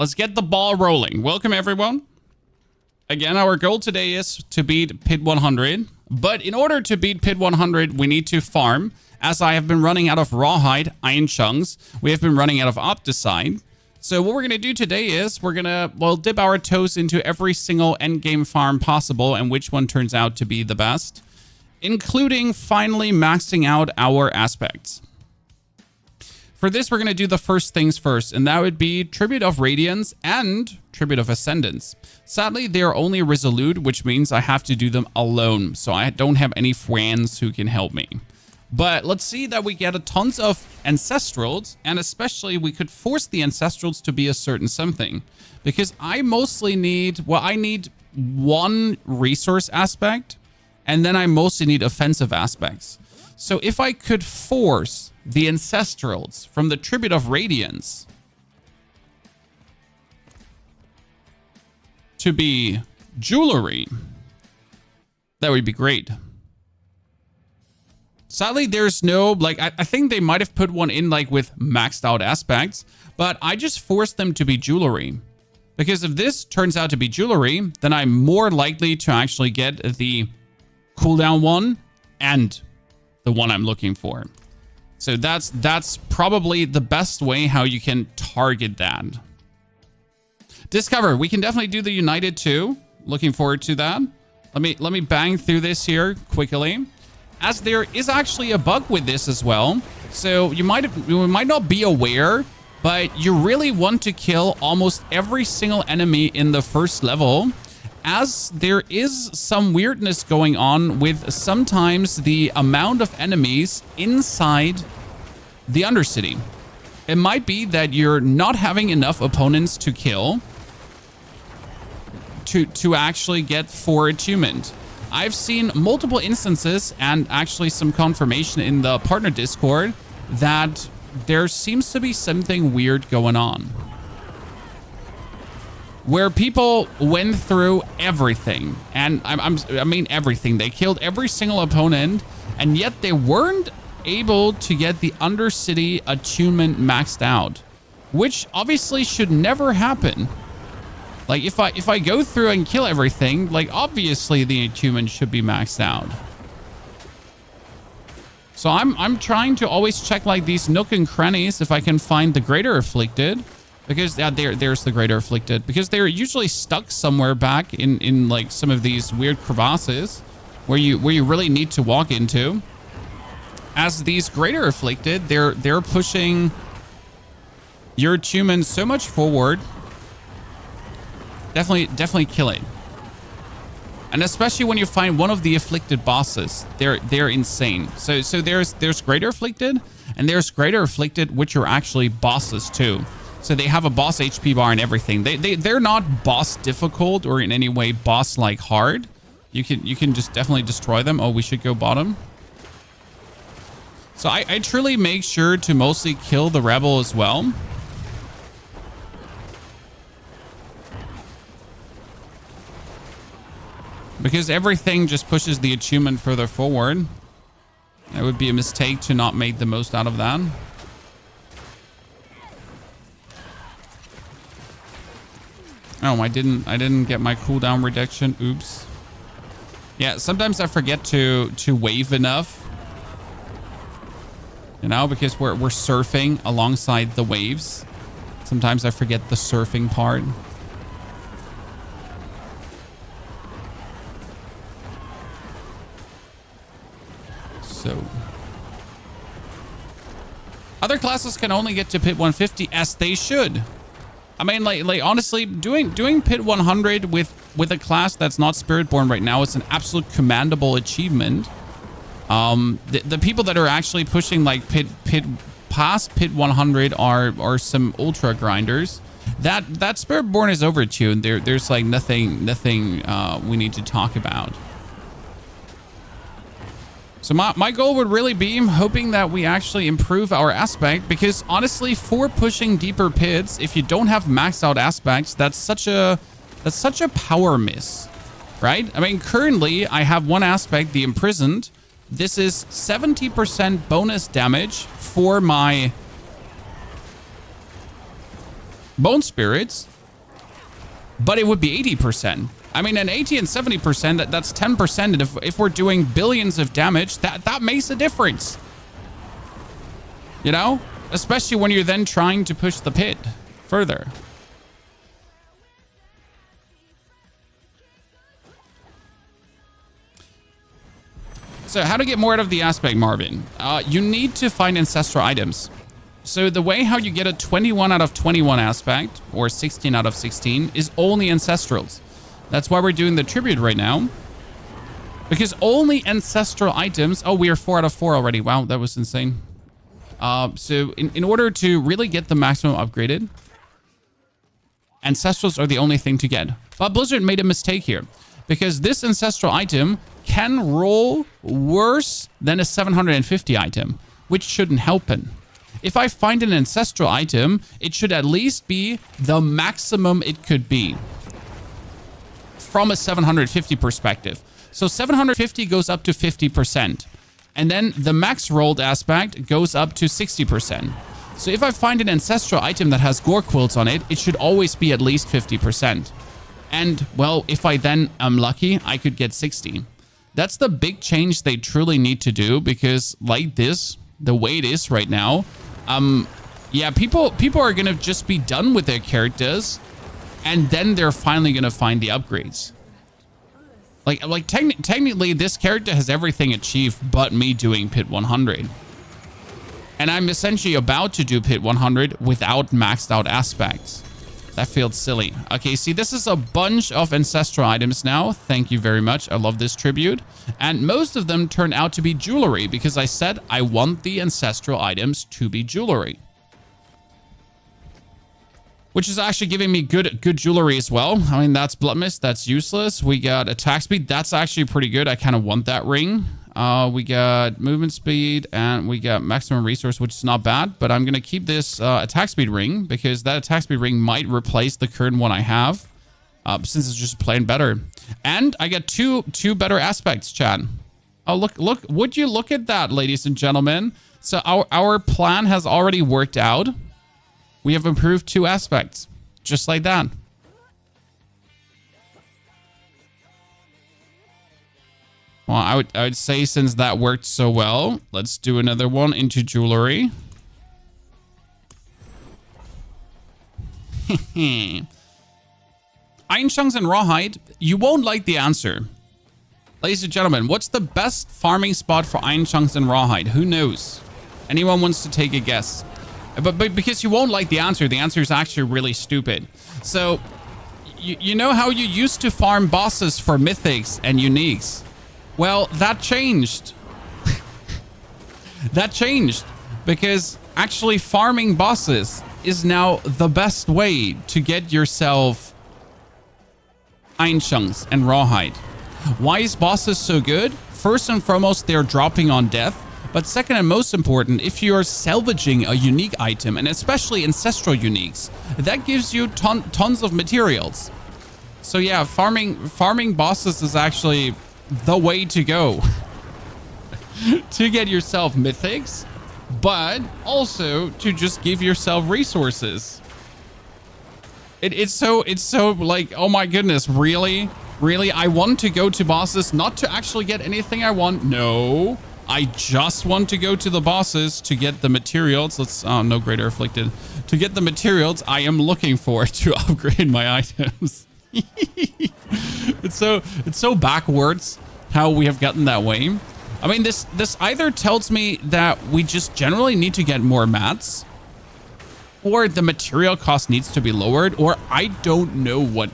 let's get the ball rolling. Welcome, everyone. Again, our goal today is to beat Pit 100. But in order to beat Pit 100, we need to farm. As I have been running out of rawhide, iron chunks, we have been running out of opticite. So what we're going to do today is we're going to, well, dip our toes into every single endgame farm possible and which one turns out to be the best, including finally maxing out our aspects. For this, we're going to do the first things first, and that would be Tribute of Radiance and Tribute of Ascendance. Sadly, they are only resolute, which means I have to do them alone, so I don't have any friends who can help me. But let's see that we get tons of Ancestrals, and especially we could force the Ancestrals to be a certain something. Because I mostly need, well, I need one resource aspect, and then I mostly need offensive aspects. So if I could force the Ancestrals from the Tribute of Radiance to be jewelry, that would be great. Sadly, there's no, like, I think they might have put one in, like, with maxed out aspects, but I just forced them to be jewelry. Because if this turns out to be jewelry, then I'm more likely to actually get the cooldown one and the one I'm looking for. So that's probably the best way how you can target that. Discover, we can definitely do the United too. Looking forward to that. Let me bang through this here quickly. As there is actually a bug with this as well. So you might not be aware, but you really want to kill almost every single enemy in the first level, as there is some weirdness going on with sometimes the amount of enemies inside the Undercity. It might be that you're not having enough opponents to kill to actually get 4 attunement. I've seen multiple instances and actually some confirmation in the partner Discord that there seems to be something weird going on, where people went through everything, and I mean everything. They killed every single opponent, and yet they weren't able to get the Undercity attunement maxed out, which obviously should never happen. Like, if I go through and kill everything, like, obviously the attunement should be maxed out. So I'm trying to always check, like, these nook and crannies if I can find the Greater Afflicted. Because, yeah, there's the Greater Afflicted. Because they're usually stuck somewhere back in like, some of these weird crevasses where you really need to walk into. As these Greater Afflicted, they're pushing your attunement so much forward. Definitely kill it. And especially when you find one of the afflicted bosses, they're insane. So there's Greater Afflicted, and there's Greater Afflicted which are actually bosses too. So they have a boss HP bar and everything. They're not boss difficult or in any way boss like hard. You can just definitely destroy them. Oh, we should go bottom. So I truly make sure to mostly kill the rebel as well. Because everything just pushes the attunement further forward. It would be a mistake to not make the most out of that. Oh, I didn't get my cooldown reduction. Oops. Yeah, sometimes I forget to wave enough. You know, because we're surfing alongside the waves. Sometimes I forget the surfing part. So other classes can only get to Pit 150, as they should. I mean, like honestly, doing Pit 100 with a class that's not Spiritborn right now is an absolute commendable achievement. The people that are actually pushing like past Pit 100 are some ultra grinders. That Spiritborn is overtuned. There's like nothing we need to talk about. So my goal would really be hoping that we actually improve our aspect, because honestly, for pushing deeper pits, if you don't have maxed out aspects, that's such a power miss, right? I mean, currently I have one aspect, the Imprisoned. This is 70% bonus damage for my bone spirits, but it would be 80%. I mean, an 80 and 70%, that's 10%. And if we're doing billions of damage, that makes a difference. You know? Especially when you're then trying to push the pit further. So how to get more out of the aspect, Marvin? You need to find ancestral items. So the way how you get a 21 out of 21 aspect, or 16 out of 16, is only ancestrals. That's why we're doing the tribute right now. Because only ancestral items... Oh, we are 4 out of 4 already. Wow, that was insane. So in order to really get the maximum upgraded, ancestrals are the only thing to get. But Blizzard made a mistake here. Because this ancestral item can roll worse than a 750 item, which shouldn't happen. If I find an ancestral item, it should at least be the maximum it could be from a 750 perspective. So 750 goes up to 50%. And then the max rolled aspect goes up to 60%. So if I find an ancestral item that has gore quills on it, it should always be at least 50%. And, well, if I then am lucky, I could get 60. That's the big change they truly need to do, because like this, the way it is right now, yeah, people are going to just be done with their characters, and then they're finally going to find the upgrades. Like technically, this character has everything achieved but me doing Pit 100. And I'm essentially about to do Pit 100 without maxed out aspects. That feels silly. Okay, see, this is a bunch of ancestral items now. Thank you very much. I love this tribute. And most of them turn out to be jewelry because I said I want the ancestral items to be jewelry. Which is actually giving me good jewelry as well. I mean, that's blood mist. That's useless. We got attack speed. That's actually pretty good. I kind of want that ring. We got movement speed and we got maximum resource, which is not bad. But I'm going to keep this attack speed ring because that attack speed ring might replace the current one I have. Since it's just plain better. And I got two better aspects, Chad. Oh, look. Would you look at that, ladies and gentlemen? So our plan has already worked out. We have improved 2 aspects. Just like that. Well, I would say since that worked so well, let's do another one into jewelry. Iron chunks and rawhide. You won't like the answer. Ladies and gentlemen, what's the best farming spot for iron chunks and rawhide? Who knows? Anyone wants to take a guess? But because you won't like the answer is actually really stupid. So, you know how you used to farm bosses for mythics and uniques? Well, that changed. That changed because actually farming bosses is now the best way to get yourself iron chunks and rawhide. Why is bosses so good? First and foremost, they're dropping on death. But second and most important, if you're salvaging a unique item, and especially ancestral uniques, that gives you tons of materials. So yeah, farming bosses is actually the way to go to get yourself mythics, but also to just give yourself resources. It's so like, oh my goodness, really? I want to go to bosses not to actually get anything I want. No. I just want to go to the bosses to get the materials. Let's, no greater afflicted. To get the materials I am looking for to upgrade my items. It's so backwards how we have gotten that way. I mean, this either tells me that we just generally need to get more mats, or the material cost needs to be lowered, or I don't know what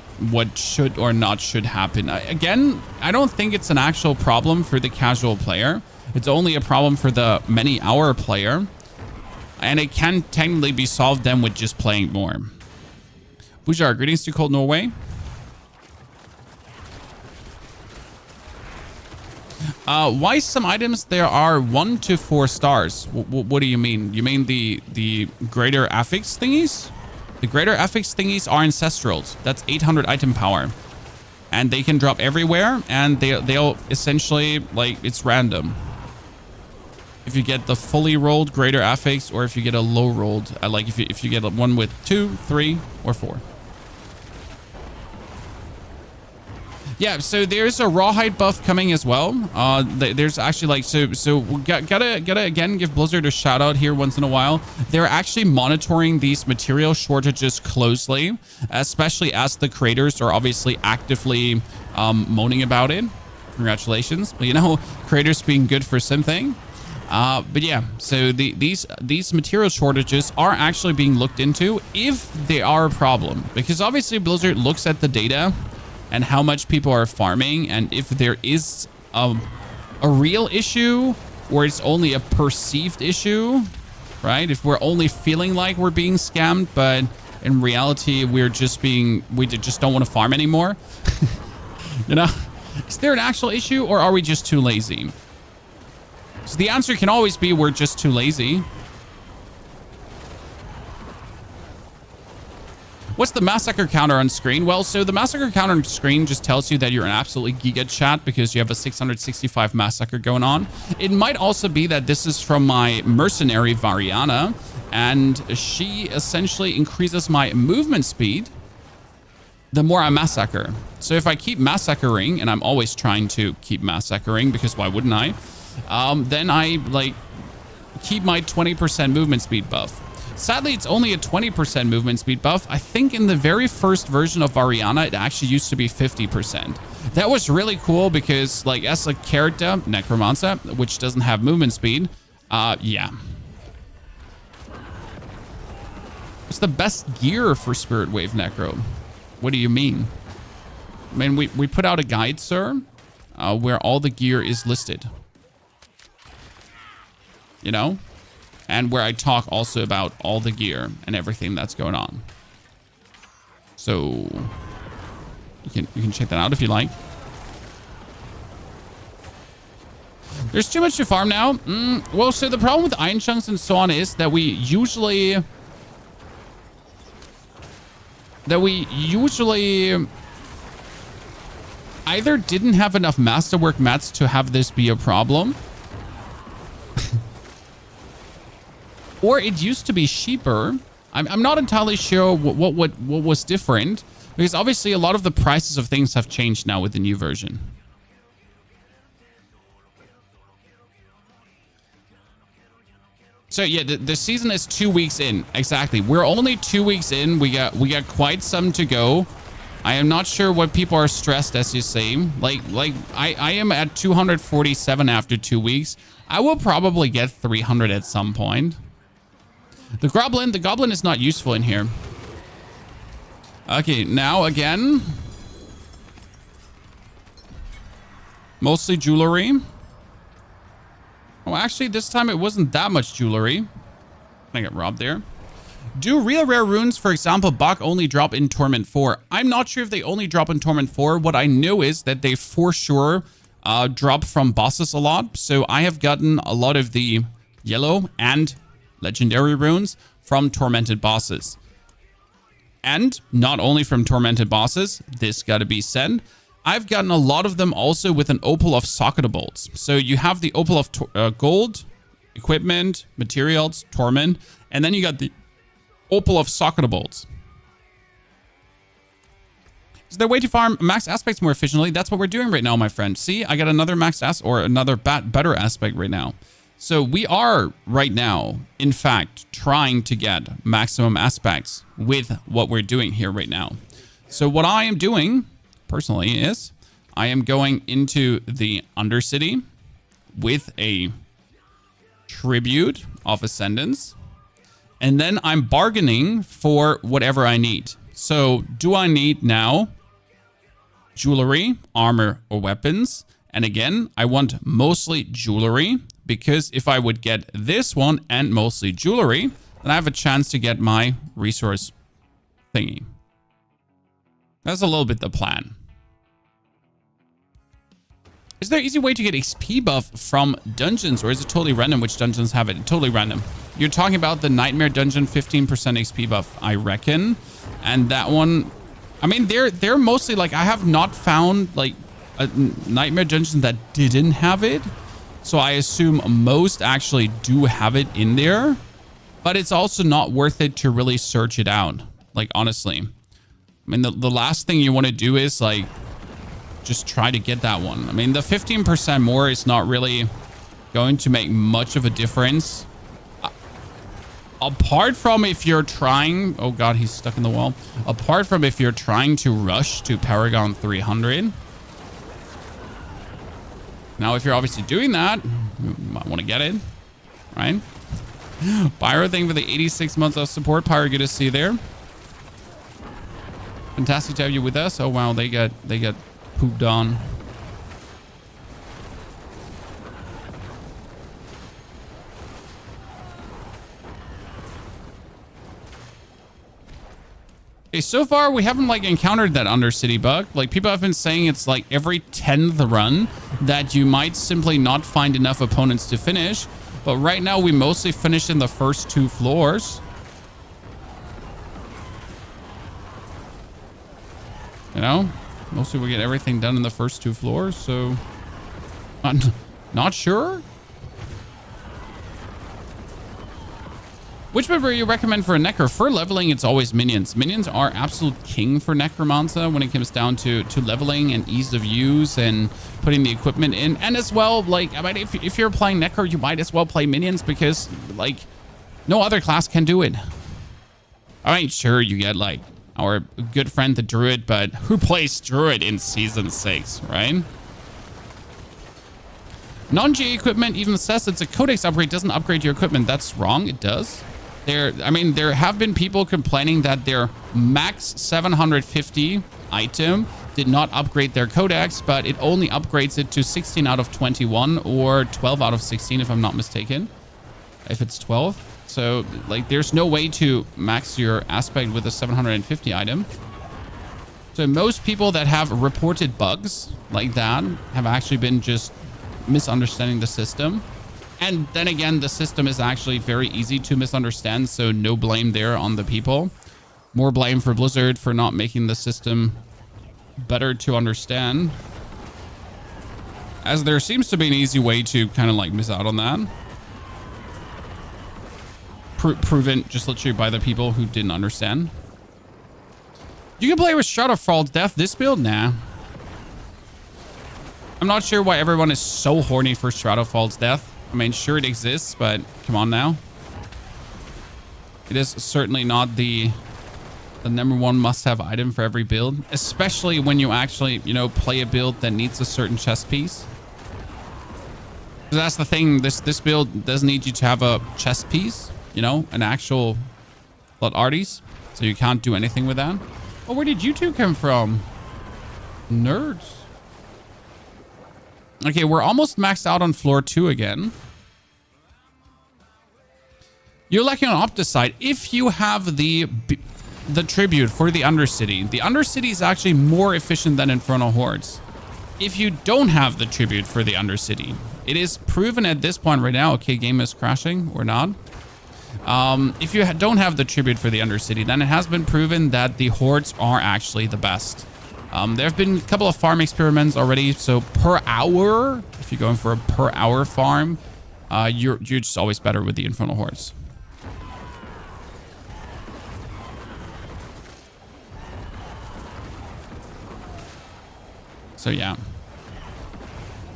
should or not should happen. Again, I don't think it's an actual problem for the casual player. It's only a problem for the many-hour player. And it can technically be solved then with just playing more. Bujar, greetings to cold Norway. Why some items there are 1 to 4 stars? What do you mean? You mean the greater affix thingies? The greater affix thingies are ancestrals. That's 800 item power. And they can drop everywhere. And they'll essentially, like, it's random. if you get the fully rolled greater affix, or if you get a low rolled, like if you get one with 2, 3, or 4. Yeah, so there's a rawhide buff coming as well. There's actually like, so we gotta again give Blizzard a shout out here once in a while. They're actually monitoring these material shortages closely, especially as the creators are obviously actively moaning about it. Congratulations, you know, creators being good for something. But yeah, so these material shortages are actually being looked into if they are a problem, because obviously Blizzard looks at the data and how much people are farming, and if there is a real issue or it's only a perceived issue, right? If we're only feeling like we're being scammed, but in reality we just don't want to farm anymore. You know, is there an actual issue, or are we just too lazy? So the answer can always be we're just too lazy. What's the massacre counter on screen? Well, so the massacre counter on screen just tells you that you're an absolutely giga chat because you have a 665 massacre going on. It might also be that this is from my Mercenary Variana, and she essentially increases my movement speed the more I massacre. So if I keep massacring, and I'm always trying to keep massacring because why wouldn't I? Then I like keep my 20% movement speed buff. Sadly, it's only a 20% movement speed buff. I think in the very first version of Variana, it actually used to be 50%. That was really cool because, like, as a character, Necromancer, which doesn't have movement speed, yeah. What's the best gear for Spirit Wave Necro? What do you mean? I mean, we put out a guide, sir, where all the gear is listed. You know? And where I talk also about all the gear and everything that's going on. So you can check that out if you like. There's too much to farm now. Well, so the problem with iron chunks and so on is that we usually either didn't have enough masterwork mats to have this be a problem, or it used to be cheaper. I'm not entirely sure what was different, because obviously a lot of the prices of things have changed now with the new version. So yeah, the season is 2 weeks in. Exactly. We're only 2 weeks in. We got quite some to go. I am not sure what people are stressed, as you say. Like I am at 247 after 2 weeks. I will probably get 300 at some point. The goblin is not useful in here. Okay, now again. Mostly jewelry. Oh, actually, this time it wasn't that much jewelry. I got robbed there. Do real rare runes, for example, Bach, only drop in Torment 4? I'm not sure if they only drop in Torment 4. What I know is that they for sure drop from bosses a lot. So I have gotten a lot of the yellow and legendary runes from tormented bosses. And not only from tormented bosses, this got to be said, I've gotten a lot of them also with an opal of socket bolts. So you have the opal of gold, equipment, materials, torment, and then you got the opal of socket bolts. Is there a way to farm max aspects more efficiently? That's what we're doing right now, my friend. See, I got another max or another better aspect right now. So we are right now, in fact, trying to get maximum aspects with what we're doing here right now. So what I am doing personally is I am going into the Undercity with a tribute of Ascendance, and then I'm bargaining for whatever I need. So do I need now jewelry, armor, or weapons? And again, I want mostly jewelry, because if I would get this one and mostly jewelry, then I have a chance to get my resource thingy. That's a little bit the plan. Is there an easy way to get XP buff from dungeons, or is it totally random which dungeons have it? Totally random. You're talking about the Nightmare Dungeon 15% XP buff, I reckon. And that one, I mean, they're mostly like, I have not found like a Nightmare Dungeon that didn't have it. So I assume most actually do have it in there, but it's also not worth it to really search it out. Like, honestly, I mean, the last thing you want to do is like, just try to get that one. I mean, the 15% more is not really going to make much of a difference. Apart from if you're trying... Oh, God, he's stuck in the wall. Apart from if you're trying to rush to Paragon 300. Now, if you're obviously doing that, you might want to get it, right? Pyro, thank you for the 86 months of support. Pyro, good to see you there. Fantastic to have you with us. Oh, wow, they get pooped on. Okay, so far we haven't like encountered that Undercity bug. Like, people have been saying it's like every 10th run that you might simply not find enough opponents to finish. But right now we mostly finished in the first 2 floors. You know, mostly we get everything done in the first 2 floors. So I'm not sure. Which build would you recommend for a Necro? For leveling, it's always minions. Minions are absolute king for Necromancer when it comes down to leveling and ease of use and putting the equipment in. And as well, like, I mean, if you're playing Necro, you might as well play minions because, like, no other class can do it. I mean, sure, you get, like, our good friend, the Druid, but who plays Druid in Season 6, right? Non-GA equipment even says it's a codex upgrade, doesn't upgrade your equipment. That's wrong. It does. There have been people complaining that their max 750 item did not upgrade their codex, but it only upgrades it to 16 out of 21 or 12 out of 16, if I'm not mistaken. If it's 12. So, like, there's no way to max your aspect with a 750 item. So most people that have reported bugs like that have actually been just misunderstanding the system. And then again, the system is actually very easy to misunderstand, so no blame there on the people. More blame for Blizzard for not making the system better to understand, as there seems to be an easy way to kind of like miss out on that. Proven just literally by the people who didn't understand. You can play with Shroud of Fall's Death this build? Nah. I'm not sure why everyone is so horny for Shroud of Fall's Death. I mean, sure, it exists, but come on now. It is certainly not the number one must-have item for every build, especially when you actually, you know, play a build that needs a certain chest piece. That's the thing. This build does need you to have a chest piece, you know, an actual blood arties, so you can't do anything with that. Oh, where did you two come from? Nerds. Okay, we're almost maxed out on floor 2 again. You're lacking on Opticide. If you have the tribute for the Undercity is actually more efficient than Infernal Hordes. If you don't have the tribute for the Undercity, it is proven at this point right now. Okay, game is crashing or not. If you don't have the tribute for the Undercity, then it has been proven that the hordes are actually the best. There have been a couple of farm experiments already. So per hour, if you're going for a per hour farm, you're just always better with the Infernal Hordes. So yeah.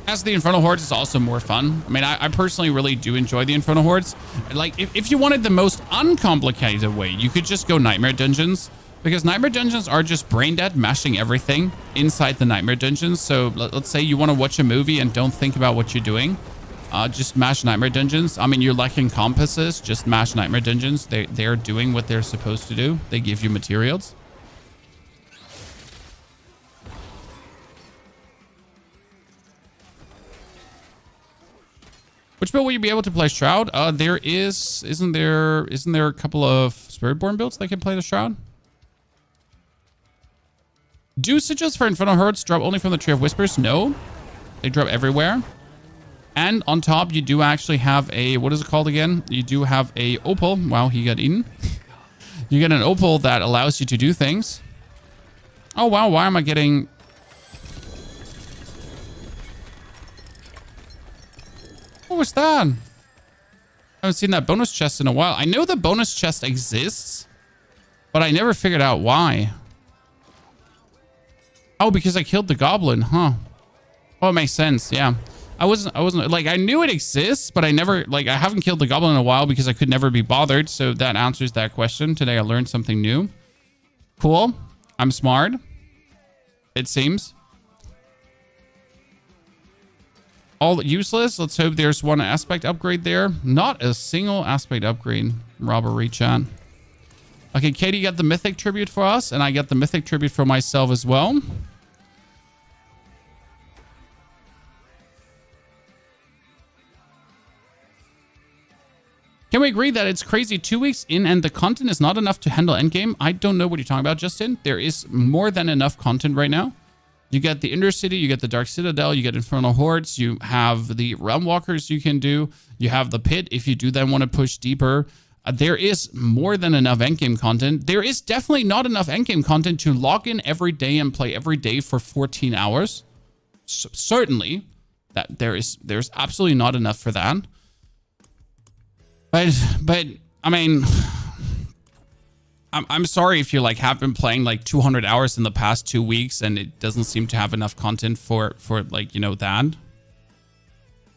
As the Infernal Hordes is also more fun. I mean, I personally really do enjoy the Infernal Hordes. Like, if you wanted the most uncomplicated way, you could just go Nightmare Dungeons. Because Nightmare Dungeons are just brain dead, mashing everything inside the Nightmare Dungeons. So let's say you want to watch a movie and don't think about what you're doing. Just mash Nightmare Dungeons. I mean, you're lacking compasses. Just mash Nightmare Dungeons. They're doing what they're supposed to do. They give you materials. Which build will you be able to play Shroud? Isn't there a couple of Spiritborn builds that can play the Shroud? Do sigils for Infernal Hordes drop only from the Tree of Whispers? No, they drop everywhere. And on top, you do actually have a, what is it called again? You do have a opal. Wow, he got eaten. You get an opal that allows you to do things. Oh, wow, why am I getting... was that? I haven't seen that bonus chest in a while. I know the bonus chest exists, but I never figured out why. Oh, because I killed the goblin, huh? Oh, it makes sense. Yeah. I wasn't like, I knew it exists, but I never, like, I haven't killed the goblin in a while because I could never be bothered. So that answers that question. Today I learned something new. Cool. I'm smart. It seems. All useless. Let's hope there's one aspect upgrade there. Not a single aspect upgrade. Robbery chat. Okay, Katie got the mythic tribute for us, and I got the mythic tribute for myself as well. Can we agree that it's crazy 2 weeks in and the content is not enough to handle endgame? I don't know what you're talking about, Justin. There is more than enough content right now. You get the Undercity, you get the Dark Citadel, you get Infernal Hordes, you have the Realm Walkers you can do, you have the Pit if you do then want to push deeper. There is more than enough endgame content. There is definitely not enough endgame content to log in every day and play every day for 14 hours. Certainly, that there's absolutely not enough for that. But I mean, I'm sorry if you like have been playing like 200 hours in the past 2 weeks and it doesn't seem to have enough content for like, you know, that.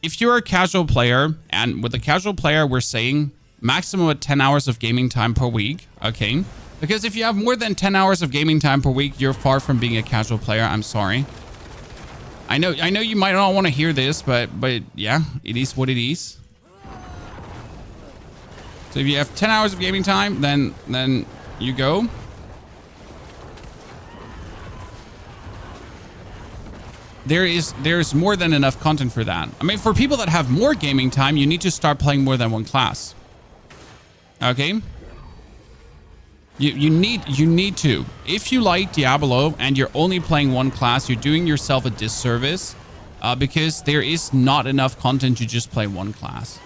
If you're a casual player, and with a casual player, we're saying maximum of 10 hours of gaming time per week. Okay. Because if you have more than 10 hours of gaming time per week, you're far from being a casual player. I'm sorry. I know you might not want to hear this, but yeah, it is what it is. So if you have 10 hours of gaming time, then you go. There's more than enough content for that. I mean, for people that have more gaming time, you need to start playing more than one class. Okay? You need to. If you like Diablo and you're only playing one class, you're doing yourself a disservice because there is not enough content to just play one class.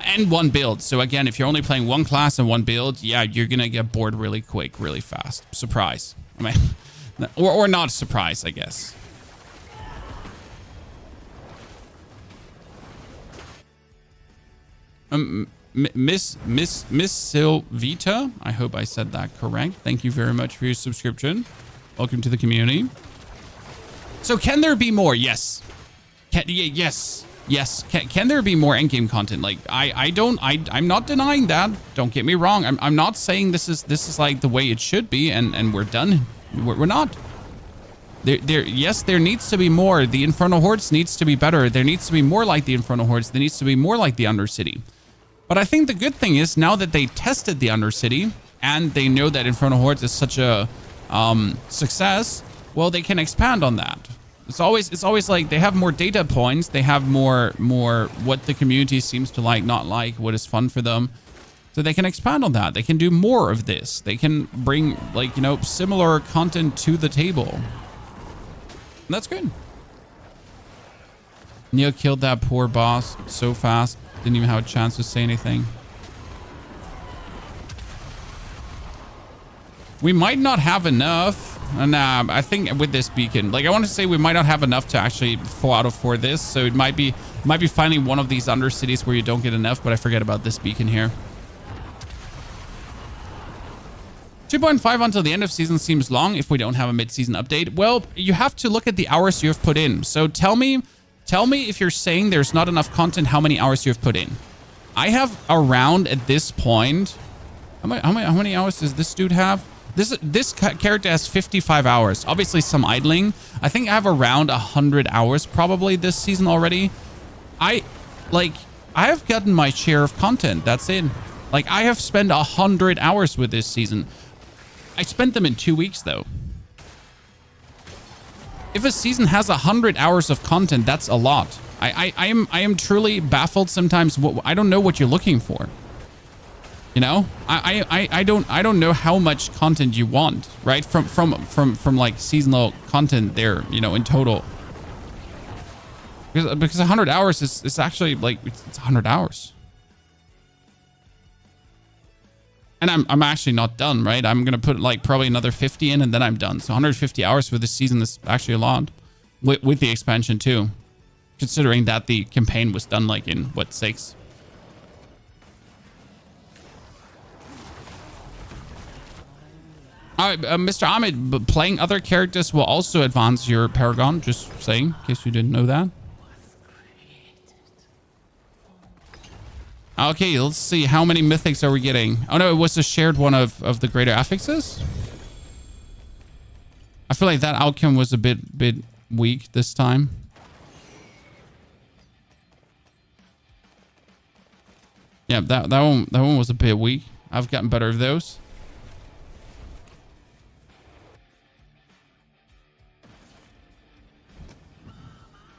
And one build. So again, if you're only playing one class and one build, yeah, you're gonna get bored really quick, really fast. Surprise. I mean, or not surprise, I guess. Miss Silvita, I hope I said that correct. Thank you very much for your subscription. Welcome to the community. So can there be more? Yes. Yes. Yes. Can there be more endgame content? Like I'm not denying that. Don't get me wrong. I'm not saying this is like the way it should be and we're done. We're not. Yes, there needs to be more. The Infernal Hordes needs to be better. There needs to be more like the Infernal Hordes. There needs to be more like the Undercity. But I think the good thing is now that they tested the Undercity and they know that Infernal Hordes is such a success, well, they can expand on that. It's always like they have more data points. They have more what the community seems to like, not like, what is fun for them. So they can expand on that. They can do more of this. They can bring like, you know, similar content to the table. And that's good. Neil killed that poor boss so fast. Didn't even have a chance to say anything. We might not have enough. And I think with this beacon, like I want to say we might not have enough to actually 4 out of 4 this. So it might be finding one of these Undercities where you don't get enough, but I forget about this beacon here. 2.5 until the end of season seems long if we don't have a mid-season update. Well, you have to look at the hours you have put in. So tell me if you're saying there's not enough content, how many hours you have put in. I have around at this point, how many hours does this dude have? This character has 55 hours. Obviously some idling. I think I have around 100 hours probably this season already. I have gotten my share of content. That's it. Like I have spent 100 hours with this season. I spent them in 2 weeks though. If a season has 100 hours of content, that's a lot. I am truly baffled sometimes. I don't know what you're looking for. You know, I don't know how much content you want, right? From like seasonal content there, you know, in total. Because 100 hours is actually like it's 100 hours. And I'm actually not done, right? I'm gonna put like probably another 50 in and then I'm done. So 150 hours for this season is actually a lot with the expansion too. considering that the campaign was done like in, what, 6? All right, Mr. Ahmed, but playing other characters will also advance your Paragon, just saying, in case you didn't know that. Okay, let's see. How many mythics are we getting? Oh, no, it was a shared one of the greater affixes. I feel like that outcome was a bit weak this time. Yeah, that one was a bit weak. I've gotten better of those.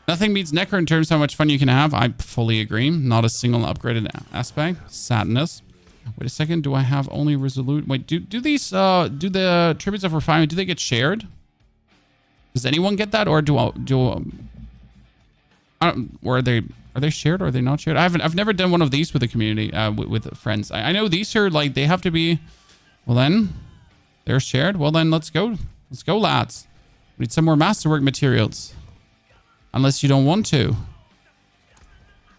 Nothing beats Necro in terms of how much fun you can have. I fully agree. Not a single upgraded aspect. Sadness. Wait a second. Do I have only Resolute? Wait, do these, do the Tributes of Refinement, do they get shared? Does anyone get that? Or or are they shared or are they not shared? I've never done one of these with the community, with friends. I know these are like, they have to be, well then, they're shared. Well then, let's go. Let's go, lads. We need some more Masterwork materials. Unless you don't want to.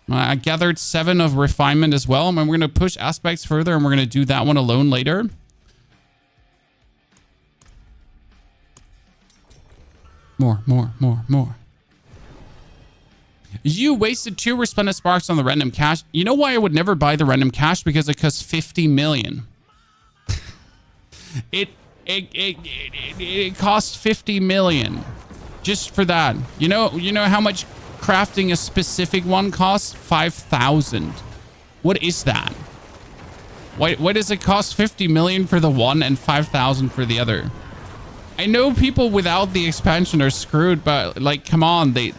I gathered 7 of Refinement as well. And we're going to push aspects further and we're going to do that one alone later. More. You wasted 2 Resplendent Sparks on the random cash. You know why I would never buy the random cash? Because it costs 50 million. It costs 50 million. Just for that. You know how much crafting a specific one costs? 5,000. What is that? Why does it cost 50 million for the one and 5,000 for the other? I know people without the expansion are screwed, but like, come on, they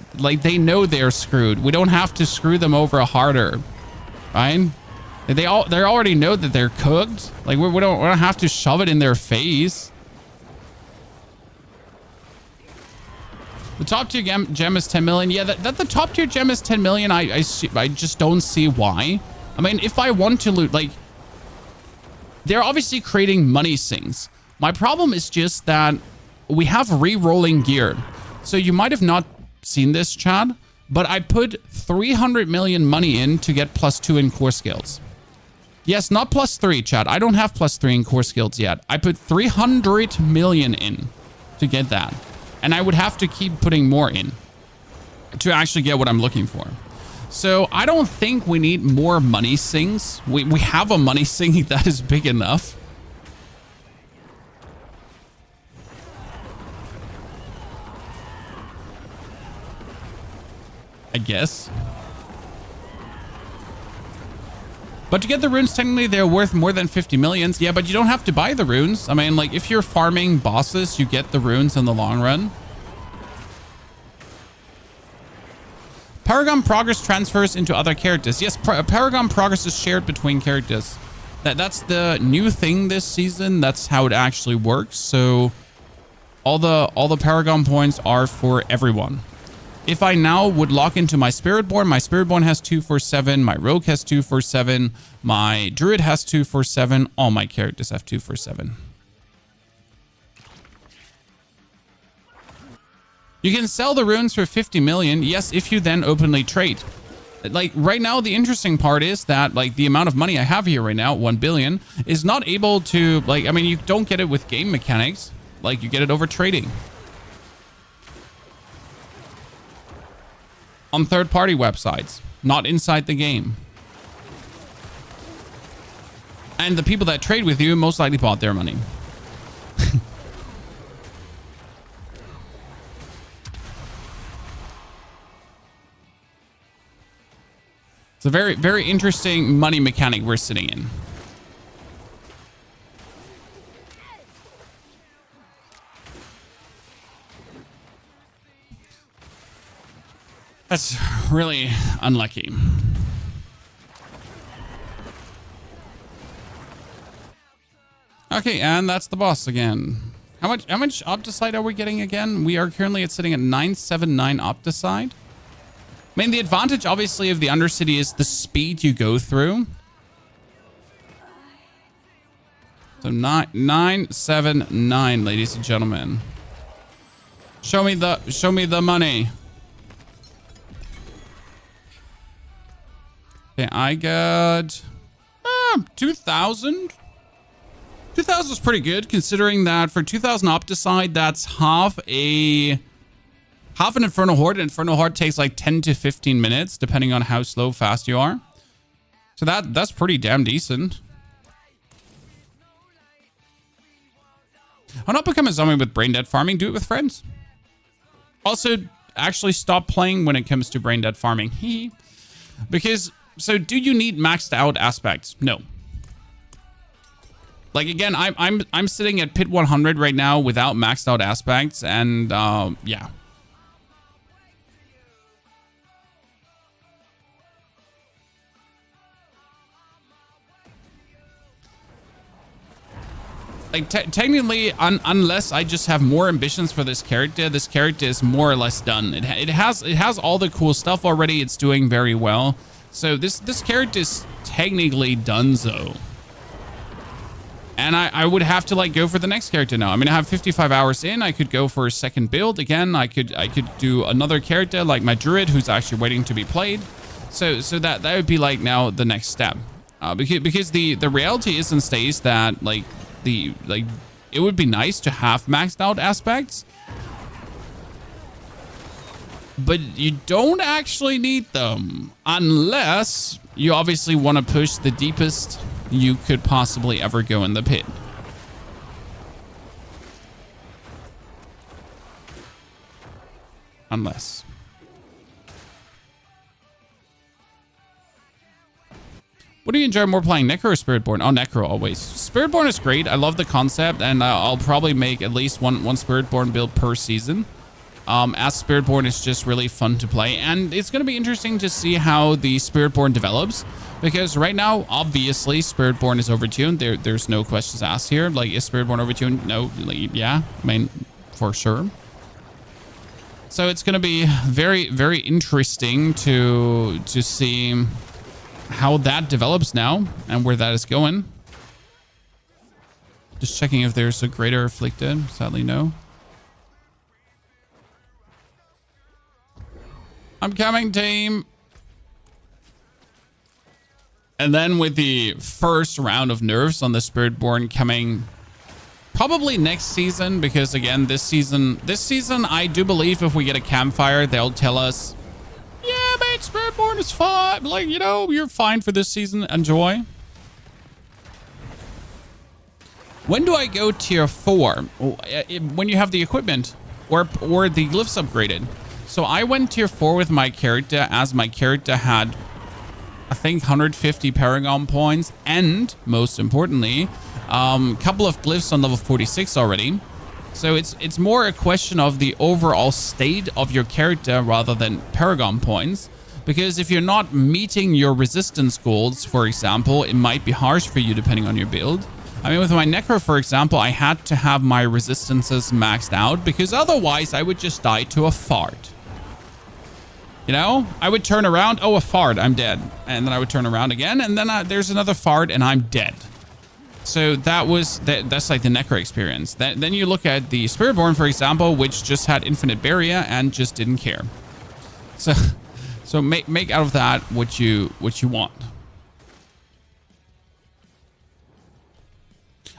know they're screwed. We don't have to screw them over harder, right? They already know that they're cooked. Like we don't have to shove it in their face. The top tier gem is 10 million. Yeah, that the top tier gem is 10 million. I just don't see why. I mean, if I want to loot, like, they're obviously creating money sinks. My problem is just that we have re-rolling gear. So you might have not seen this, Chad, but I put 300 million money in to get +2 in core skills. Yes, not +3, Chad. I don't have +3 in core skills yet. I put 300 million in to get that. And I would have to keep putting more in to actually get what I'm looking for. So I don't think we need more money sinks. We have a money sink that is big enough. I guess. But to get the runes, technically they're worth more than 50 millions. Yeah, but you don't have to buy the runes. I mean, like, if you're farming bosses, you get the runes in the long run. Paragon progress transfers into other characters. Yes, Paragon progress is shared between characters. That's the new thing this season. That's how it actually works. So all the Paragon points are for everyone. If I now would lock into my Spiritborn has 247, my Rogue has 247, my Druid has 247, all my characters have 247. You can sell the runes for 50 million. Yes, if you then openly trade. Like right now, the interesting part is that like the amount of money I have here right now, 1 billion, is not able to, like, I mean, you don't get it with game mechanics. Like, you get it over trading. On third-party websites, not inside the game. And the people that trade with you most likely bought their money. It's a very, very interesting money mechanic we're sitting in. That's really unlucky. Okay, and that's the boss again. How much Opticite are we getting again? We are currently sitting at 979 Opticite. I mean, the advantage, obviously, of the Undercity is the speed you go through. So 979, ladies and gentlemen. Show me the money. Okay, I got 2,000. 2,000 is pretty good, considering that for 2,000 Opticide, that's half an Infernal Horde. Infernal Horde takes like 10 to 15 minutes, depending on how slow fast you are. So that's pretty damn decent. I'll not become a zombie with brain dead farming. Do it with friends. Also, actually stop playing when it comes to brain dead farming. Because, so do you need maxed out aspects? No. Like, again, I'm sitting at pit 100 right now without maxed out aspects, and yeah. Like, technically, unless I just have more ambitions for this character is more or less done. It has all the cool stuff already. It's doing very well. So this character is technically donezo. And I would have to like go for the next character now. I mean, I have 55 hours in. I could go for a second build again. I could do another character like my druid who's actually waiting to be played. So that would be like now the next step. Because the reality is and stays that like it would be nice to have maxed out aspects, but you don't actually need them unless you obviously want to push the deepest you could possibly ever go in the pit. Unless. What do you enjoy more playing, Necro or Spiritborn? Oh, Necro always. Spiritborn is great. I love the concept, and I'll probably make at least one Spiritborn build per season. As Spiritborn is just really fun to play, and it's going to be interesting to see how the Spiritborn develops, because right now, obviously, Spiritborn is overtuned. There's no questions asked here. Like, is Spiritborn overtuned? No, like, yeah, I mean, for sure. So it's going to be very, very interesting to see how that develops now and where that is going. Just checking if there's a greater afflicted. Sadly, no. I'm coming, team. And then with the first round of nerfs on the Spiritborn coming probably next season, because again, this season, I do believe if we get a campfire, they'll tell us, yeah, mate, Spiritborn is fine. Like, you know, you're fine for this season. Enjoy. When do I go tier 4? When you have the equipment or the glyphs upgraded. So I went tier 4 with my character, as my character had, I think, 150 Paragon points, and most importantly, a couple of glyphs on level 46 already. So it's more a question of the overall state of your character rather than Paragon points. Because if you're not meeting your resistance goals, for example, it might be harsh for you depending on your build. I mean, with my Necro, for example, I had to have my resistances maxed out because otherwise I would just die to a fart. You know, I would turn around, oh, a fart, I'm dead. And then I would turn around again, and then there's another fart, and I'm dead. So that's like the Necro experience. Then you look at the Spiritborn, for example, which just had infinite barrier and just didn't care. So make out of that what you want.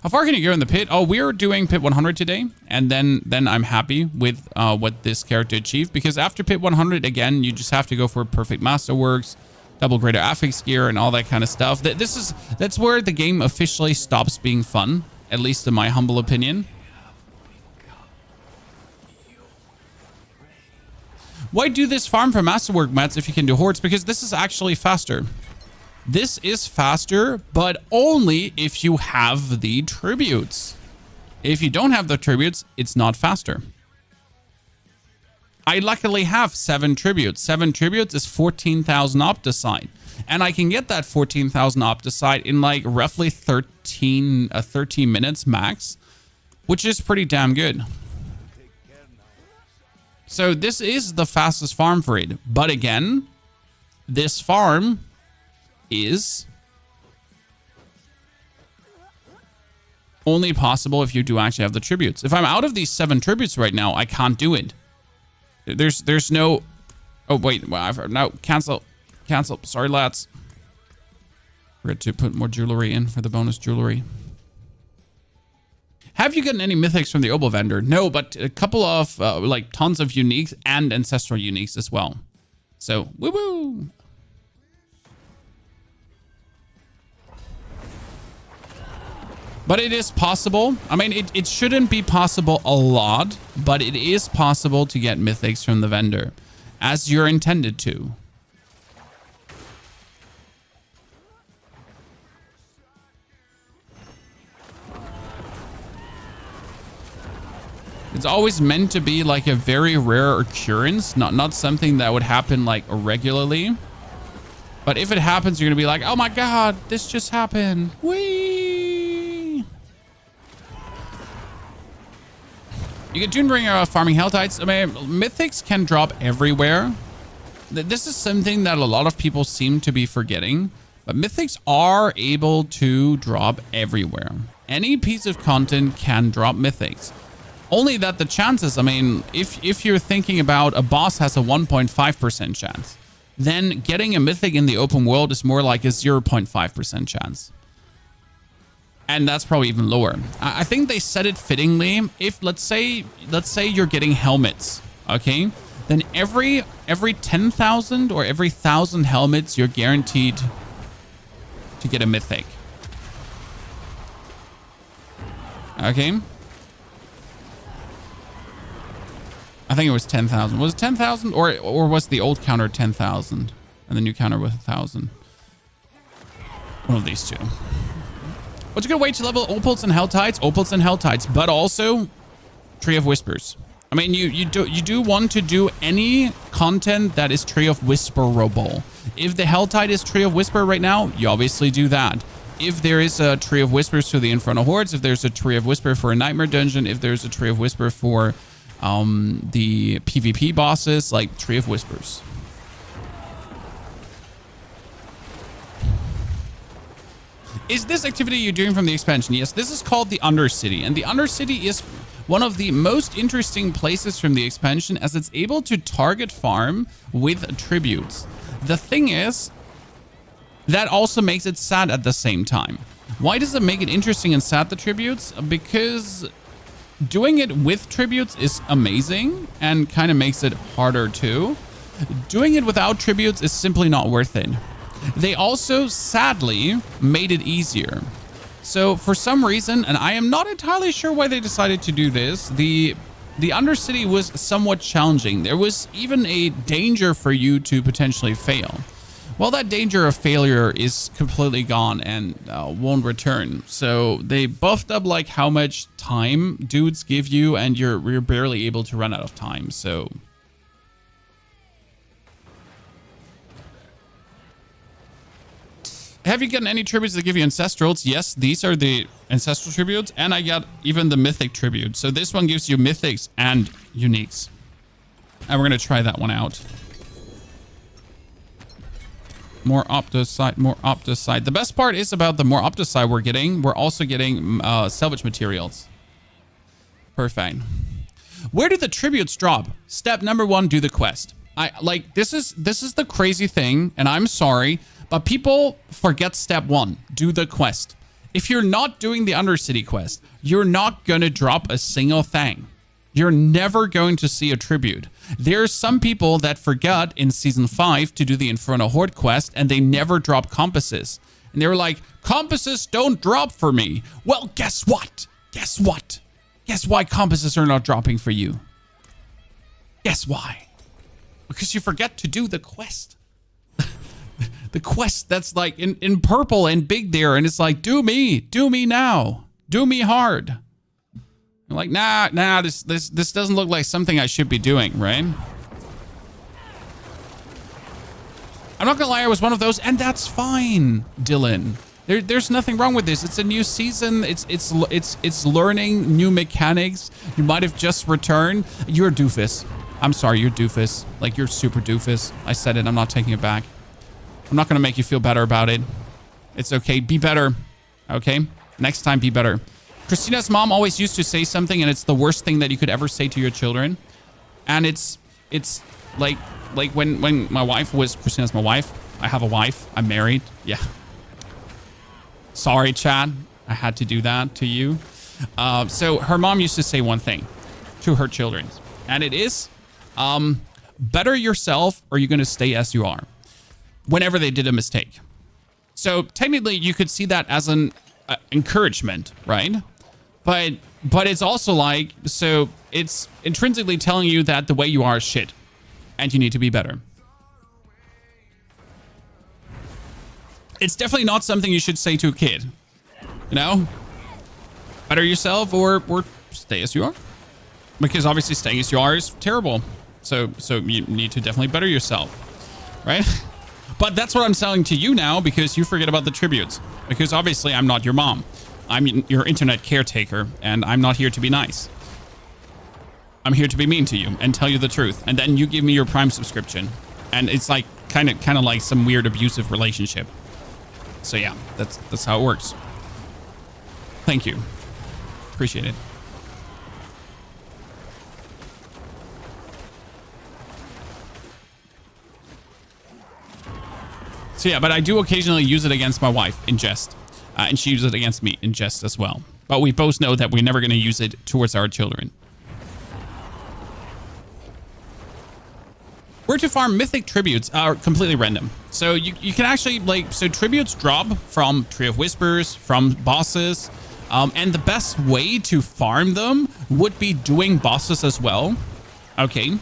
How far can you go in the pit? Oh, we're doing pit 100 today, and then I'm happy with what this character achieved, because after pit 100, again, you just have to go for perfect masterworks, double greater affix gear, and all that kind of stuff. That's where the game officially stops being fun, at least in my humble opinion. Why do this farm for masterwork, Mats, if you can do hordes? Because this is actually faster. This is faster, but only if you have the tributes. If you don't have the tributes, it's not faster. I luckily have 7 tributes. 7 tributes is 14,000 Opticide. And I can get that 14,000 Opticide in like roughly 13 minutes max, which is pretty damn good. So this is the fastest farm for it. But again, this farm is only possible if you do actually have the tributes. If I'm out of these 7 tributes right now, I can't do it. There's no... Oh, wait. No, cancel. Cancel. Sorry, lads. Forgot to put more jewelry in for the bonus jewelry. Have you gotten any mythics from the Opal vendor? No, but a couple of, like, tons of uniques and ancestral uniques as well. So, woo-woo! But it is possible. I mean, it shouldn't be possible a lot, but it is possible to get mythics from the vendor, as you're intended to. It's always meant to be like a very rare occurrence, not something that would happen like regularly. But if it happens, you're gonna be like, oh my god, this just happened. Whee! You get tuned during farming Helltides. I mean, mythics can drop everywhere. This is something that a lot of people seem to be forgetting. But mythics are able to drop everywhere. Any piece of content can drop mythics. Only that the chances, I mean, if you're thinking about a boss has a 1.5% chance, then getting a mythic in the open world is more like a 0.5% chance. And that's probably even lower. I think they said it fittingly. If let's say you're getting helmets, okay? Then every 10,000 or every 1,000 helmets, you're guaranteed to get a mythic. Okay? I think it was 10,000. Was it 10,000 or was the old counter 10,000 and the new counter was 1,000? One of these two. What's a good way to level opals and helltides? Opals and helltides, but also Tree of Whispers. I mean, you do want to do any content that is Tree of Whisperable. If the helltide is Tree of Whisper right now, you obviously do that. If there is a Tree of Whispers for the Infernal Hordes, if there's a Tree of Whisper for a Nightmare Dungeon, if there's a Tree of Whisper for the PvP bosses, like Tree of Whispers. Is this activity you're doing from the expansion? Yes, this is called the Undercity, and the Undercity is one of the most interesting places from the expansion as it's able to target farm with attributes. The thing is, that also makes it sad at the same time. Why does it make it interesting and sad, the tributes? Because doing it with tributes is amazing and kind of makes it harder too. Doing it without tributes is simply not worth it. They also, sadly, made it easier. So for some reason, and I am not entirely sure why they decided to do this, the Undercity was somewhat challenging. There was even a danger for you to potentially fail. Well, that danger of failure is completely gone and won't return. So they buffed up like how much time dudes give you, and you're barely able to run out of time. So have you gotten any tributes that give you ancestrals? Yes, these are the ancestral tributes, and I got even the mythic tribute. So this one gives you mythics and uniques. And we're going to try that one out. More Optus side, more Optus side. The best part is about the more Optus side we're getting. We're also getting salvage materials. Perfect. Where do the tributes drop? Step number 1, do the quest. This is the crazy thing, and I'm sorry, but people forget step 1. Do the quest. If you're not doing the Undercity quest, you're not going to drop a single thing. You're never going to see a tribute. There are some people that forgot in Season 5 to do the Infernal Horde quest, and they never drop compasses. And they were like, compasses don't drop for me. Well, guess what? Guess what? Guess why compasses are not dropping for you? Guess why? Because you forget to do the quest. The quest that's like in purple and big there, and it's like, do me now. Do me hard. You're like, nah, this doesn't look like something I should be doing, right? I'm not gonna lie, I was one of those, and that's fine, Dylan. There's nothing wrong with this. It's a new season. It's learning new mechanics. You might have just returned. You're a doofus. I'm sorry, you're doofus. Like, you're super doofus. I said it. I'm not taking it back. I'm not gonna make you feel better about it. It's okay. Be better. Okay? Next time, be better. Christina's mom always used to say something, and it's the worst thing that you could ever say to your children. And it's like when my wife was, Christina's my wife. I have a wife. I'm married. Yeah. Sorry, chat. I had to do that to you. So her mom used to say one thing to her children, and it is, better yourself or you're going to stay as you are whenever they did a mistake. So technically you could see that as an encouragement, right? But it's also like, so it's intrinsically telling you that the way you are is shit and you need to be better. It's definitely not something you should say to a kid, you know? Better yourself or stay as you are. Because obviously staying as you are is terrible. So you need to definitely better yourself, right? But that's what I'm selling to you now because you forget about the tributes. Because obviously I'm not your mom. I'm your internet caretaker and I'm not here to be nice. I'm here to be mean to you and tell you the truth. And then you give me your Prime subscription. And it's like kind of like some weird abusive relationship. So yeah, that's how it works. Thank you. Appreciate it. So yeah, but I do occasionally use it against my wife in jest. And she uses it against me in jest as well. But we both know that we're never going to use it towards our children. Where to farm mythic tributes are completely random. So you can actually, like, so tributes drop from Tree of Whispers, from bosses. And the best way to farm them would be doing bosses as well. Okay.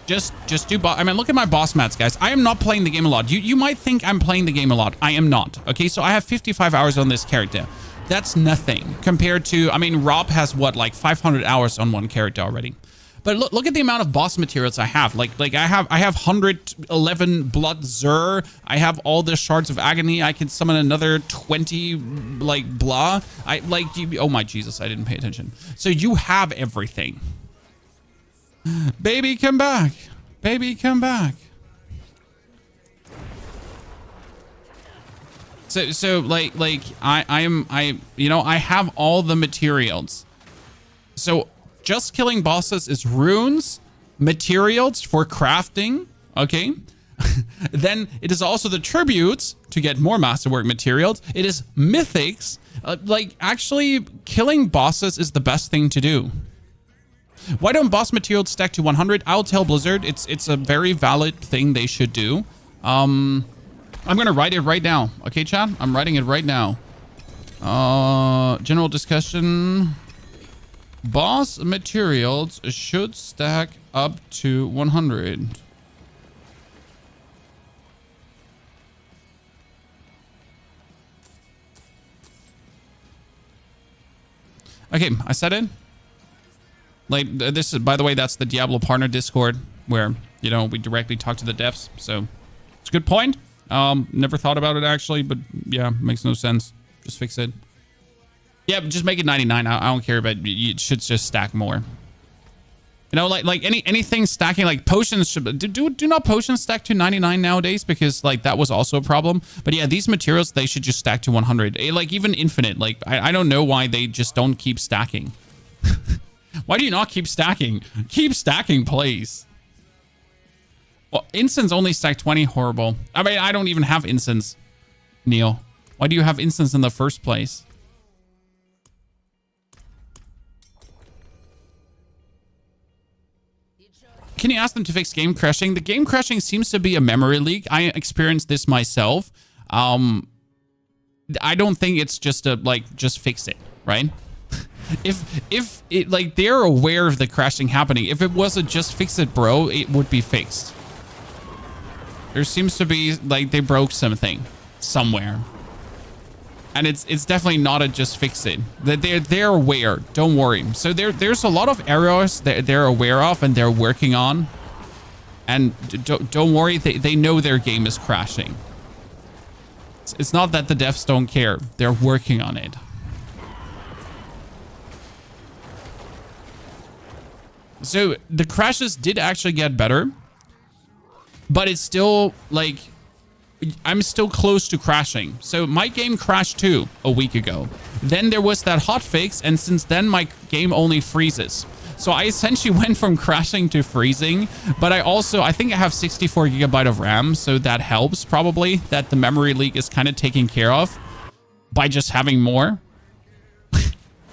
Just do I mean, look at my boss mats, guys. I am not playing the game a lot. You might think I'm playing the game a lot. I am not. Okay, so I have 55 hours on this character. That's nothing compared to, I mean, Rob has what, like 500 hours on one character already. But look at the amount of boss materials I have. Like I have 111 blood Zur. I have all the shards of agony. I can summon another 20 like blah. Oh my Jesus, I didn't pay attention. So you have everything. Baby, come back. Baby, come back. So like I have all the materials. So just killing bosses is runes, materials for crafting, okay? Then it is also the tributes to get more masterwork materials. It is mythics. Like actually killing bosses is the best thing to do. Why don't boss materials stack to 100? I'll tell Blizzard. It's a very valid thing they should do. I'm gonna write it right now. Okay, chat? I'm writing it right now. General discussion. Boss materials should stack up to 100. Okay, I said it. Like, this is, by the way, that's the Diablo partner Discord where, you know, we directly talk to the devs. So it's a good point. Never thought about it actually, but yeah, makes no sense. Just fix it. Yeah, just make it 99. I don't care, but it should just stack more. You know, like anything stacking, like potions should do not potions stack to 99 nowadays, because like that was also a problem. But yeah, these materials, they should just stack to 100. Like even infinite. Like I don't know why they just don't keep stacking. Why do you not keep stacking? Keep stacking, please. Well, incense only stack 20. Horrible. I mean, I don't even have incense, Neil. Why do you have incense in the first place? Can you ask them to fix game crashing? The game crashing seems to be a memory leak. I experienced this myself. I don't think it's just just fix it, right? If it, like, they're aware of the crashing happening. If it was a just fix it, bro, it would be fixed. There seems to be, like, they broke something somewhere. And it's definitely not a just fix it. They're aware. Don't worry. So there's a lot of errors that they're aware of and they're working on. And don't worry, they know their game is crashing. It's not that the devs don't care. They're working on it. So the crashes did actually get better, but it's still like, I'm still close to crashing. So my game crashed too a week ago. Then there was that hotfix, and since then my game only freezes. So I essentially went from crashing to freezing, but I think I have 64 gigabyte of RAM, so that helps probably, that the memory leak is kind of taken care of. by just having more.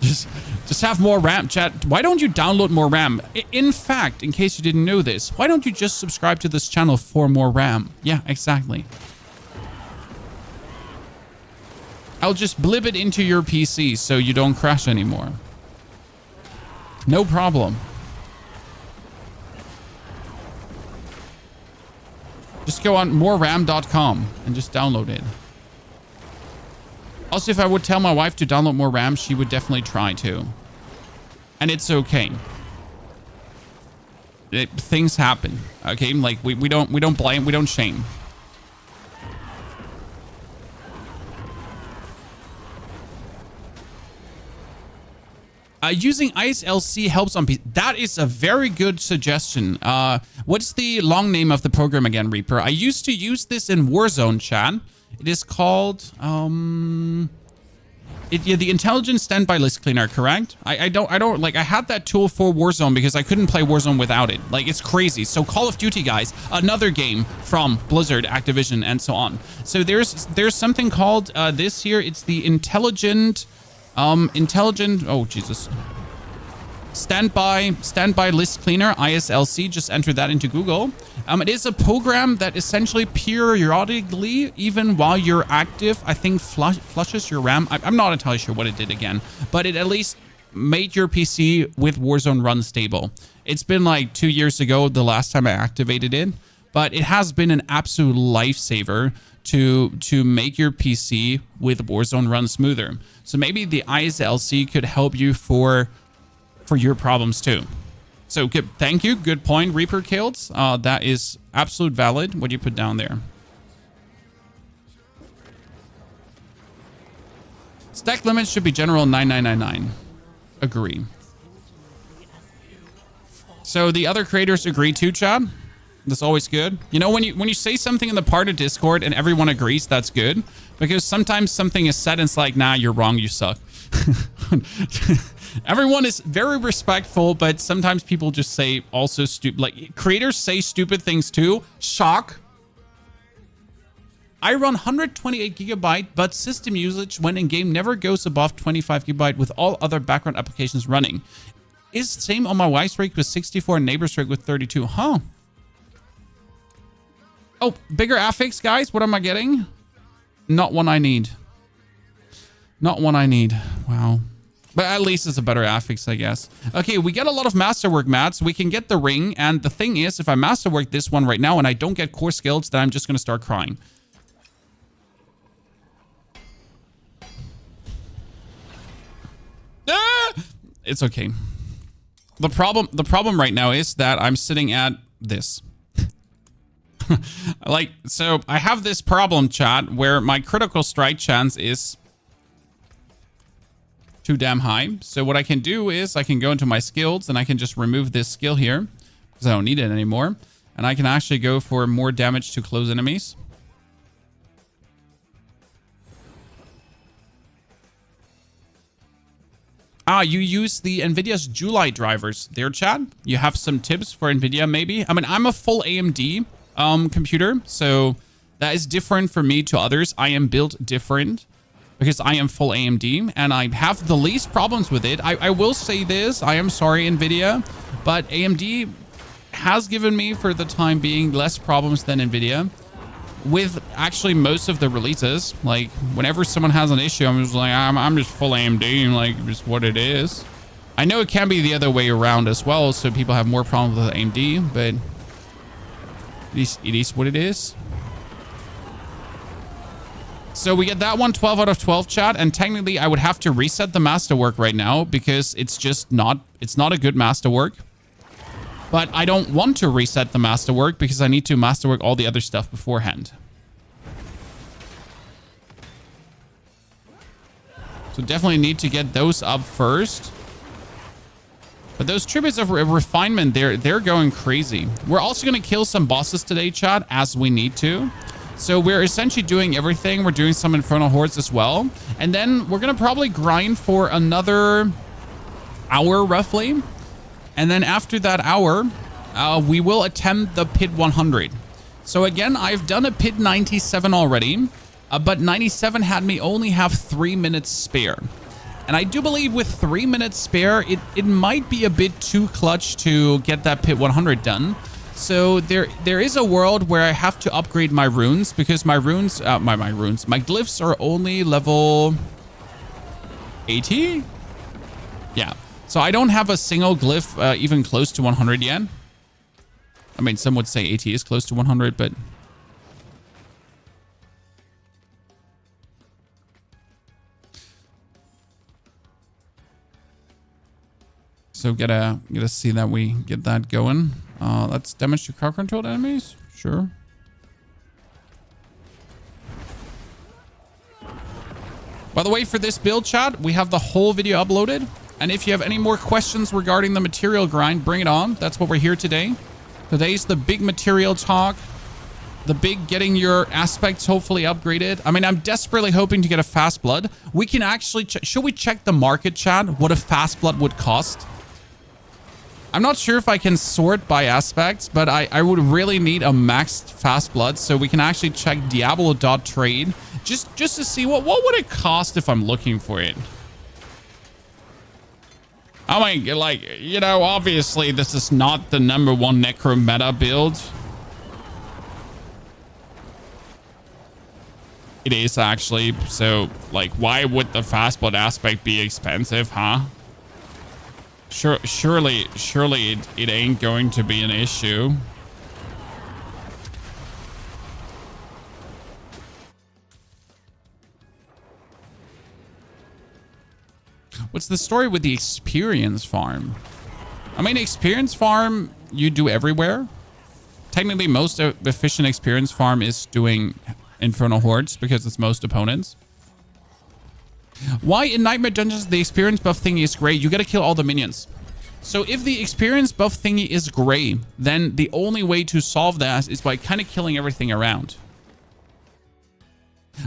Just have more RAM, chat. Why don't you download more RAM? In fact, in case you didn't know this, why don't you just subscribe to this channel for more RAM? Yeah, exactly. I'll just blib it into your PC so you don't crash anymore. No problem. Just go on moreram.com and just download it. Also, if I would tell my wife to download more RAM, she would definitely try to. And it's okay. Things happen, okay? Like we don't blame, we don't shame. Using ISLC helps on PC. That is a very good suggestion. What's the long name of the program again, Reaper? I used to use this in Warzone, chat. It is called the Intelligent Standby List Cleaner, correct? I don't like, I had that tool for Warzone because I couldn't play Warzone without it. Like, it's crazy. So Call of Duty, guys, another game from Blizzard, Activision, and so on. So there's something called this here. It's the Intelligent oh Jesus, standby list cleaner, ISLC. Just enter that into Google. It is a program that essentially periodically, even while you're active, I think flushes your RAM. I'm not entirely sure what it did again, but it at least made your PC with Warzone run stable. It's been like 2 years ago the last time I activated it, but it has been an absolute lifesaver to make your PC with Warzone run smoother. So maybe the ISLC could help you for your problems too. So good, thank you. Good point, Reaper Kills. That is absolute valid what you put down there. Stack limits should be general 9999. Agree. So the other creators agree too, Chad? That's always good. You know, when you say something in the part of Discord and everyone agrees, that's good. Because sometimes something is said and it's like, nah, you're wrong, you suck. Everyone is very respectful, but sometimes people just say also stupid, like creators say stupid things too. Shock. I run 128 gigabyte, but system usage when in game never goes above 25 gigabyte with all other background applications running. Is same on my wife's rig with 64 and neighbor's rig with 32. Huh? Oh, bigger affix, guys. What am I getting? Not one I need. Not one I need. Wow. But at least it's a better affix, I guess. Okay, we get a lot of masterwork mats. We can get the ring. And the thing is, if I masterwork this one right now and I don't get core skills, then I'm just going to start crying. Ah! It's okay. The problem right now is that I'm sitting at this. Like, so I have this problem, chat, where my critical strike chance is too damn high. So what I can do is I can go into my skills and I can just remove this skill here because I don't need it anymore. And I can actually go for more damage to close enemies. Ah, you use the NVIDIA's July drivers there, chat. You have some tips for NVIDIA, maybe? I mean, I'm a full AMD computer, so that is different for me to others. I am built different because I am full AMD and I have the least problems with it. I will say this, I am sorry, NVIDIA, but AMD has given me, for the time being, less problems than NVIDIA with actually most of the releases. Like, whenever someone has an issue, I'm just like, I'm just full AMD, like, just what it is. I know it can be the other way around as well, so people have more problems with AMD, but it is what it is. So we get that one 12 out of 12, chat, and technically I would have to reset the masterwork right now because it's just not, it's not a good masterwork. But I don't want to reset the masterwork because I need to masterwork all the other stuff beforehand. So definitely need to get those up first. But those tributes of refinement, they're going crazy. We're also going to kill some bosses today, chat, as we need to. So we're essentially doing everything. We're doing some Infernal hordes as well. And then we're going to probably grind for another hour, roughly. And then after that hour, we will attempt the Pit 100. So again, I've done a Pit 97 already. But 97 had me only have 3 minutes spare. And I do believe with 3 minutes spare, it might be a bit too clutch to get that pit 100 done. So there is a world where I have to upgrade my runes, because my runes, my glyphs are only level 80. Yeah. So I don't have a single glyph even close to 100 yet. I mean, some would say 80 is close to 100, but... So gotta see that we get that going. Let's damage to crowd controlled enemies. Sure. By the way, for this build, chat, we have the whole video uploaded. And if you have any more questions regarding the material grind, bring it on. That's what we're here today. Today's the big material talk. The big getting your aspects hopefully upgraded. I mean, I'm desperately hoping to get a fast blood. We can actually... Should we check the market, chat? What a fast blood would cost? I'm not sure if I can sort by aspects, but I would really need a maxed fast blood so we can actually check Diablo.trade just to see what would it cost if I'm looking for it. I mean, like, you know, obviously this is not the #1 necro meta build. It is actually, so like, why would the fast blood aspect be expensive, huh? Surely it ain't going to be an issue. What's the story with the experience farm? I mean, experience farm you do everywhere. Technically, most efficient experience farm is doing Infernal hordes because it's most opponents. Why in Nightmare Dungeons the experience buff thingy is gray? You gotta kill all the minions. So if the experience buff thingy is gray, then the only way to solve that is by kind of killing everything around.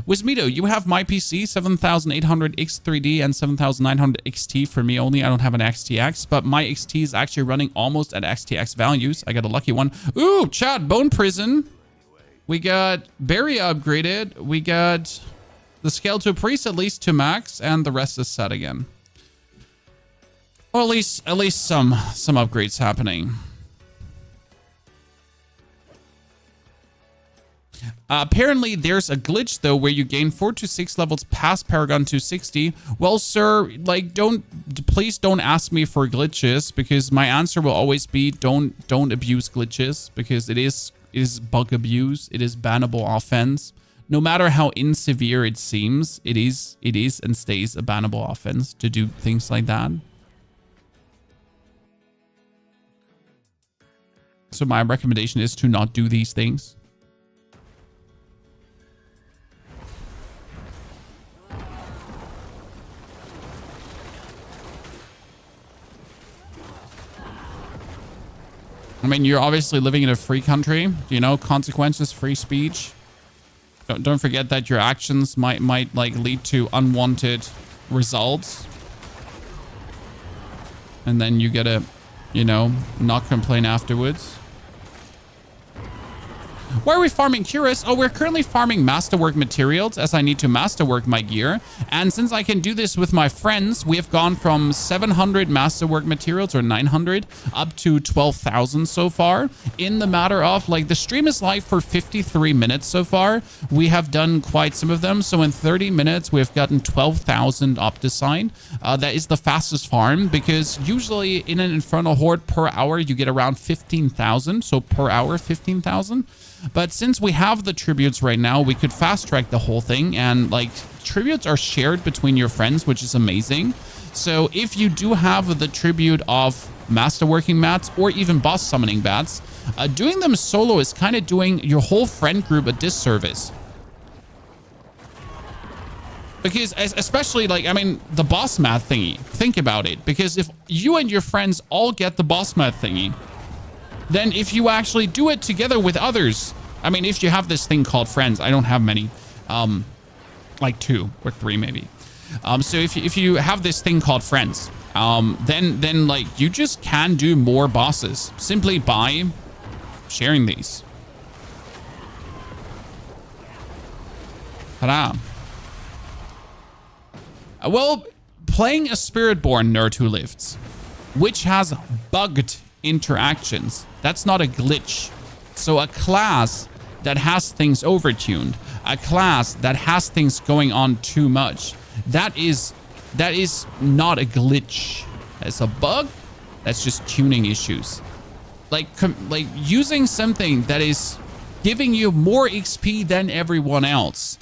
Wismito, you have my PC 7800 X3D and 7900 XT for me only. I don't have an XTX, but my XT is actually running almost at XTX values. I got a lucky one. Ooh, chat, Bone Prison. We got Berry upgraded. We got the Skeletal Priest at least to max, and the rest is set again. Well, at least some upgrades happening. Apparently, there's a glitch, though, where you gain 4 to 6 levels past Paragon 260. Well, sir, like, please don't ask me for glitches, because my answer will always be don't abuse glitches, because it is bug abuse. It is bannable offense. No matter how insevere it seems, it is and stays a bannable offense to do things like that. So my recommendation is to not do these things. I mean, you're obviously living in a free country, you know, consequences, free speech. Don't forget that your actions might like lead to unwanted results. And then you gotta, you know, not complain afterwards. Why are we farming Curious? Oh, we're currently farming Masterwork materials as I need to Masterwork my gear. And since I can do this with my friends, we have gone from 700 Masterwork materials, or 900, up to 12,000 so far. In the matter of, like, the stream is live for 53 minutes so far. We have done quite some of them. So in 30 minutes, we've gotten 12,000 Opticine. That is the fastest farm, because usually in an Infernal Horde per hour, you get around 15,000. So per hour, 15,000. But since we have the tributes right now, we could fast track the whole thing, and like tributes are shared between your friends, which is amazing. So if you do have the tribute of masterworking mats or even boss summoning bats, doing them solo is kind of doing your whole friend group a disservice. Because especially, like, I mean, the boss mat thingy, think about it. Because if you and your friends all get the boss mat thingy, then if you actually do it together with others, I mean, if you have this thing called friends, I don't have many, like 2 or 3 maybe. So if you have this thing called friends, then like you just can do more bosses simply by sharing these. Ta-da. Well, playing a Spiritborn nerd who lifts, which has bugged interactions, that's not a glitch. So a class that has things overtuned, a class that has things going on too much, that is not a glitch. That's a bug. That's just tuning issues. Like using something that is giving you more XP than everyone else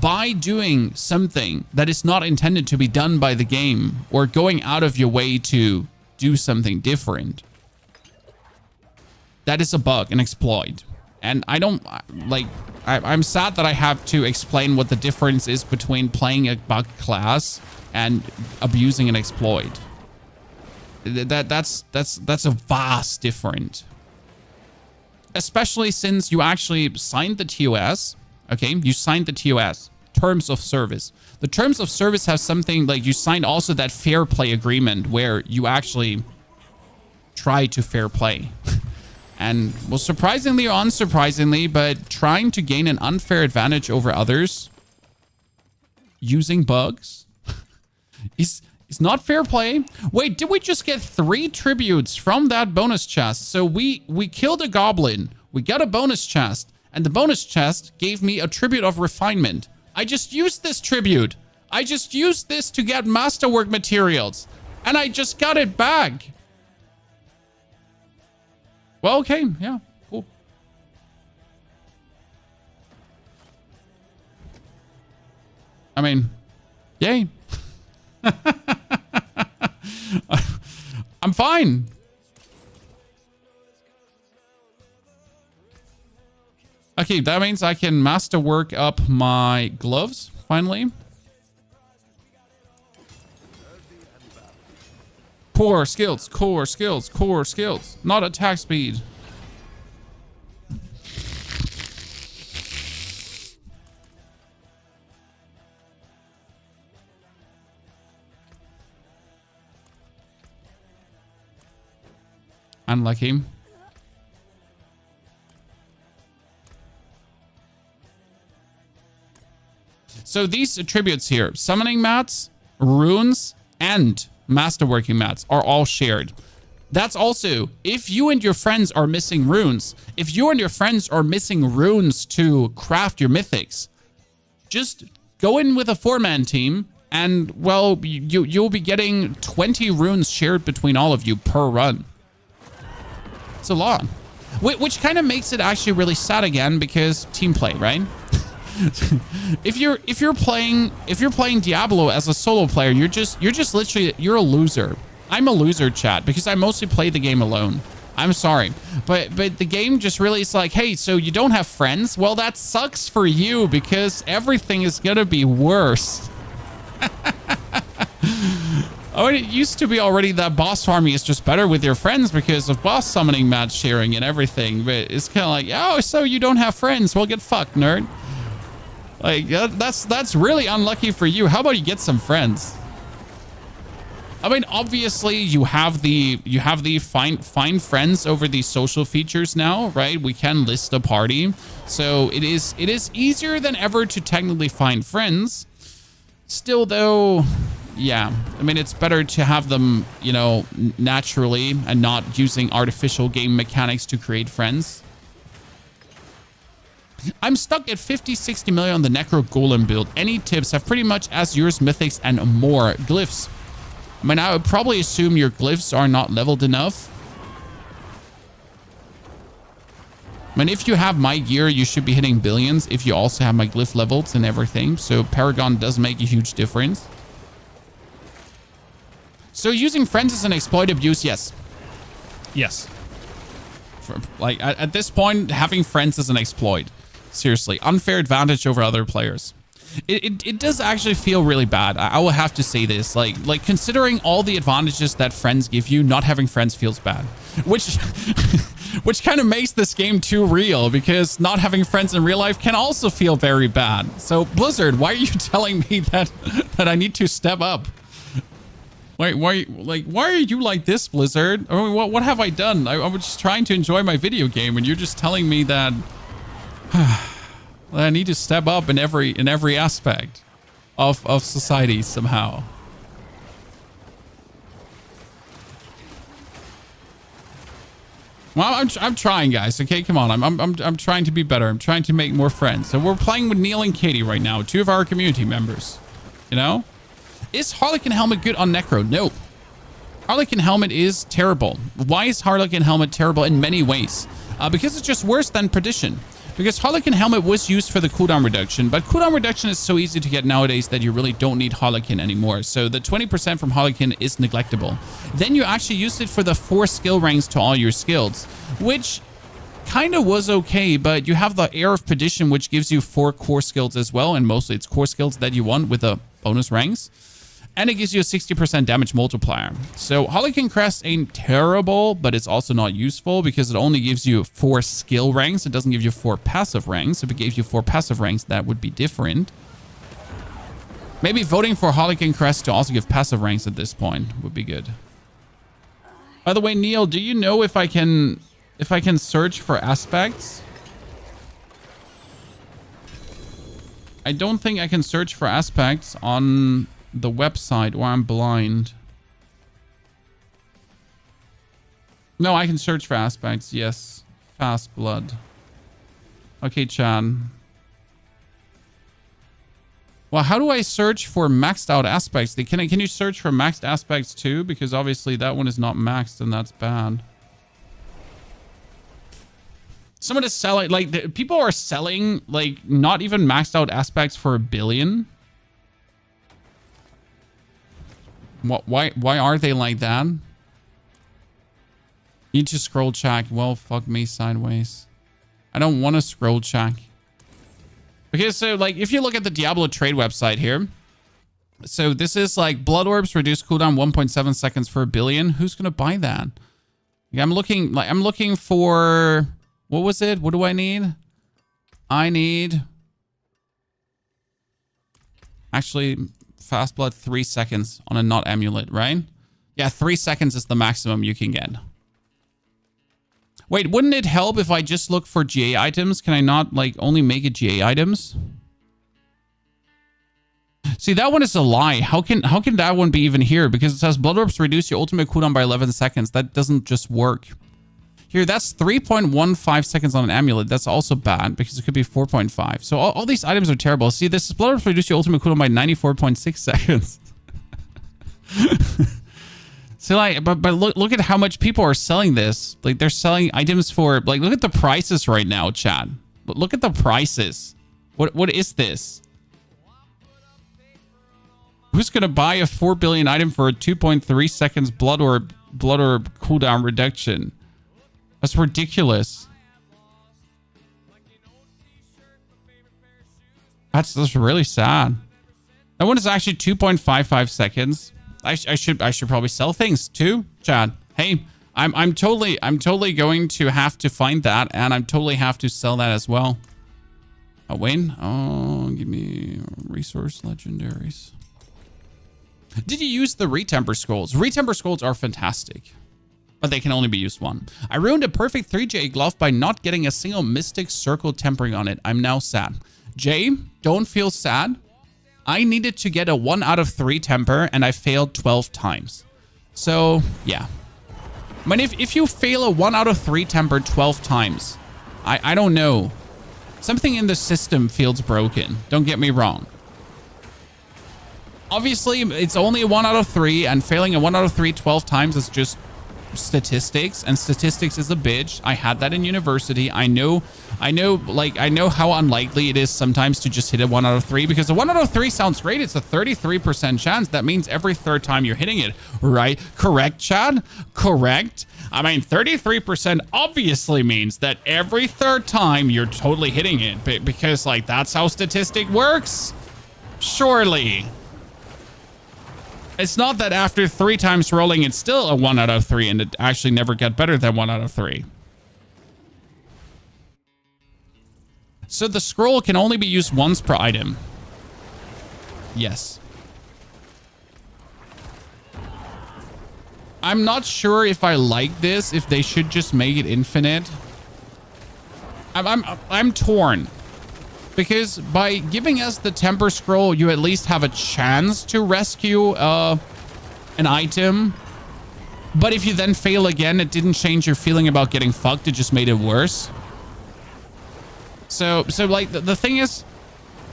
by doing something that is not intended to be done by the game, or going out of your way to do something different. That is a bug, an exploit. And I don't like, I'm sad that I have to explain what the difference is between playing a bug class and abusing an exploit. That's a vast difference. Especially since you actually signed the TOS. Okay, you signed the TOS, terms of service. The terms of service have something like, you signed also that fair play agreement where you actually try to fair play. And, well, surprisingly or unsurprisingly, but trying to gain an unfair advantage over others using bugs is not fair play. Wait, did we just get 3 tributes from that bonus chest? So we killed a goblin, we got a bonus chest, and the bonus chest gave me a tribute of refinement. I just used this tribute. I just used this to get masterwork materials, and I just got it back. Well, okay, yeah, cool. I mean, yay. I'm fine. Okay, that means I can masterwork up my gloves, finally. Core skills, core skills, core skills. Not attack speed. Unlucky. So these attributes here, summoning mats, runes, and masterworking mats are all shared. That's also, if you and your friends are missing runes, if you and your friends are missing runes to craft your mythics, just go in with a 4-man team and, well, you'll be getting 20 runes shared between all of you per run. It's a lot. Which kind of makes it actually really sad again, because team play, right? if you're playing Diablo as a solo player, you're just literally, you're a loser. I'm a loser, chat, because I mostly play the game alone. I'm sorry, but the game just really is like, hey, so you don't have friends? Well, that sucks for you, because everything is gonna be worse. Oh, it used to be already that boss farming is just better with your friends because of boss summoning match sharing and everything, but it's kind of like, oh, so you don't have friends? Well, get fucked, nerd. Like, that's really unlucky for you. How about you get some friends? I mean, obviously you have the find friends over these social features now, right? We can list a party. So it is easier than ever to technically find friends. Still though, yeah, I mean, it's better to have them, you know, naturally and not using artificial game mechanics to create friends. I'm stuck at 50-60 million on the Necro Golem build. Any tips? Have pretty much as yours, mythics, and more glyphs. I mean, I would probably assume your glyphs are not leveled enough. I mean, if you have my gear, you should be hitting billions if you also have my glyph levels and everything. So Paragon does make a huge difference. So using friends as an exploit abuse, yes. Yes. Like, at this point, having friends as an exploit. Seriously, unfair advantage over other players. It does actually feel really bad. I will have to say this. Like considering all the advantages that friends give you, not having friends feels bad. Which which kind of makes this game too real, because not having friends in real life can also feel very bad. So Blizzard, why are you telling me that I need to step up? Why are you like this, Blizzard? I mean, what have I done? I was just trying to enjoy my video game, and you're just telling me that. I need to step up in every aspect of society somehow. Well, I'm trying, guys. Okay, come on. I'm trying to be better. I'm trying to make more friends. So we're playing with Neil and Katie right now, 2 of our community members. You know, is Harlequin Helmet good on Necro? No. Harlequin Helmet is terrible. Why is Harlequin Helmet terrible? In many ways, because it's just worse than Perdition. Because Harlequin Helmet was used for the cooldown reduction, but cooldown reduction is so easy to get nowadays that you really don't need Harlequin anymore. So the 20% from Harlequin is neglectable. Then you actually used it for the 4 skill ranks to all your skills, which kind of was okay, but you have the Air of Perdition, which gives you 4 core skills as well, and mostly it's core skills that you want with the bonus ranks. And it gives you a 60% damage multiplier. So Harlequin Crest ain't terrible, but it's also not useful because it only gives you 4 skill ranks. It doesn't give you 4 passive ranks. If it gave you 4 passive ranks, that would be different. Maybe voting for Harlequin Crest to also give passive ranks at this point would be good. By the way, Neil, do you know if I can search for aspects? I don't think I can search for aspects on the website, or I'm blind. No, I can search for aspects. Yes. Fast blood. Okay, Chad. Well, how do I search for maxed out aspects? Can you search for maxed aspects too? Because obviously that one is not maxed and that's bad. Someone is selling, like, people are selling, like, not even maxed out aspects for $1 billion. What? Why are they like that? Need to scroll check. Well, fuck me sideways. I don't want to scroll check. Okay, so like if you look at the Diablo trade website here, so this is like blood orbs reduce cooldown 1.7 seconds for $1 billion. Who's gonna buy that? Yeah, I'm looking for, what was it? What do I need? I need actually fast blood 3 seconds on a not amulet, right? Yeah, 3 seconds is the maximum you can get. Wait, wouldn't it help if I just look for GA items? Can I not like only make it GA items? See, that one is a lie. How can that one be even here? Because it says blood orbs reduce your ultimate cooldown by 11 seconds. That doesn't just work. Here, that's 3.15 seconds on an amulet. That's also bad because it could be 4.5. So all these items are terrible. See, this is blood orbs reduce your ultimate cooldown by 94.6 seconds. So like, but look at how much people are selling this. Like they're selling items for, like, look at the prices right now, Chad. Look at the prices. What is this? Who's gonna buy a 4 billion item for a 2.3 seconds blood orb cooldown reduction? That's ridiculous. That's really sad. That one is actually 2.55 seconds. I should probably sell things too, Chad. Hey, I'm totally going to have to find that, and I'm totally have to sell that as well. Oh, Wayne, oh, give me resource legendaries. Did you use the retemper scrolls? Retemper scrolls are fantastic, but they can only be used one. I ruined a perfect 3J glove by not getting a single mystic circle tempering on it. I'm now sad. Jay, don't feel sad. I needed to get a 1 out of 3 temper, and I failed 12 times. So, yeah. I mean, if you fail a 1 out of 3 temper 12 times, I don't know. Something in the system feels broken. Don't get me wrong. Obviously, it's only a 1 out of 3, and failing a 1 out of 3 12 times is just statistics, and statistics is a bitch. I had that in university. I know how unlikely it is sometimes to just hit a 1 out of 3, because a 1 out of 3 sounds great. It's a 33% chance. That means every third time you're hitting it, right? Correct, Chad? Correct. I mean, 33% obviously means that every third time you're totally hitting it, because like that's how statistic works. Surely. It's not that after 3 times rolling, it's still a 1 out of 3 and it actually never get better than 1 out of 3. So the scroll can only be used once per item. Yes. I'm not sure if I like this, if they should just make it infinite. I'm torn. Because by giving us the temper scroll, you at least have a chance to rescue an item. But if you then fail again, it didn't change your feeling about getting fucked. It just made it worse. So like the thing is,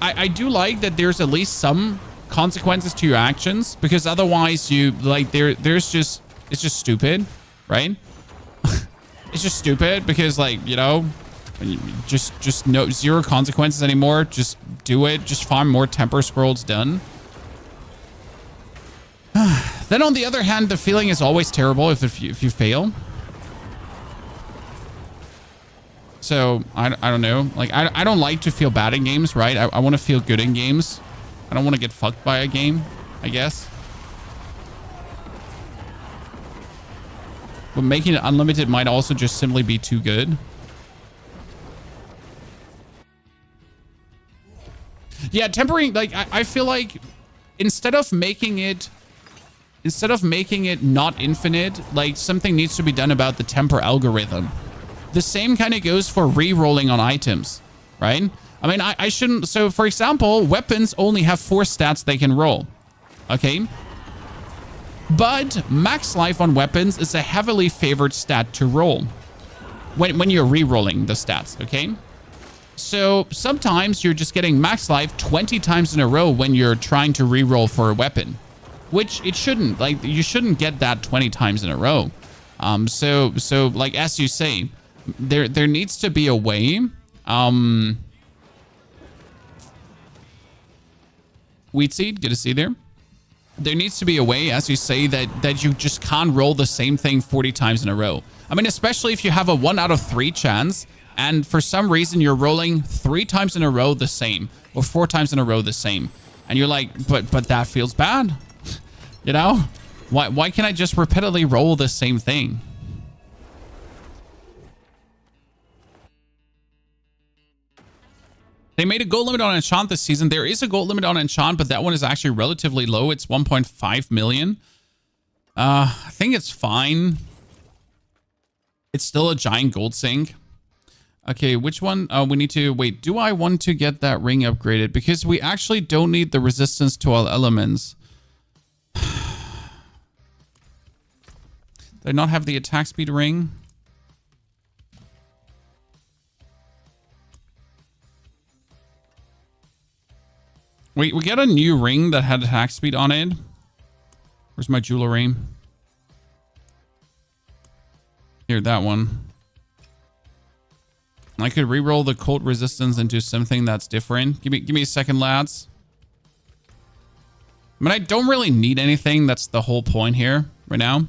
I do like that there's at least some consequences to your actions, because otherwise you like it's just stupid, right? It's just stupid because, like, you know, just no zero consequences anymore. Just do it. Just farm more temper scrolls. Done. Then on the other hand, the feeling is always terrible if you fail. So I don't know. Like I don't like to feel bad in games, right? I want to feel good in games. I don't want to get fucked by a game, I guess. But making it unlimited might also just simply be too good. Yeah, tempering, like I feel like instead of making it not infinite, like something needs to be done about the temper algorithm. The same kind of goes for re-rolling on items, right? I mean, I shouldn't... So, for example, weapons only have 4 stats they can roll. Okay? But max life on weapons is a heavily favored stat to roll when you're re-rolling the stats, okay? So, sometimes you're just getting max life 20 times in a row when you're trying to re-roll for a weapon. Which it shouldn't. Like, you shouldn't get that 20 times in a row. So, like, as you say, there needs to be a way... Wheat seed, good to see there. There needs to be a way, as you say, that you just can't roll the same thing 40 times in a row. I mean, especially if you have a 1 out of 3 chance, and for some reason you're rolling 3 times in a row the same, or 4 times in a row the same, and you're like, but that feels bad, you know? Why can't I just repeatedly roll the same thing? They made a gold limit on enchant this season. There is a gold limit on enchant, but that one is actually relatively low. It's 1.5 million. I think it's fine. It's still a giant gold sink. Okay, which one? We need to... Wait, do I want to get that ring upgraded? Because we actually don't need the resistance to all elements. Do I not have the attack speed ring? We get a new ring that had attack speed on it. Where's my jewelry? Here, that one. I could re-roll the cold resistance into something that's different. Give me a second, lads. I mean, I don't really need anything. That's the whole point here right now.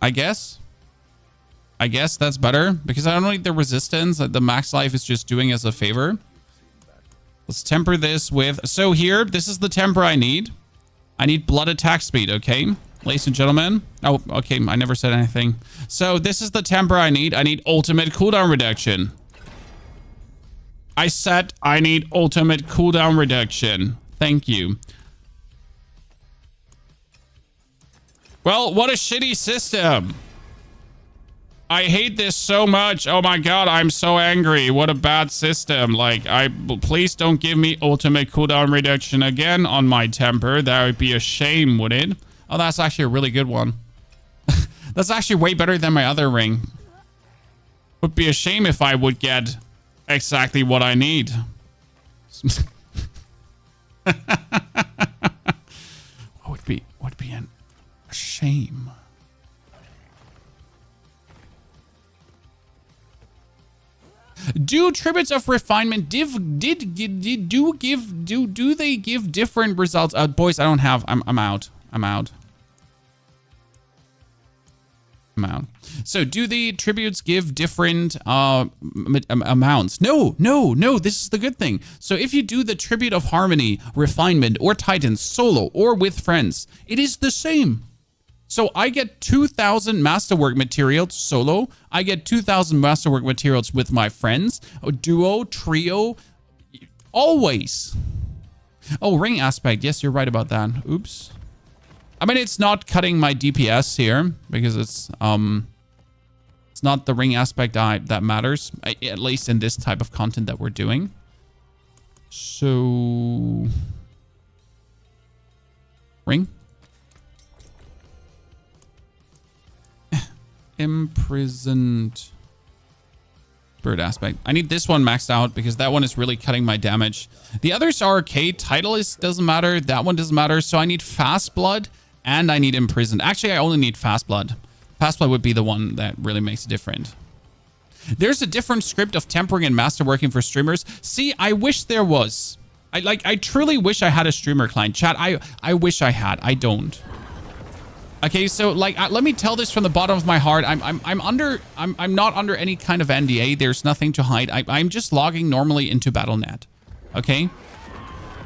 I guess that's better because I don't need the resistance. The max life is just doing us a favor. Let's temper this with... So here, this is the temper I need. I need blood attack speed, okay? Ladies and gentlemen. Oh, okay. I never said anything. So this is the temper I need. I need ultimate cooldown reduction. I said I need ultimate cooldown reduction. Thank you. Well, what a shitty system. I hate this so much. Oh my god, I'm so angry. What a bad system. Like, please don't give me ultimate cooldown reduction again on my temper. That would be a shame, would it? Oh, that's actually a really good one. That's actually way better than my other ring. Would be a shame if I would get exactly what I need. would be a shame. Do tributes of refinement do they give different results? Boys, I don't have. I'm out. So do the tributes give different amounts? No. This is the good thing. So if you do the tribute of harmony, refinement, or titans solo or with friends, it is the same. So I get 2,000 masterwork materials solo. I get 2,000 masterwork materials with my friends. A duo, trio, always. Oh, ring aspect. Yes, you're right about that. Oops. I mean, it's not cutting my DPS here because it's not the ring aspect that matters, at least in this type of content that we're doing. So, ring. Imprisoned spirit aspect. I need this one maxed out because that one is really cutting my damage. The others are okay. Title doesn't matter. That one doesn't matter. So I need fast blood and I need imprisoned. Actually, I only need fast blood. Fast blood would be the one that really makes it different. There's a different script of tempering and masterworking for streamers. See, I wish there was. I truly wish I had a streamer client. Chat, I wish I had. I don't. Okay, so like, let me tell this from the bottom of my heart. I'm not under any kind of NDA. There's nothing to hide. I'm just logging normally into Battle.net. Okay,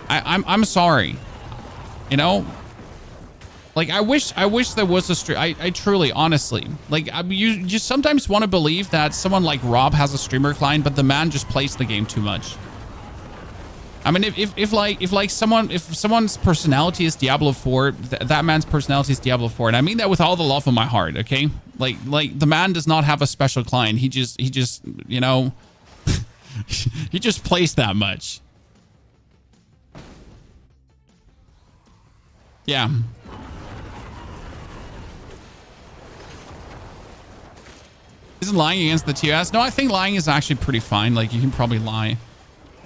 I'm sorry. You know, like I wish there was a stream. I truly, honestly, like you just sometimes want to believe that someone like Rob has a streamer client, but the man just plays the game too much. I mean, if someone's personality is Diablo 4, that man's personality is Diablo 4, and I mean that with all the love of my heart. Okay, like the man does not have a special client. He just you know, he just plays that much. Yeah. Isn't lying against the TOS? No, I think lying is actually pretty fine. Like, you can probably lie.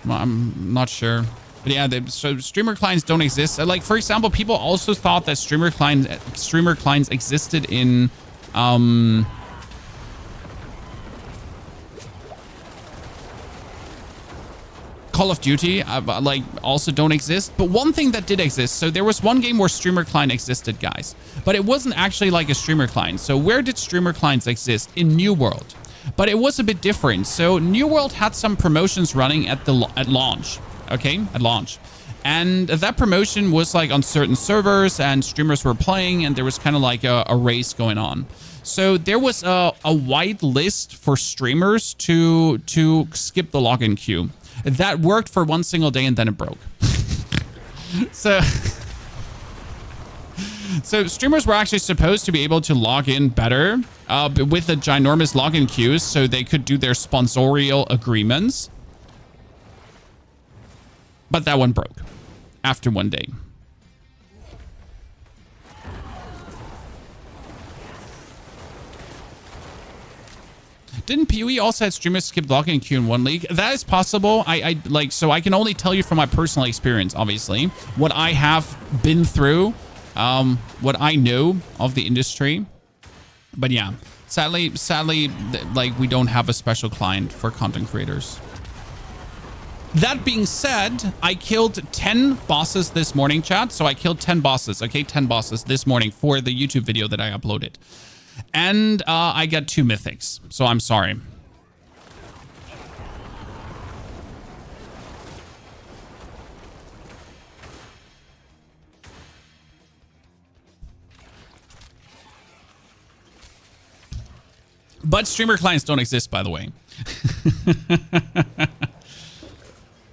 I'm not sure. But yeah, so streamer clients don't exist. Like, for example, people also thought that streamer clients existed in Call of Duty, like, also don't exist. But one thing that did exist, so there was one game where streamer client existed, guys, but it wasn't actually like a streamer client. So where did streamer clients exist? In New World. But it was a bit different. So New World had some promotions running at launch. Okay, at launch. And that promotion was like on certain servers and streamers were playing and there was kind of like a race going on. So there was a wide list for streamers to skip the login queue. That worked for one single day and then it broke. So streamers were actually supposed to be able to log in better with the ginormous login queues so they could do their sponsorial agreements. But that one broke after one day. Didn't PoE also had streamers skip login queue in one league? That is possible. So I can only tell you from my personal experience, obviously, what I have been through, what I know of the industry. But yeah, sadly, like, we don't have a special client for content creators. That being said, I killed 10 bosses this morning, chat. So I killed 10 bosses, okay? 10 bosses this morning for the YouTube video that I uploaded. And I got 2 mythics, so I'm sorry. But streamer clients don't exist, by the way.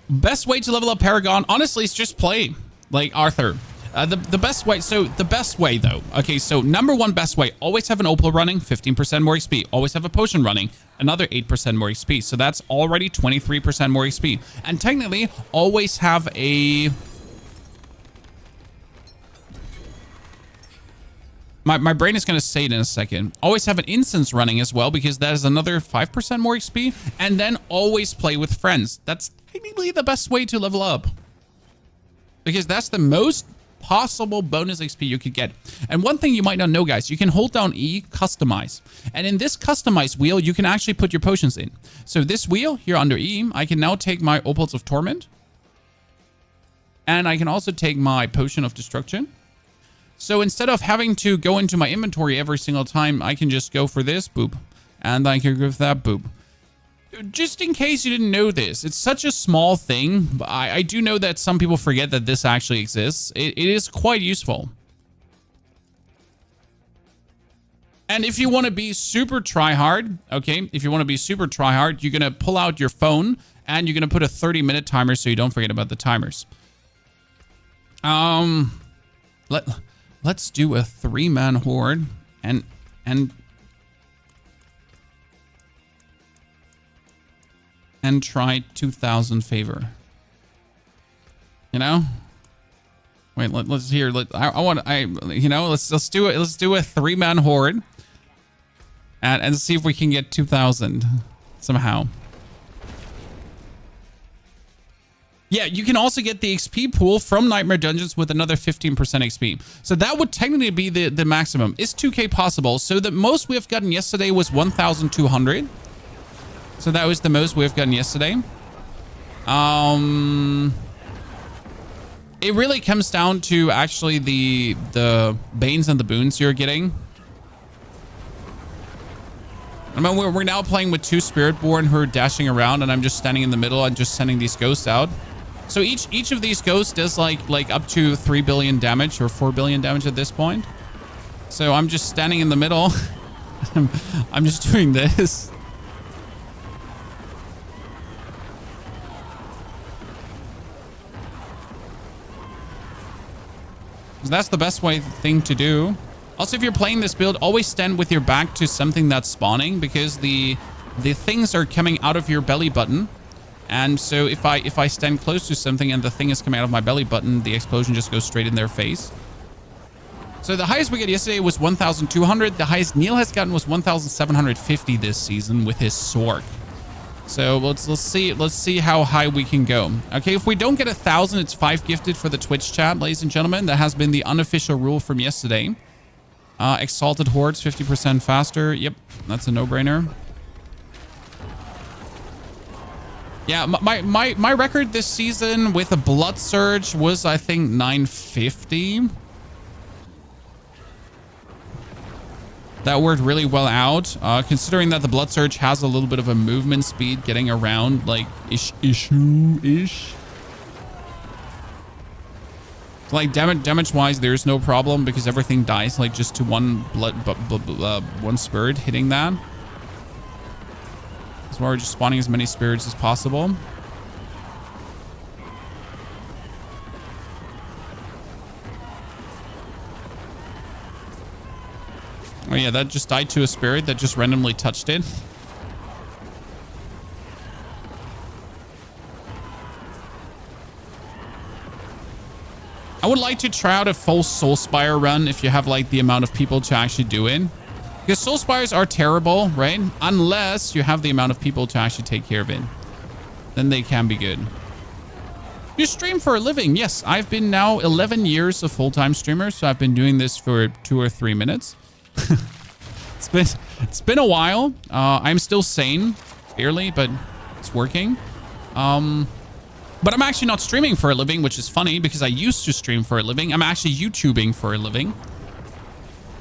Best way to level up Paragon, honestly, is just play like Arthur. The best way, so the best way though, okay, so number one best way, always have an opal running, 15% more XP. Always have a potion running, another 8% more XP. So that's already 23% more XP. And technically, always have a... My brain is going to say it in a second. Always have an instance running as well, because that is another 5% more XP. And then always play with friends. That's technically the best way to level up, because that's the most possible bonus XP you could get. And one thing you might not know, guys, you can hold down E, customize. And in this customize wheel, you can actually put your potions in. So this wheel here under E, I can now take my Opals of Torment. And I can also take my Potion of Destruction. So instead of having to go into my inventory every single time, I can just go for this, boop. And I can go for that, boop. Just in case you didn't know this, it's such a small thing, but I do know that some people forget that this actually exists. It is quite useful. And if you want to be super try-hard, okay, if you want to be super try-hard, you're going to pull out your phone and you're going to put a 30-minute timer so you don't forget about the timers. Let's do a 3-man horde and try 2,000 favor. You know? Wait, let's hear. Let's do it. Let's do a 3-man horde and see if we can get 2,000 somehow. Yeah, you can also get the XP pool from Nightmare Dungeons with another 15% XP. So that would technically be the maximum. Is 2K possible? So the most we've gotten yesterday was 1,200. So that was the most we've gotten yesterday. It really comes down to actually the Banes and the Boons you're getting. I mean, we're now playing with 2 Spiritborn who are dashing around, and I'm just standing in the middle and just sending these ghosts out. So each of these ghosts does like up to 3 billion damage or 4 billion damage at this point. So I'm just standing in the middle. I'm just doing this. So that's the best thing to do. Also, if you're playing this build, always stand with your back to something that's spawning, because the things are coming out of your belly button. And so if I stand close to something and the thing is coming out of my belly button, the explosion just goes straight in their face. So the highest we got yesterday was 1,200. The highest Neil has gotten was 1,750 this season with his sword. So let's see how high we can go. Okay, if we don't get 1,000, it's 5 gifted for the Twitch chat, ladies and gentlemen. That has been the unofficial rule from yesterday. Exalted hordes 50% faster. Yep, that's a no-brainer. Yeah, my record this season with a Blood Surge was, I think, 950. That worked really well out, considering that the Blood Surge has a little bit of a movement speed getting around, like, ish. Like, damage-wise, there's no problem, because everything dies, like, just to one one spirit hitting that. So we're just spawning as many spirits as possible. Oh yeah, that just died to a spirit that just randomly touched it. I would like to try out a full Soulspire run if you have like the amount of people to actually do it. Because Soulspires are terrible, right? Unless you have the amount of people to actually take care of it. Then they can be good. You stream for a living. Yes, I've been now 11 years a full-time streamer. So I've been doing this for 2 or 3 minutes. It's been a while. I'm still sane, barely, but it's working. But I'm actually not streaming for a living, which is funny because I used to stream for a living. I'm actually YouTubing for a living.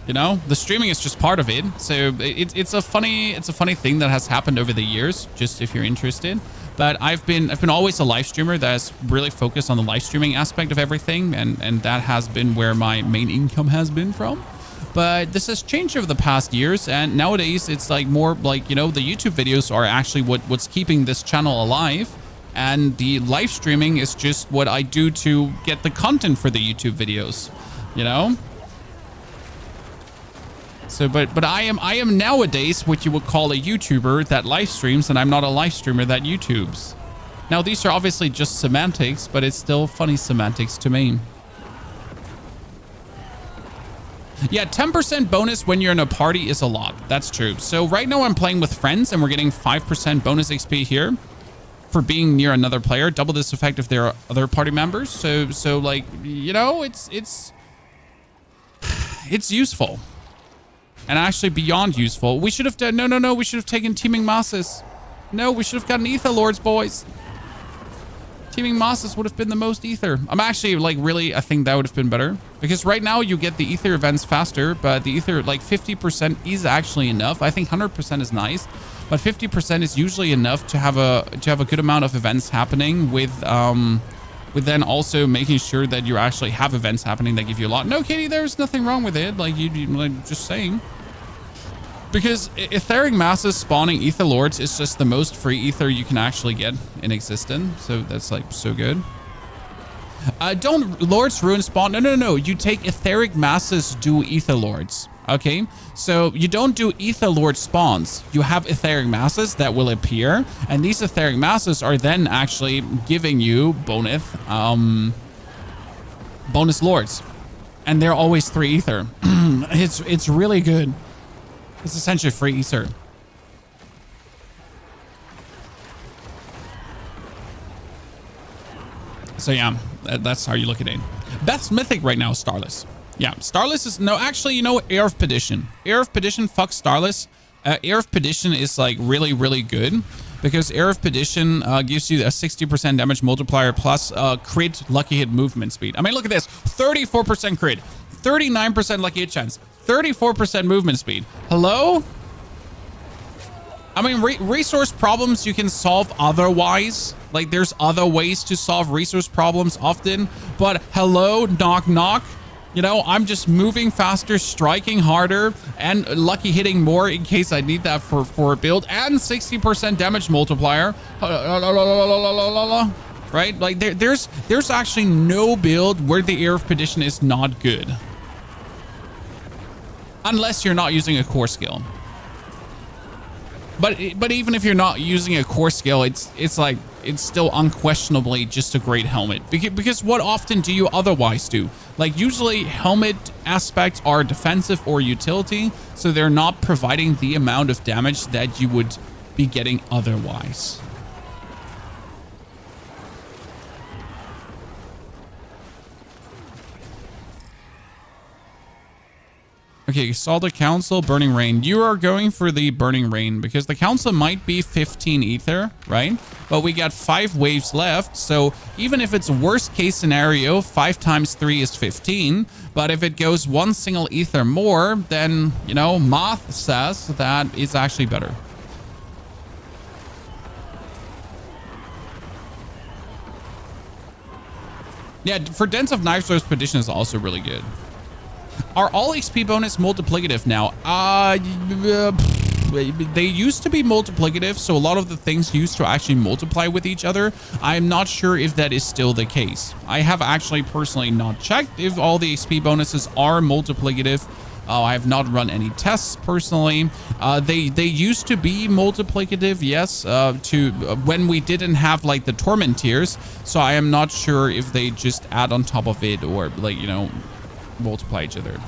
You know, the streaming is just part of it. So it's a funny thing that has happened over the years, just if you're interested. But I've been always a live streamer that's really focused on the live streaming aspect of everything, and that has been where my main income has been from. But this has changed over the past years, and nowadays it's like more like, you know, the YouTube videos are actually what's keeping this channel alive, and the live streaming is just what I do to get the content for the YouTube videos, you know? So, but I am nowadays what you would call a YouTuber that live streams, and I'm not a live streamer that YouTubes. Now, these are obviously just semantics, but it's still funny semantics to me. Yeah, 10% bonus when you're in a party is a lot. That's true. So right now I'm playing with friends, and we're getting 5% bonus XP here for being near another player. Double this effect if there are other party members. So like, you know, it's useful. And actually beyond useful. We should have done... No. We should have taken Teeming Mosses. No, we should have gotten Ether Lords, boys. Teeming Mosses would have been the most Ether. I'm actually, like, really... I think that would have been better. Because right now you get the Ether events faster. But the Ether, like, 50% is actually enough. I think 100% is nice. But 50% is usually enough to have a good amount of events happening with then also making sure that you actually have events happening that give you a lot. No, Katie, there's nothing wrong with it. Like, you like, just saying. Because Etheric Masses spawning Ether Lords is just the most free Ether you can actually get in existence. So that's like so good. Don't Lord's Ruin spawn. No. You take Etheric Masses, do Ether Lords. Okay, so you don't do Ether Lord spawns. You have Etheric Masses that will appear, and these Etheric Masses are then actually giving you bonus Lords, and they're always 3 Ether. It's really good. It's essentially free Ether. So yeah, that's how you look at it. Best Mythic right now is Starless. Yeah, Starless is... No, actually, you know, Air of Perdition. Air of Perdition, fuck Starless. Air of Perdition is like really, really good because Air of Perdition gives you a 60% damage multiplier plus crit lucky hit movement speed. I mean, look at this. 34% crit, 39% lucky hit chance, 34% movement speed. Hello? I mean, resource problems you can solve otherwise. Like, there's other ways to solve resource problems often. But hello, knock, knock. You know, I'm just moving faster, striking harder, and lucky hitting more in case I need that for a build. And 60% damage multiplier. Right? Like, there's actually no build where the Air of Perdition is not good. Unless you're not using a core skill. But even if you're not using a core skill, it's still unquestionably just a great helmet. Because what often do you otherwise do? Like, usually helmet aspects are defensive or utility, so they're not providing the amount of damage that you would be getting otherwise. Okay, saw the council, Burning Rain. You are going for the Burning Rain because the council might be 15 ether, right? But we got 5 waves left. So even if it's worst case scenario, 5 times 3 is 15. But if it goes 1 single ether more, then, you know, math says that it's actually better. Yeah, for Dents of Knives, Perdition is also really good. Are all XP bonus multiplicative now? They used to be multiplicative, so a lot of the things used to actually multiply with each other. I'm not sure if that is still the case. I have actually personally not checked if all the XP bonuses are multiplicative. I have not run any tests personally. They used to be multiplicative, yes, when we didn't have like the torment tiers. So I am not sure if they just add on top of it or, like, you know, multiply each other.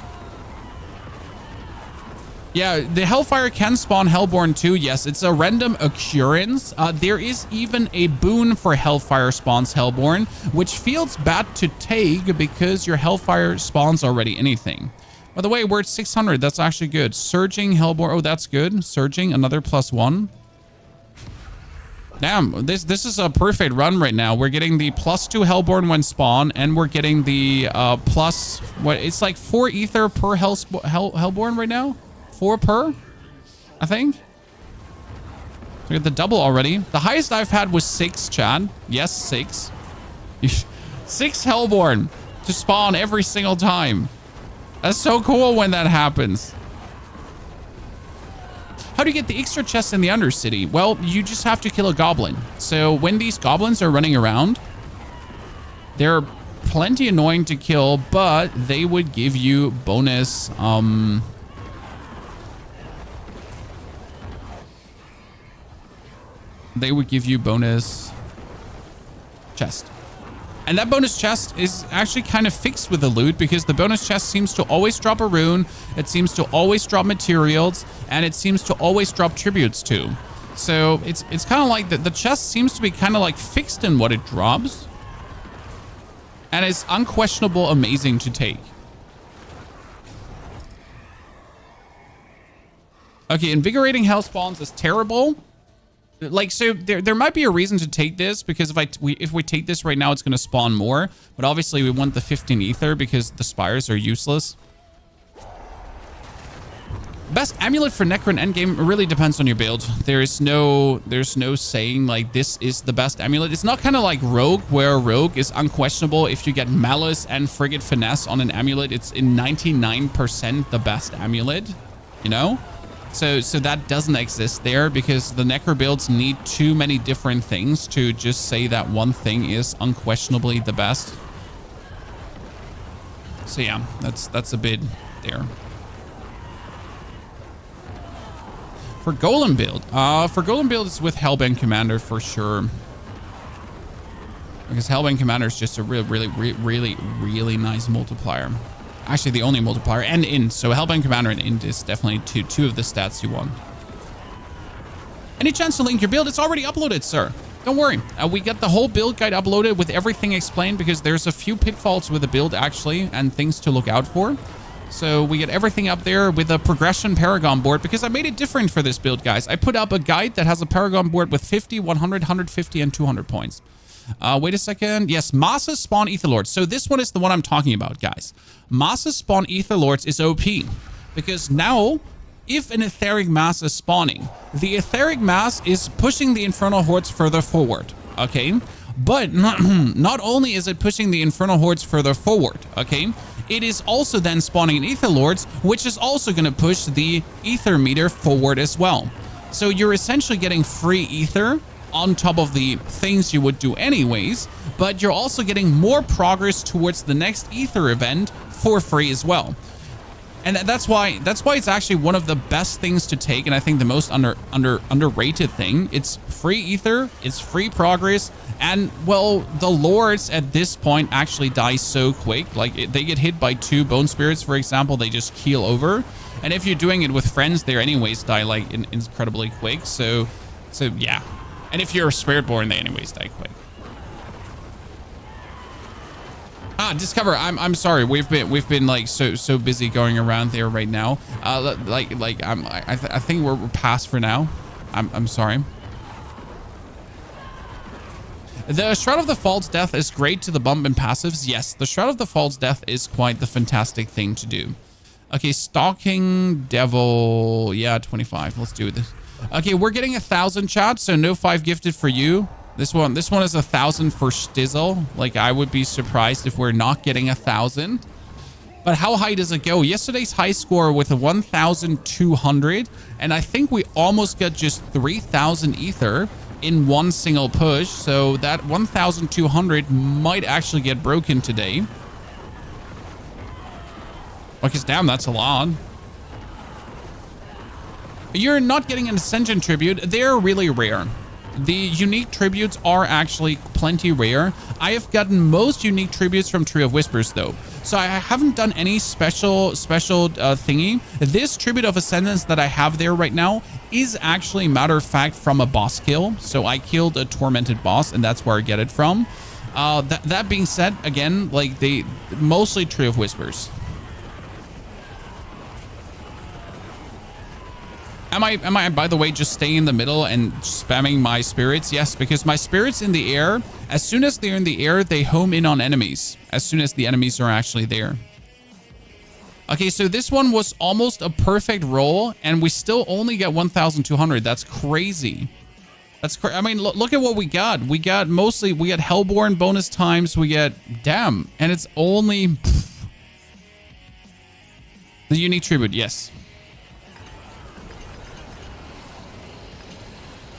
Yeah, the Hellfire can spawn Hellborn too. Yes, it's a random occurrence. There is even a boon for Hellfire spawns Hellborn, which feels bad to take because your Hellfire spawns already anything. By the way, we're at 600. That's actually good. Surging Hellborn. Oh, that's good. Surging, another +1. Damn, this is a perfect run right now. We're getting the +2 Hellborn when spawn, and we're getting the plus, what, it's like 4 ether per Hellborn right now? 4 per, I think. We got the double already. The highest I've had was 6, Chad. Yes, 6. 6 Hellborn to spawn every single time. That's so cool when that happens. How do you get the extra chests in the Undercity? Well, you just have to kill a goblin. So when these goblins are running around, they're plenty annoying to kill, but they would give you bonus, they would give you bonus chest. And that bonus chest is actually kind of fixed with the loot because the bonus chest seems to always drop a rune, it seems to always drop materials, and it seems to always drop tributes too. So it's kind of like the chest seems to be kind of like fixed in what it drops. And it's unquestionable amazing to take. Okay, Invigorating Hell spawns is terrible. Like, so there might be a reason to take this because if we take this right now, it's going to spawn more. But obviously we want the 15 ether because the spires are useless. Best amulet for Necron endgame really depends on your build. There's no saying like this is the best amulet. It's not kind of like Rogue, where Rogue is unquestionable. If you get Malice and Frigate Finesse on an amulet, it's in 99% the best amulet, you know? So that doesn't exist there because the Necro builds need too many different things to just say that one thing is unquestionably the best. So yeah, that's a bit there. For Golem build, it's with Hellbent Commander for sure. Because Hellbent Commander is just a really nice multiplier. Actually, the only multiplier, and int. So Hellbent Commander and int is definitely two of the stats you want. Any chance to link your build? It's already uploaded, sir. Don't worry. We got the whole build guide uploaded with everything explained, because there's a few pitfalls with the build actually and things to look out for. So we get everything up there with a progression Paragon board, because I made it different for this build, guys. I put up a guide that has a Paragon board with 50, 100, 150, and 200 points. Wait a second. Yes, Masses spawn Aetherlords. So this one is the one I'm talking about, guys. Masses spawn Aetherlords is OP, because now, if an Etheric Mass is spawning, the Etheric Mass is pushing the Infernal Hordes further forward, okay? But not only is it pushing the Infernal Hordes further forward, okay? It is also then spawning an Aetherlords, which is also going to push the Ether meter forward as well. So you're essentially getting free Ether on top of the things you would do anyways, but you're also getting more progress towards the next Ether event for free as well. And that's why it's actually one of the best things to take, and I think the most underrated thing. It's free Ether, it's free progress, and well, the Lords at this point actually die so quick. Like, they get hit by 2 Bone Spirits, for example, they just keel over. And if you're doing it with friends, they anyways die like incredibly quick. So yeah. And if you're a Spiritborn, they anyways die quick. Discover. I'm sorry. We've been like so busy going around there right now. I think we're past for now. I'm sorry. The Shroud of the False Death is great to the bump and passives. Yes, the Shroud of the False Death is quite the fantastic thing to do. Okay, Stalking Devil. Yeah, 25. Let's do this. Okay, we're getting 1,000 chat, so no 5 gifted for you. This one is 1,000 for Stizzle. Like, I would be surprised if we're not getting 1,000. But how high does it go? Yesterday's high score with a 1,200, and I think we almost got just 3,000 ether in one single push. So that 1,200 might actually get broken today. Because damn, that's a lot. You're not getting an Ascension tribute. They're really rare. The unique tributes are actually plenty rare. I have gotten most unique tributes from Tree of Whispers though. So I haven't done any special thingy. This tribute of Ascendance that I have there right now is actually, matter of fact, from a boss kill. So I killed a tormented boss, and that's where I get it from. That being said, again, like, they mostly Tree of Whispers. Am I, by the way, just staying in the middle and spamming my spirits? Yes, because my spirits in the air, as soon as they're in the air, they home in on enemies. As soon as the enemies are actually there. Okay, so this one was almost a perfect roll, and we still only get 1,200. That's crazy. I mean, look at what we got. We got Hellborn bonus times. We get, damn, and it's only the unique tribute. Yes.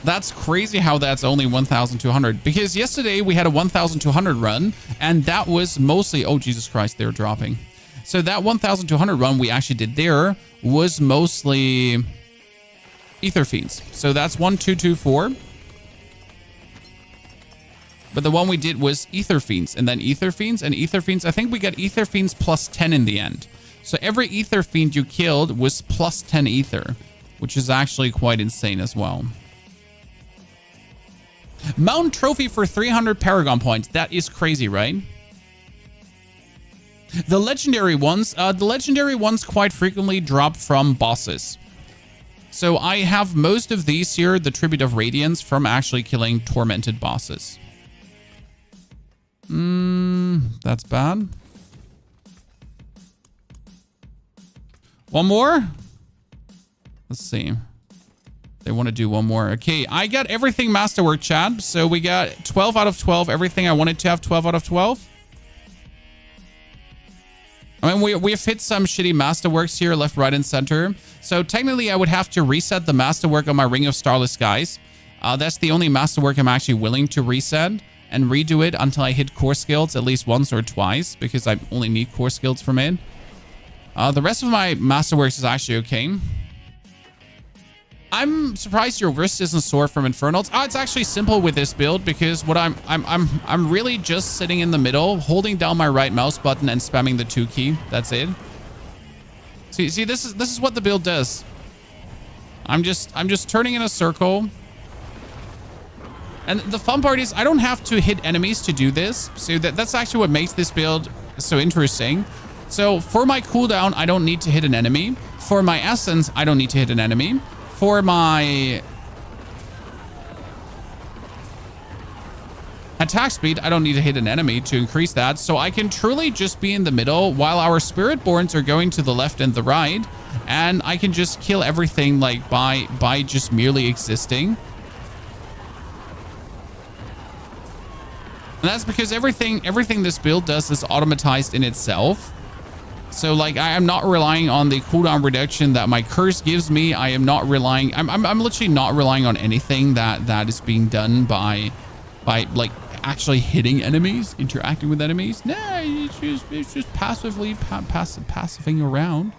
That's crazy how that's only 1,200, because yesterday we had a 1,200 run, and that was mostly, oh Jesus Christ, they're dropping. So that 1,200 run we actually did there was mostly Ether Fiends. So that's 1,224. But the one we did was Ether Fiends, and then Ether Fiends and Ether Fiends. I think we got Ether Fiends plus 10 in the end. So every Ether Fiend you killed was plus 10 Ether, which is actually quite insane as well. Mountain Trophy for 300 Paragon points. That is crazy, right? The legendary ones quite frequently drop from bosses. So I have most of these here, the Tribute of Radiance, from actually killing tormented bosses. That's bad. One more? Let's see. They want to do one more. Okay, I got everything Masterwork, chat. So we got 12 out of 12. Everything I wanted to have 12 out of 12. I mean, we have hit some shitty Masterworks here, left, right, and center. So technically, I would have to reset the Masterwork on my Ring of Starless Skies. That's the only Masterwork I'm actually willing to reset. and redo it until I hit core skills at least once or twice, because I only need core skills from it. The rest of my masterworks is actually okay. I'm surprised your wrist isn't sore from Infernals. It's actually simple with this build, because what I'm really just sitting in the middle, holding down my right mouse button and spamming the 2 key. That's it. See, this is what the build does. I'm just turning in a circle. And the fun part is I don't have to hit enemies to do this. So that's actually what makes this build so interesting. So for my cooldown, I don't need to hit an enemy. For my essence, I don't need to hit an enemy. For my attack speed, I don't need to hit an enemy to increase that. So I can truly just be in the middle while our Spiritborns are going to the left and the right. And I can just kill everything like by just merely existing. And that's because everything this build does is automatized in itself. So like I am not relying on the cooldown reduction that my curse gives me. I am not relying, I'm literally not relying on anything that is being done by like actually hitting enemies, interacting with enemies. Nah, it's just passively passiving around.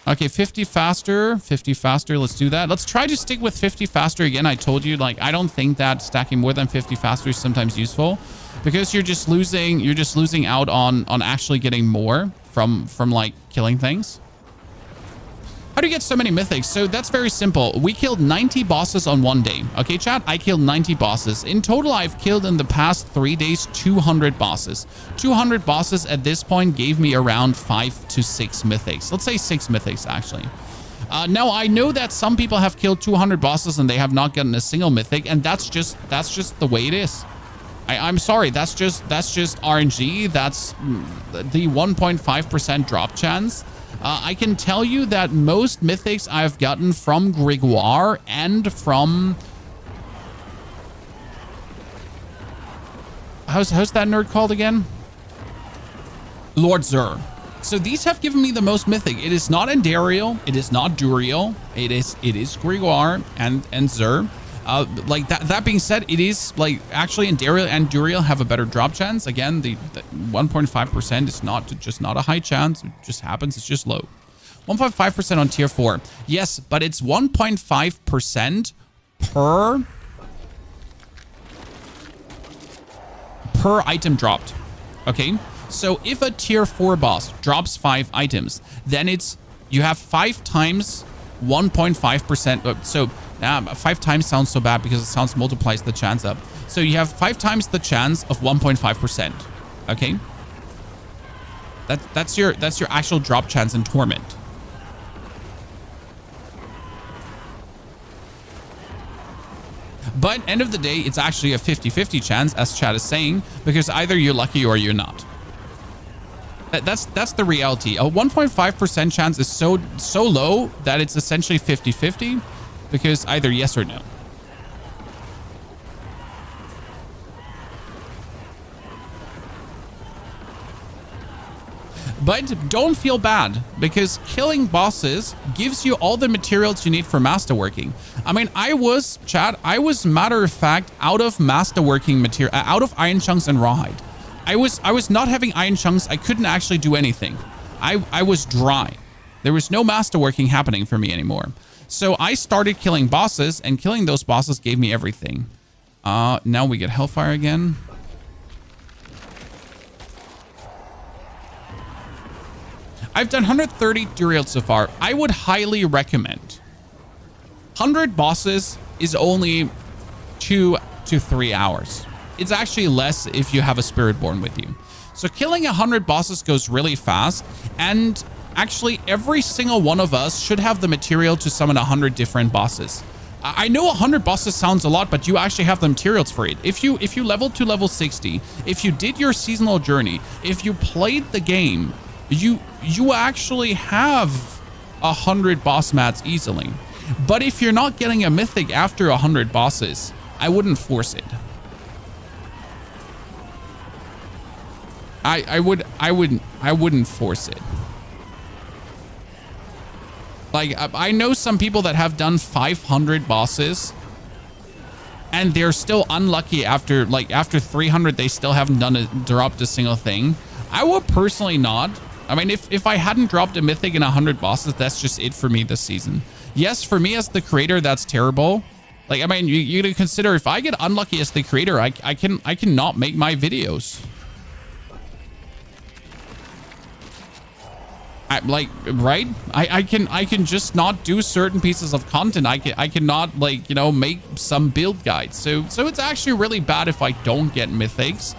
Okay, 50 faster, 50 faster. Let's do that. Let's try to stick with 50 faster again. I told you, like, I don't think that stacking more than 50 faster is sometimes useful, because you're just losing out on actually getting more from like killing things. How do you get so many mythics? So that's very simple. We killed 90 bosses on one day. Okay, chat? I killed 90 bosses. In total, I've killed in the past 3 days 200 bosses. 200 bosses at this point gave me around 5 to 6 mythics. Let's say 6 mythics, actually. Now, I know that some people have killed 200 bosses and they have not gotten a single mythic, and that's just the way it is. I'm sorry, that's just RNG. That's the 1.5% drop chance. I can tell you that most mythics I've gotten from Grimoire and from... How's that nerd called again? Lord Zur. So these have given me the most mythic. It is not Endariel. It is not Duriel. It is Grimoire and Zur. Like that being said, it is like actually Endariel and Duriel have a better drop chance. Again, the 1.5% is not a high chance. It just happens. It's just low. 1.5% on tier 4. Yes, but it's 1.5% per item dropped. Okay. So if a tier 4 boss drops 5 items, then you have 5 times 1.5%. So 5 times sounds so bad because it sounds multiplies the chance up. So you have 5 times the chance of 1.5%. Okay. That's your actual drop chance in Torment. But end of the day, it's actually a 50-50 chance, as chat is saying, because either you're lucky or you're not. That's the reality. A 1.5% chance is so low that it's essentially 50-50, because either yes or no. But don't feel bad, because killing bosses gives you all the materials you need for masterworking. I mean, I was matter of fact out of masterworking material, out of iron chunks and rawhide. I was not having iron chunks. I couldn't actually do anything. I was dry. There was no masterworking happening for me anymore. So I started killing bosses, and killing those bosses gave me everything. Now we get Hellfire again. I've done 130 Duriel so far. I would highly recommend. 100 bosses is only 2 to 3 hours. It's actually less if you have a Spiritborn with you. So killing 100 bosses goes really fast, and actually every single one of us should have the material to summon 100 different bosses. I know 100 bosses sounds a lot, but you actually have the materials for it. If you leveled to level 60, if you did your seasonal journey, if you played the game, you actually have 100 boss mats easily. But if you're not getting a mythic after 100 bosses, I wouldn't force it. I wouldn't force it. Like, I know some people that have done 500 bosses and they're still unlucky after 300, they still haven't dropped a single thing. I would personally not. I mean, if I hadn't dropped a mythic in 100 bosses, that's just it for me this season. Yes, for me as the creator, that's terrible. Like, I mean, you gotta consider if I get unlucky as the creator, I cannot make my videos. Right? I can just not do certain pieces of content. I cannot, like, you know, make some build guides. So it's actually really bad if I don't get mythics.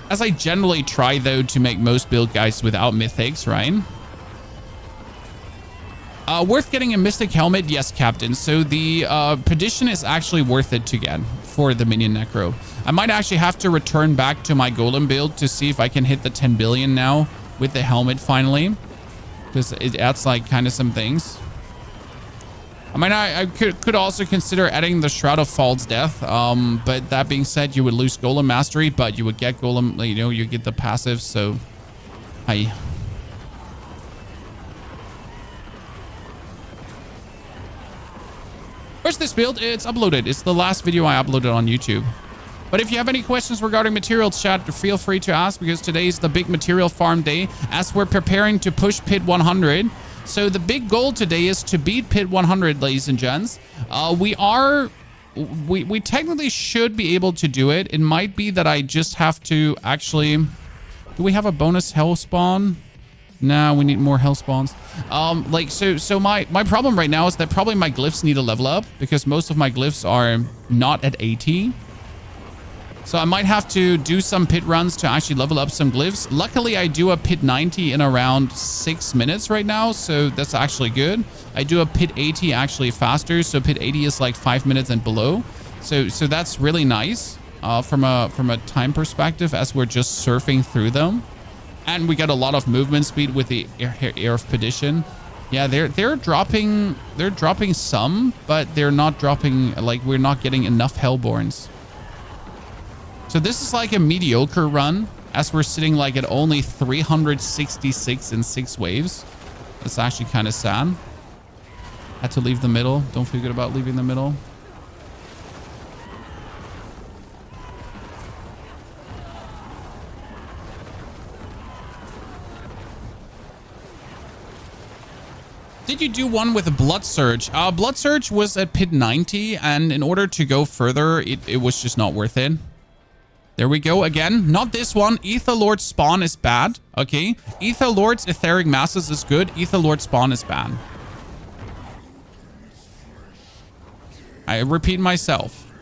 As I generally try, though, to make most build guides without mythics, right? Worth getting a mystic helmet? Yes, Captain. So the Pedition is actually worth it to get for the minion necro. I might actually have to return back to my golem build to see if I can hit the 10 billion now with the helmet finally, because it adds like kind of some things. I mean, I could also consider adding the Shroud of False Death, but that being said, you would lose Golem Mastery, but you would get Golem, you know, you get the passive, so hi. Where's this build? It's uploaded. It's the last video I uploaded on YouTube. But if you have any questions regarding materials, chat, feel free to ask, because today is the big material farm day as we're preparing to push Pit 100. So the big goal today is to beat Pit 100, ladies and gents. We technically should be able to do it. It might be that I just have to actually... Do we have a bonus hell spawn? No, we need more hell spawns. So my problem right now is that probably my glyphs need a level up, because most of my glyphs are not at 80. So I might have to do some pit runs to actually level up some glyphs. Luckily, I do a pit 90 in around 6 minutes right now, so that's actually good. I do a pit 80 actually faster, so pit 80 is like 5 minutes and below. So that's really nice from a time perspective, as we're just surfing through them. And we got a lot of movement speed with the Air of Pedition. Yeah, they're dropping some, but they're not dropping, like, we're not getting enough Hellborns. So this is like a mediocre run, as we're sitting like at only 366 in 6 waves. That's actually kind of sad. Had to leave the middle. Don't feel good about leaving the middle. Did you do one with a Blood Surge? Blood Surge was at pit 90, and in order to go further, it was just not worth it. There we go again. Not this one. Ether Lord spawn is bad. Okay. Ether Lord's Etheric Masses is good. Ether Lord spawn is bad. I repeat myself.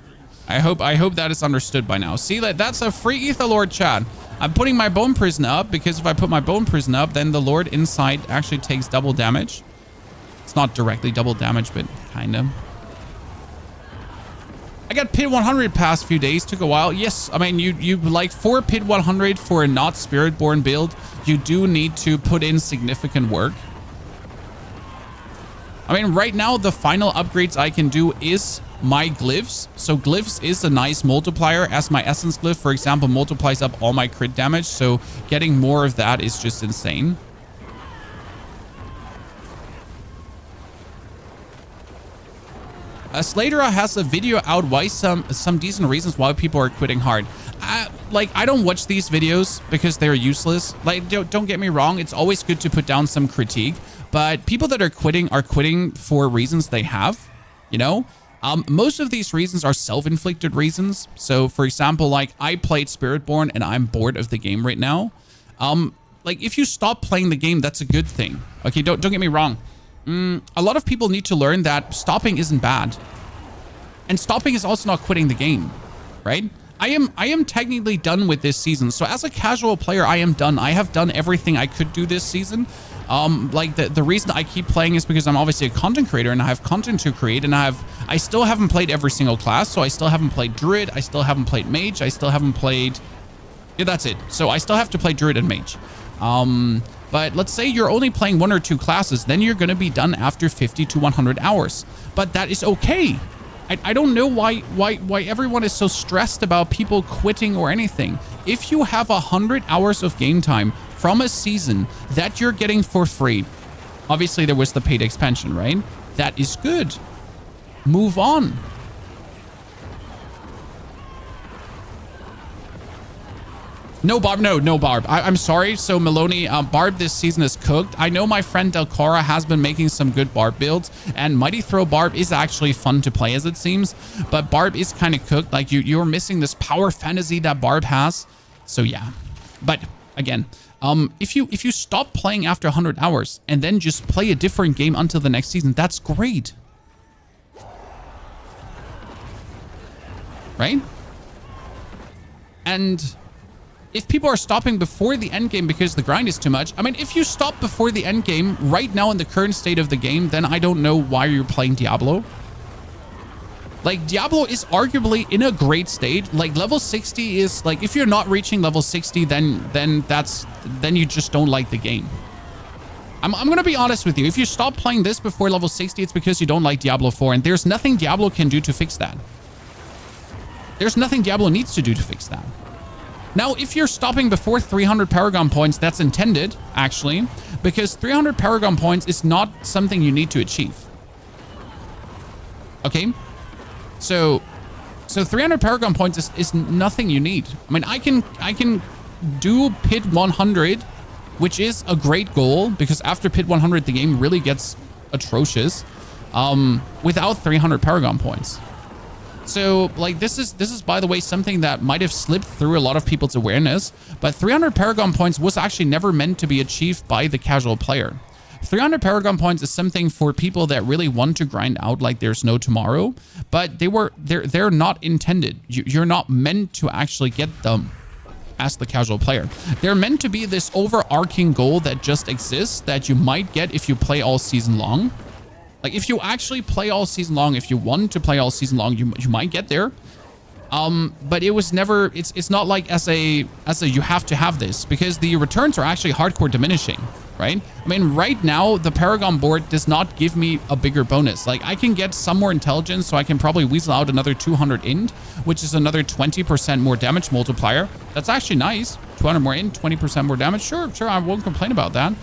I hope that is understood by now. See, that's a free Ether Lord, chat. I'm putting my Bone Prison up, because if I put my Bone Prison up, then the Lord inside actually takes double damage. It's not directly double damage, but kind of. I got Pit 100 past few days. Took a while. Yes, I mean, you like, for Pit 100 for a not Spiritborn build, you do need to put in significant work. I mean, right now, the final upgrades I can do is my glyphs. So glyphs is a nice multiplier, as my Essence glyph, for example, multiplies up all my crit damage. So getting more of that is just insane. Slatera has a video out why some decent reasons why people are quitting hard. Like, I don't watch these videos because they're useless. Like, don't get me wrong. It's always good to put down some critique, but people that are quitting for reasons they have, you know? Most of these reasons are self-inflicted reasons. So, for example, like, I played Spiritborn and I'm bored of the game right now. Like, if you stop playing the game, that's a good thing. Okay, don't get me wrong. A lot of people need to learn that stopping isn't bad. And stopping is also not quitting the game, right? I am technically done with this season. So as a casual player, I am done. I have done everything I could do this season. Like the reason I keep playing is because I'm obviously a content creator and I have content to create, and I still haven't played every single class. So I still haven't played Druid. I still haven't played Mage. I still haven't played... Yeah, that's it. So I still have to play Druid and Mage. But let's say you're only playing 1 or 2 classes, then you're going to be done after 50 to 100 hours. But that is okay. I don't know why everyone is so stressed about people quitting or anything. If you have 100 hours of game time from a season that you're getting for free, Obviously, there was the paid expansion, right? That is good. Move on. No, Barb. No, Barb. I'm sorry. So, Maloney, Barb this season is cooked. I know my friend Delcora has been making some good Barb builds, and Mighty Throw Barb is actually fun to play, as it seems. But Barb is kind of cooked. Like, you're missing this power fantasy that Barb has. So, yeah. But, again, if you stop playing after 100 hours and then just play a different game until the next season, that's great. Right? And if people are stopping before the end game because the grind is too much, I mean, if you stop before the end game right now in the current state of the game, then I don't know why you're playing Diablo. Like, Diablo is arguably in a great state. Like, level 60 is, like, if you're not reaching level 60, then you just don't like the game. I'm going to be honest with you. If you stop playing this before level 60, it's because you don't like Diablo 4, and there's nothing Diablo can do to fix that. There's nothing Diablo needs to do to fix that. Now, if you're stopping before 300 Paragon points, that's intended, actually, because 300 Paragon points is not something you need to achieve. Okay? So 300 Paragon points is nothing you need. I mean, I can do Pit 100, which is a great goal, because after Pit 100, the game really gets atrocious, without 300 Paragon points. So, like, this is, by the way, something that might have slipped through a lot of people's awareness, but 300 Paragon points was actually never meant to be achieved by the casual player. 300 Paragon points is something for people that really want to grind out like there's no tomorrow, but they're not intended. You're not meant to actually get them as the casual player. They're meant to be this overarching goal that just exists that you might get if you play all season long. Like, if you actually play all season long, if you want to play all season long, you might get there. But it was never, it's not like as a you have to have this, because the returns are actually hardcore diminishing, right? I mean, right now, the Paragon board does not give me a bigger bonus. Like, I can get some more intelligence, so I can probably weasel out another 200 int, which is another 20% more damage multiplier. That's actually nice. 200 more int, 20% more damage. Sure, I won't complain about that.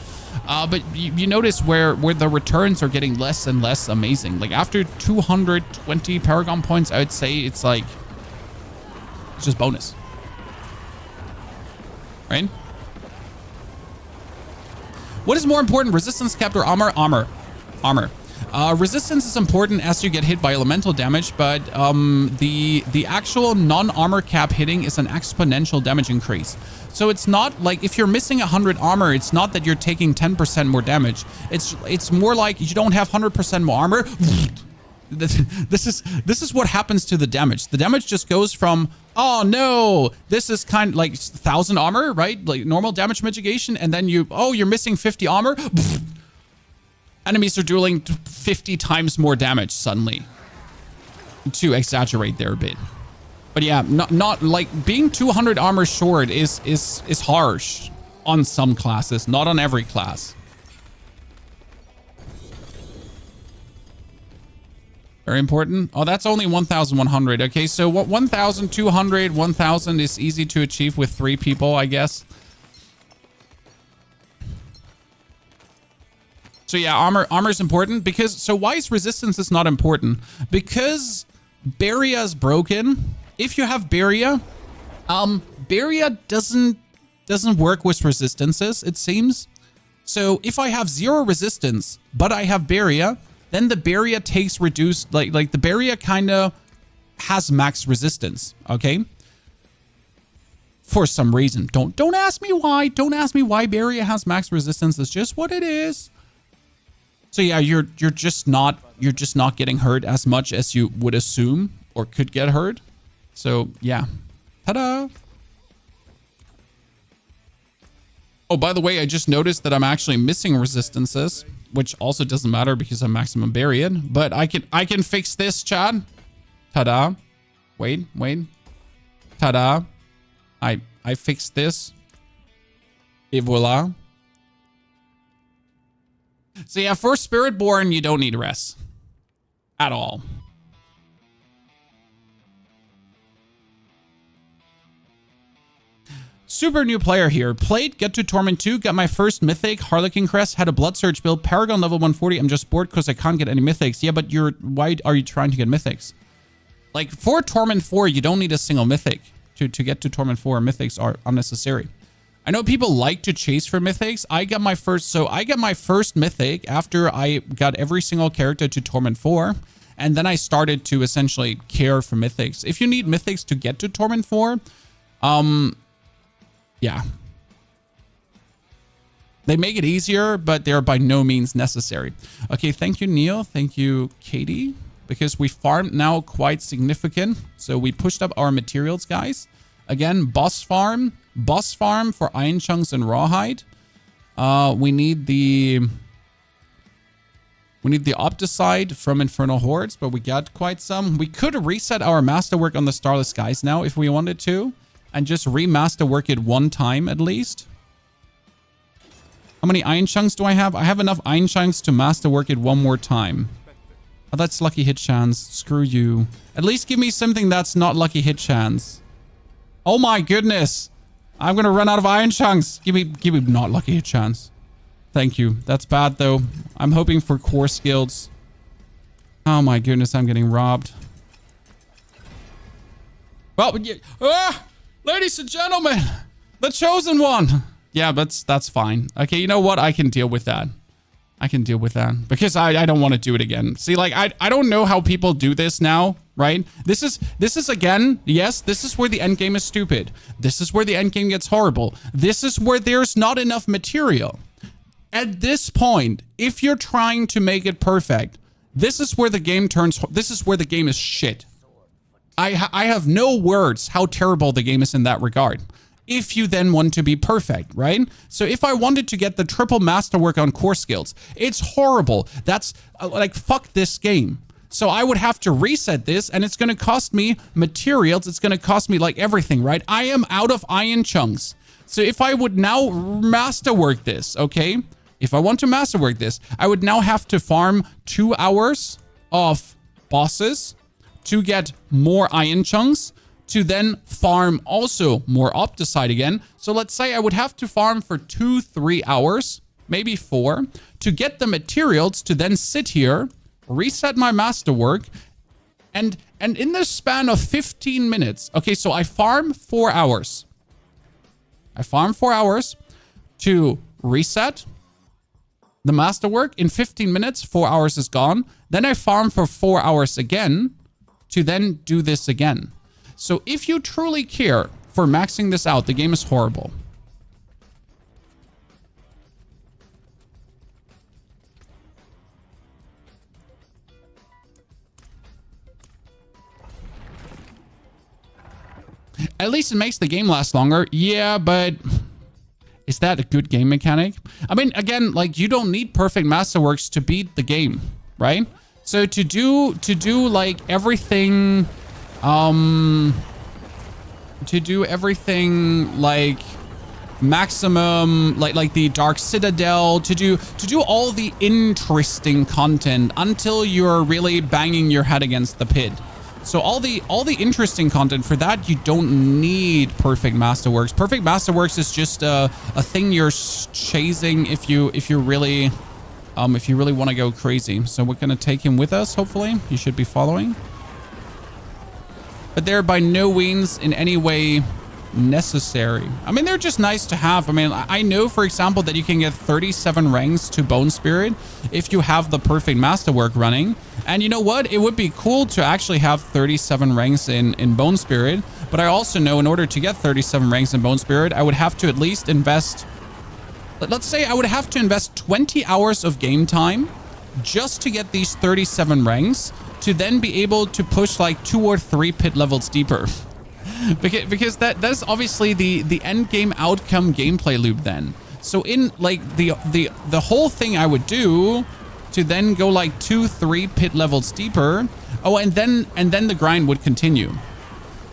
But you notice where the returns are getting less and less amazing. Like, after 220 Paragon points, I would say it's like, it's just bonus. Right? What is more important, resistance capped or armor? Armor. Resistance is important as you get hit by elemental damage, but the actual non-armor cap hitting is an exponential damage increase. So it's not like if you're missing 100 armor, it's not that you're taking 10% more damage. It's more like you don't have 100% more armor. This is what happens to the damage. The damage just goes from, oh no, this is kind of like 1,000 armor, right? Like normal damage mitigation, and then you're missing 50 armor. Enemies are dealing 50 times more damage suddenly, to exaggerate there a bit. But yeah, not like being 200 armor short is harsh on some classes, not on every class. Very important. Oh, that's only 1,100. Okay, so 1,200, 1,000 is easy to achieve with 3 people, I guess. So yeah, armor is important because, so why is resistance is not important? Because Barrier is broken. If you have Barrier, Barrier doesn't work with resistances, it seems. So if I have 0 resistance, but I have Barrier, then the Barrier takes reduced, like the Barrier kind of has max resistance, okay? For some reason. Don't ask me why. Don't ask me why Barrier has max resistance. It's just what it is. So yeah, you're just not getting hurt as much as you would assume or could get hurt. So yeah. Ta-da! Oh, by the way, I just noticed that I'm actually missing resistances, which also doesn't matter because I'm maximum barriered. But I can fix this, Chad. Ta-da! Wait. Ta-da! I fixed this. Et voila. So yeah, for Spiritborn, you don't need rest. At all. Super new player here. Played, get to Torment 2, got my first Mythic, Harlequin Crest, had a Blood Surge build, Paragon level 140. I'm just bored because I can't get any Mythics. Yeah, but why are you trying to get Mythics? Like, for Torment 4, you don't need a single Mythic. To get to Torment 4, Mythics are unnecessary. I know people like to chase for Mythics. I got my first Mythic after I got every single character to Torment 4. And then I started to essentially care for Mythics. If you need Mythics to get to Torment 4, yeah. They make it easier, but they're by no means necessary. Okay, thank you, Neil. Thank you, Katie. Because we farmed now quite significant. So we pushed up our materials, guys. Again, boss farm for iron chunks and rawhide. We need the Opticide from Infernal Hordes, but we got quite some. We could reset our Masterwork on the Starless Skies now if we wanted to. And just remasterwork it one time at least. How many iron chunks do I have? I have enough iron chunks to masterwork it one more time. Oh, that's lucky hit chance. Screw you. At least give me something that's not lucky hit chance. Oh my goodness. I'm gonna run out of iron chunks. Give me not lucky hit chance. Thank you. That's bad though. I'm hoping for core skills. Oh my goodness, I'm getting robbed. Well, ladies and gentlemen, the chosen one. Yeah, that's fine. Okay, you know what? I can deal with that. I can deal with that because I don't want to do it again. See, like, I don't know how people do this now, right? This is again, yes, this is where the end game is stupid. This is where the end game gets horrible. This is where there's not enough material. At this point, if you're trying to make it perfect, this is where the game is shit. I have no words how terrible the game is in that regard. If you then want to be perfect, right? So if I wanted to get the triple masterwork on core skills, it's horrible. That's like, fuck this game. So I would have to reset this and it's going to cost me materials. It's going to cost me like everything, right? I am out of iron chunks. So if I would now masterwork this, okay? If I want to masterwork this, I would now have to farm 2 hours of bosses to get more iron chunks, to then farm also more Opticide again. So let's say I would have to farm for 2-3 hours, maybe 4, to get the materials to then sit here, reset my masterwork, and in the span of 15 minutes. Okay, so I farm 4 hours. I farm 4 hours to reset the masterwork. In 15 minutes, 4 hours is gone. Then I farm for 4 hours again to then do this again. So if you truly care for maxing this out, the game is horrible. At least it makes the game last longer. Yeah, but is that a good game mechanic? I mean, again, like, you don't need perfect masterworks to beat the game, right? So to do like everything, like maximum, like the Dark Citadel, to do all the interesting content until you're really banging your head against the pit. So all the interesting content for that, you don't need perfect masterworks. Perfect masterworks is just a thing you're chasing if you really want to go crazy. So we're gonna take him with us. Hopefully, you should be following. But they're by no means in any way necessary. I mean, they're just nice to have. I mean, I know, for example, that you can get 37 ranks to Bone Spirit if you have the perfect masterwork running. And you know what? It would be cool to actually have 37 ranks in Bone Spirit. But I also know in order to get 37 ranks in Bone Spirit, I would have to at least invest... Let's say I would have to invest 20 hours of game time just to get these 37 ranks, to then be able to push like 2 or 3 pit levels deeper. because that's obviously the end game outcome gameplay loop then. So in like the whole thing I would do to then go like 2-3 pit levels deeper. Oh, and then the grind would continue.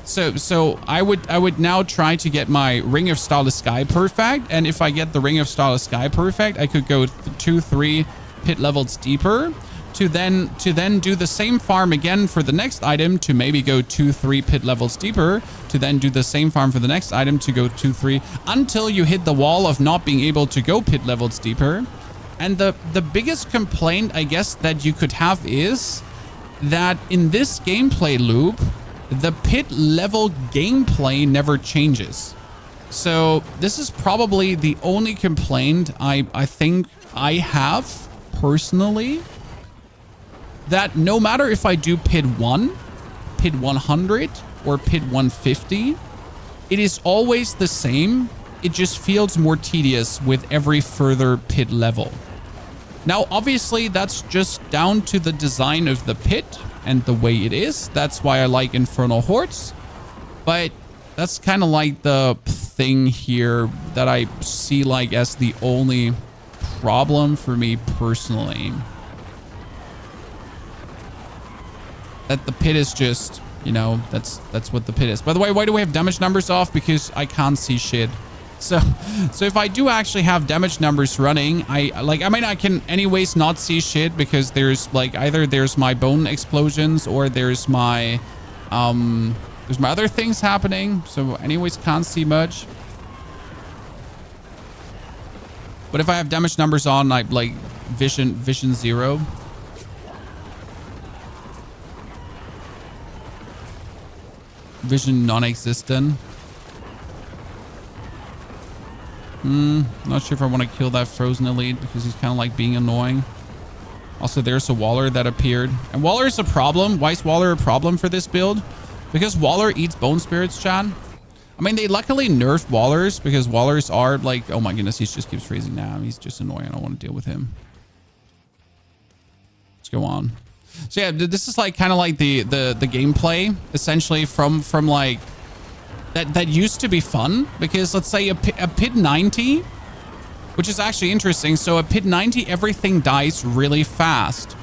So I would now try to get my Ring of Starless Sky perfect, and if I get the Ring of Starless Sky perfect, I could go 2-3 pit levels deeper to then do the same farm again for the next item to maybe go 2-3 pit levels deeper, to then do the same farm for the next item to go 2-3 until you hit the wall of not being able to go pit levels deeper. And the biggest complaint, I guess, that you could have is that in this gameplay loop, the pit level gameplay never changes. So this is probably the only complaint I think I have personally, that no matter if I do pit 1, pit 100, or pit 150, it is always the same. It just feels more tedious with every further pit level. Now, obviously, that's just down to the design of the pit and the way it is. That's why I like Infernal hordes. But that's kind of like the thing here that I see like as the only problem for me personally. That the pit is just, you know, that's what the pit is. By the way, why do we have damage numbers off? Because I can't see shit. So if I do actually have damage numbers running, I can anyways not see shit because there's like either there's my bone explosions or there's my other things happening. So anyways, can't see much. But if I have damage numbers on, I like vision 0. Vision non-existent. Not sure if I want to kill that frozen elite because he's kind of like being annoying. Also, there's a Waller that appeared. And Waller is a problem. Why is Waller a problem for this build? Because Waller eats bone spirits, Chan. I mean, they luckily nerfed Wallers because Wallers are like, oh my goodness, he just keeps freezing now. He's just annoying. I don't want to deal with him. Let's go on. So yeah, this is like kind of like the gameplay essentially from like that used to be fun, because let's say a pit 90, which is actually interesting. So a pit 90, everything dies really fast.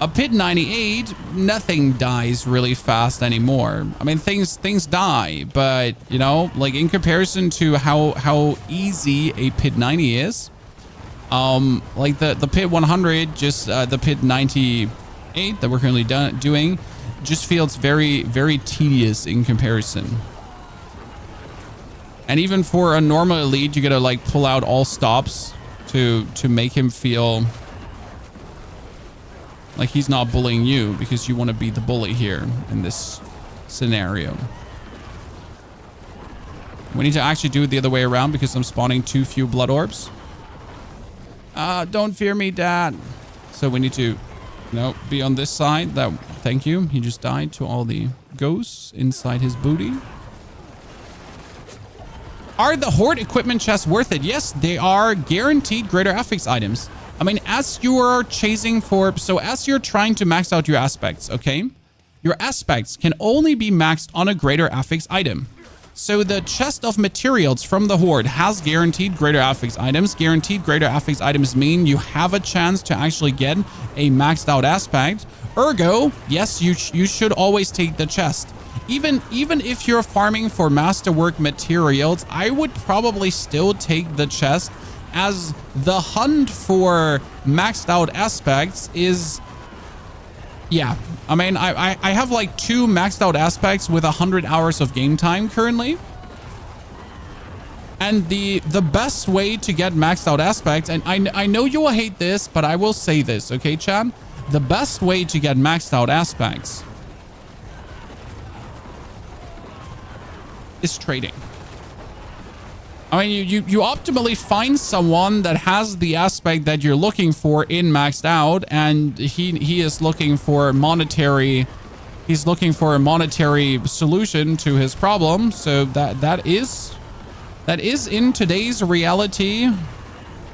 A pit 98, nothing dies really fast anymore. I mean, things die, but you know, like in comparison to how easy a pit 90 is, like the pit 100, just the pit 98 that we're currently doing, just feels very, very tedious in comparison. And even for a normal elite, you gotta like pull out all stops to make him feel like he's not bullying you, because you want to be the bully here in this scenario. We need to actually do it the other way around because I'm spawning too few blood orbs. Don't fear me, Dad. So we need to, be on this side. Thank you. He just died to all the ghosts inside his booty. Are the horde equipment chests worth it? Yes, they are guaranteed greater affix items. I mean, as you are chasing for, so as you're trying to max out your aspects, okay? Your aspects can only be maxed on a greater affix item. So the chest of materials from the horde has guaranteed greater affix items. Guaranteed greater affix items mean you have a chance to actually get a maxed out aspect. Ergo, yes, you should always take the chest. Even if you're farming for masterwork materials, I would probably still take the chest, as the hunt for maxed out aspects is, yeah. I mean, I have like 2 maxed out aspects with 100 hours of game time currently. And the best way to get maxed out aspects, and I know you will hate this, but I will say this, okay, Chad? The best way to get maxed out aspects is trading. I mean, you optimally find someone that has the aspect that you're looking for in maxed out, and he is looking for monetary. He's looking for a monetary solution to his problem. So that is in today's reality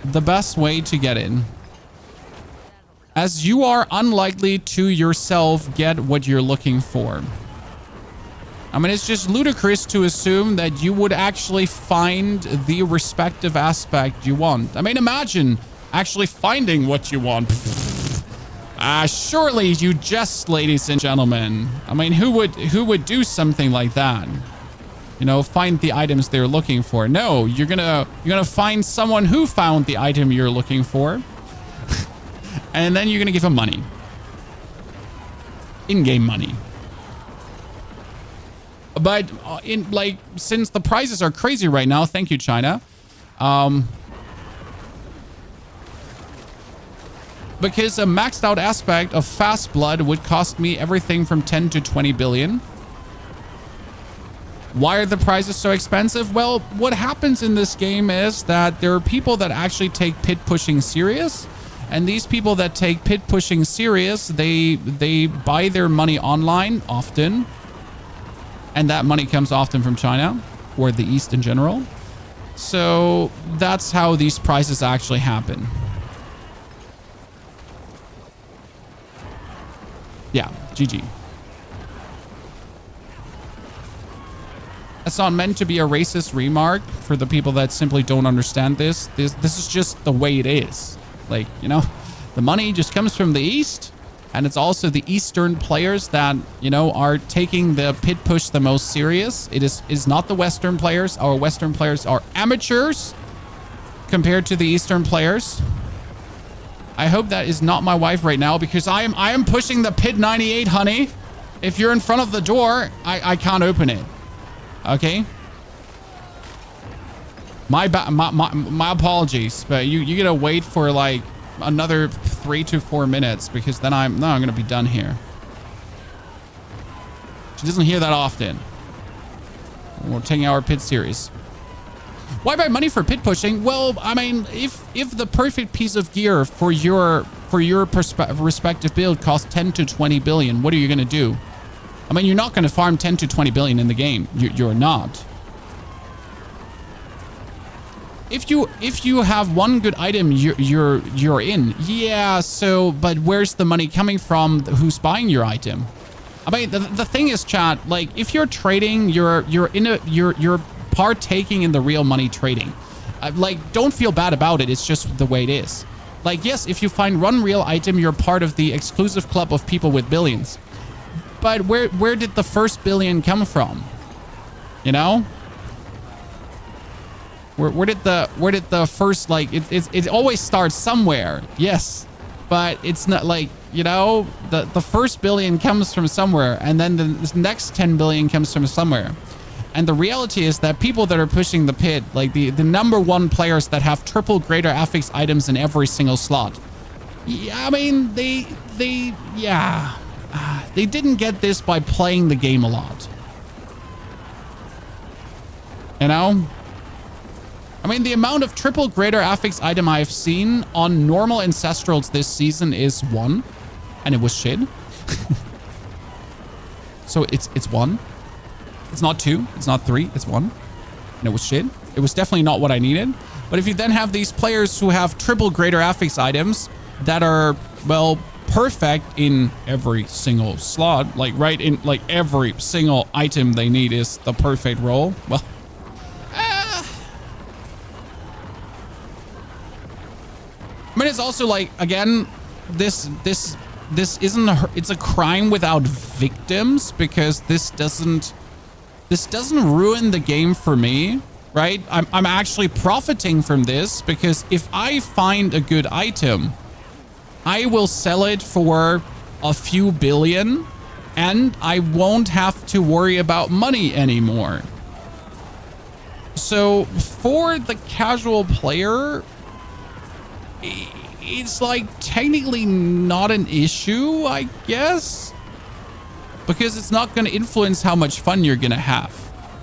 the best way to get in, as you are unlikely to yourself get what you're looking for. I mean, it's just ludicrous to assume that you would actually find the respective aspect you want. I mean, imagine actually finding what you want. Surely you jest, ladies and gentlemen. I mean, who would do something like that? You know, find the items they're looking for. No, you're gonna find someone who found the item you're looking for, and then you're gonna give them money. in-game money. But in like, since the prices are crazy right now, thank you, China. Because a maxed out aspect of fast blood would cost me everything from 10 to 20 billion. Why are the prices so expensive? Well, what happens in this game is that there are people that actually take pit pushing serious. And these people that take pit pushing serious, they buy their money online often. And that money comes often from China or the East in general. So that's how these prices actually happen. Yeah, GG. That's not meant to be a racist remark for the people that simply don't understand this. This is just the way it is. Like, you know, the money just comes from the East. And it's also the Eastern players that, you know, are taking the pit push the most serious. It is not the Western players. Our Western players are amateurs compared to the Eastern players. I hope that is not my wife right now because I am pushing the pit 98, honey. If you're in front of the door, I can't open it. Okay? My apologies, but you gotta wait for like another 3 to 4 minutes because then I'm gonna be done here. She doesn't hear that often. We're taking our pit series. Why buy money for pit pushing? Well, I mean, if the perfect piece of gear for your respective build costs 10 to 20 billion, what are you gonna do? I mean, you're not gonna farm 10 to 20 billion in the game. You're not. If you have one good item, you're in. Yeah. So, but where's the money coming from? Who's buying your item? I mean, the thing is, chat. Like, if you're trading, you're partaking in the real money trading. Like, don't feel bad about it. It's just the way it is. Like, yes, if you find one real item, you're part of the exclusive club of people with billions. But where did the first billion come from? You know? Where did the first, like, it always starts somewhere. Yes. But it's not like, you know, the first billion comes from somewhere and then the next 10 billion comes from somewhere. And the reality is that people that are pushing the pit, like the number one players that have triple greater affix items in every single slot. Yeah, I mean, they didn't get this by playing the game a lot. You know? I mean, the amount of triple greater affix item I've seen on normal Ancestrals this season is 1. And it was shit. So it's 1. It's not 2. It's not 3. It's 1. And it was shit. It was definitely not what I needed. But if you then have these players who have triple greater affix items that are, well, perfect in every single slot, like right in, like every single item they need is the perfect roll. Well, I mean, it's also like, again, this isn't it's a crime without victims because this doesn't ruin the game for me, right? I'm actually profiting from this because if I find a good item, I will sell it for a few billion and I won't have to worry about money anymore. So for the casual player, it's like technically not an issue, I guess, because it's not going to influence how much fun you're going to have,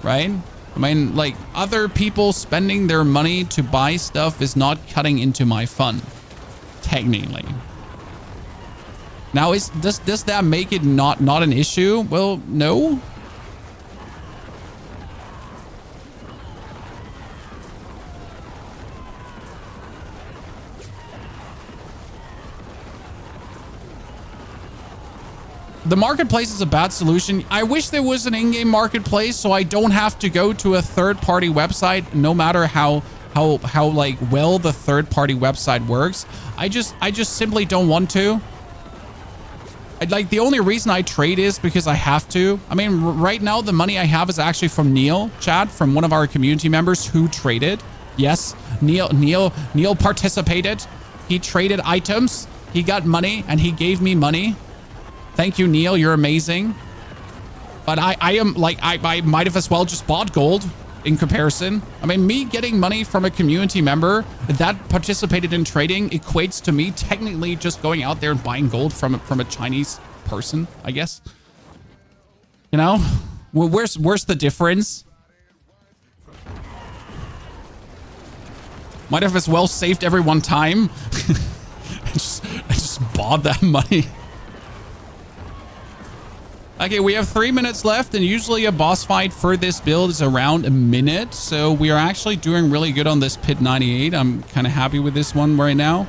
right? I mean, like, other people spending their money to buy stuff is not cutting into my fun, technically. Now, does that make it not an issue? Well, no. The marketplace is a bad solution. I wish there was an in-game marketplace so I don't have to go to a third-party website no matter how like well the third-party website works. I just simply don't want to. Like, the only reason I trade is because I have to. I mean, right now the money I have is actually from Neil, Chad, from one of our community members who traded. Yes, Neil participated. He traded items. He got money and he gave me money. Thank you, Neil. You're amazing. But I am like, I might have as well just bought gold in comparison. I mean, me getting money from a community member that participated in trading equates to me technically just going out there and buying gold from a Chinese person, I guess. You know, well, where's the difference? Might have as well saved everyone time. I just bought that money. Okay, we have 3 minutes left, and usually a boss fight for this build is around a minute. So we are actually doing really good on this Pit 98. I'm kind of happy with this one right now.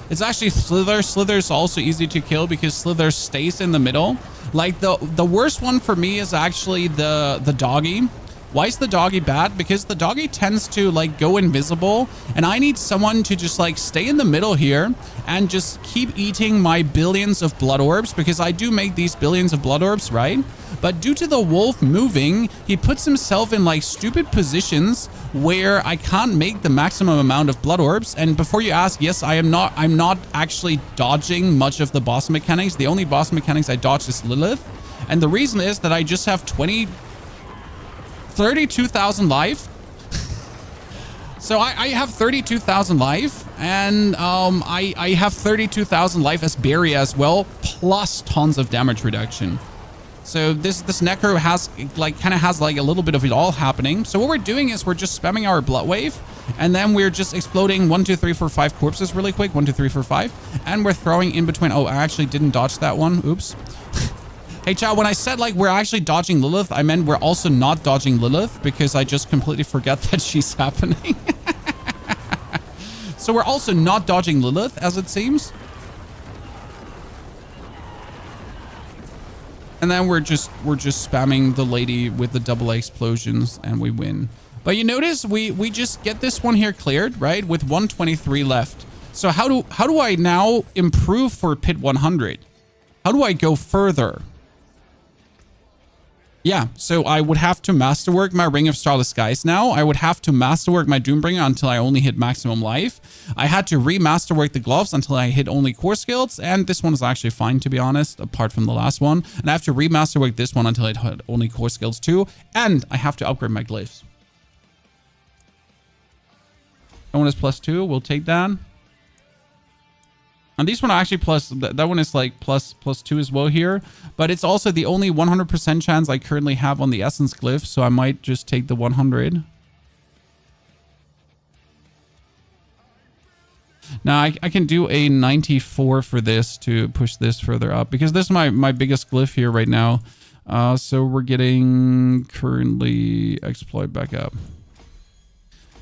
It's actually Slither. Slither is also easy to kill because Slither stays in the middle. Like the worst one for me is actually the doggy. Why is the doggy bad? Because the doggy tends to like go invisible, and I need someone to just like stay in the middle here and just keep eating my billions of blood orbs, because I do make these billions of blood orbs, right? But due to the wolf moving, he puts himself in like stupid positions where I can't make the maximum amount of blood orbs. And before you ask, yes, I'm not actually dodging much of the boss mechanics. The only boss mechanics I dodge is Lilith. And the reason is that I just have 32,000 life. So I have 32,000 life, and I have 32,000 life as Barrier as well, plus tons of damage reduction. So this necro has like kind of has like a little bit of it all happening. So what we're doing is we're just spamming our blood wave, and then we're just exploding 1 2 3 4 5 corpses really quick. 1 2 3 4 5, and we're throwing in between. Oh, I actually didn't dodge that one. Oops. Hey, chat, when I said, like, we're actually dodging Lilith, I meant we're also not dodging Lilith, because I just completely forget that she's happening. So we're also not dodging Lilith, as it seems. And then we're just spamming the lady with the double explosions, and we win. But you notice we just get this one here cleared, right? With 123 left. So how do I now improve for Pit 100? How do I go further? Yeah, so I would have to masterwork my Ring of Starless Skies now. I would have to masterwork my Doombringer until I only hit maximum life. I had to remasterwork the gloves until I hit only core skills, and this one is actually fine, to be honest, apart from the last one. And I have to remasterwork this one until I hit only core skills too, and I have to upgrade my glyphs. That one is +2. We'll take that. And these one are actually plus, that one is like +2 as well here. But it's also the only 100% chance I currently have on the Essence Glyph. So I might just take the 100. Now I can do a 94 for this to push this further up, because this is my biggest glyph here right now. So we're getting currently exploit back up.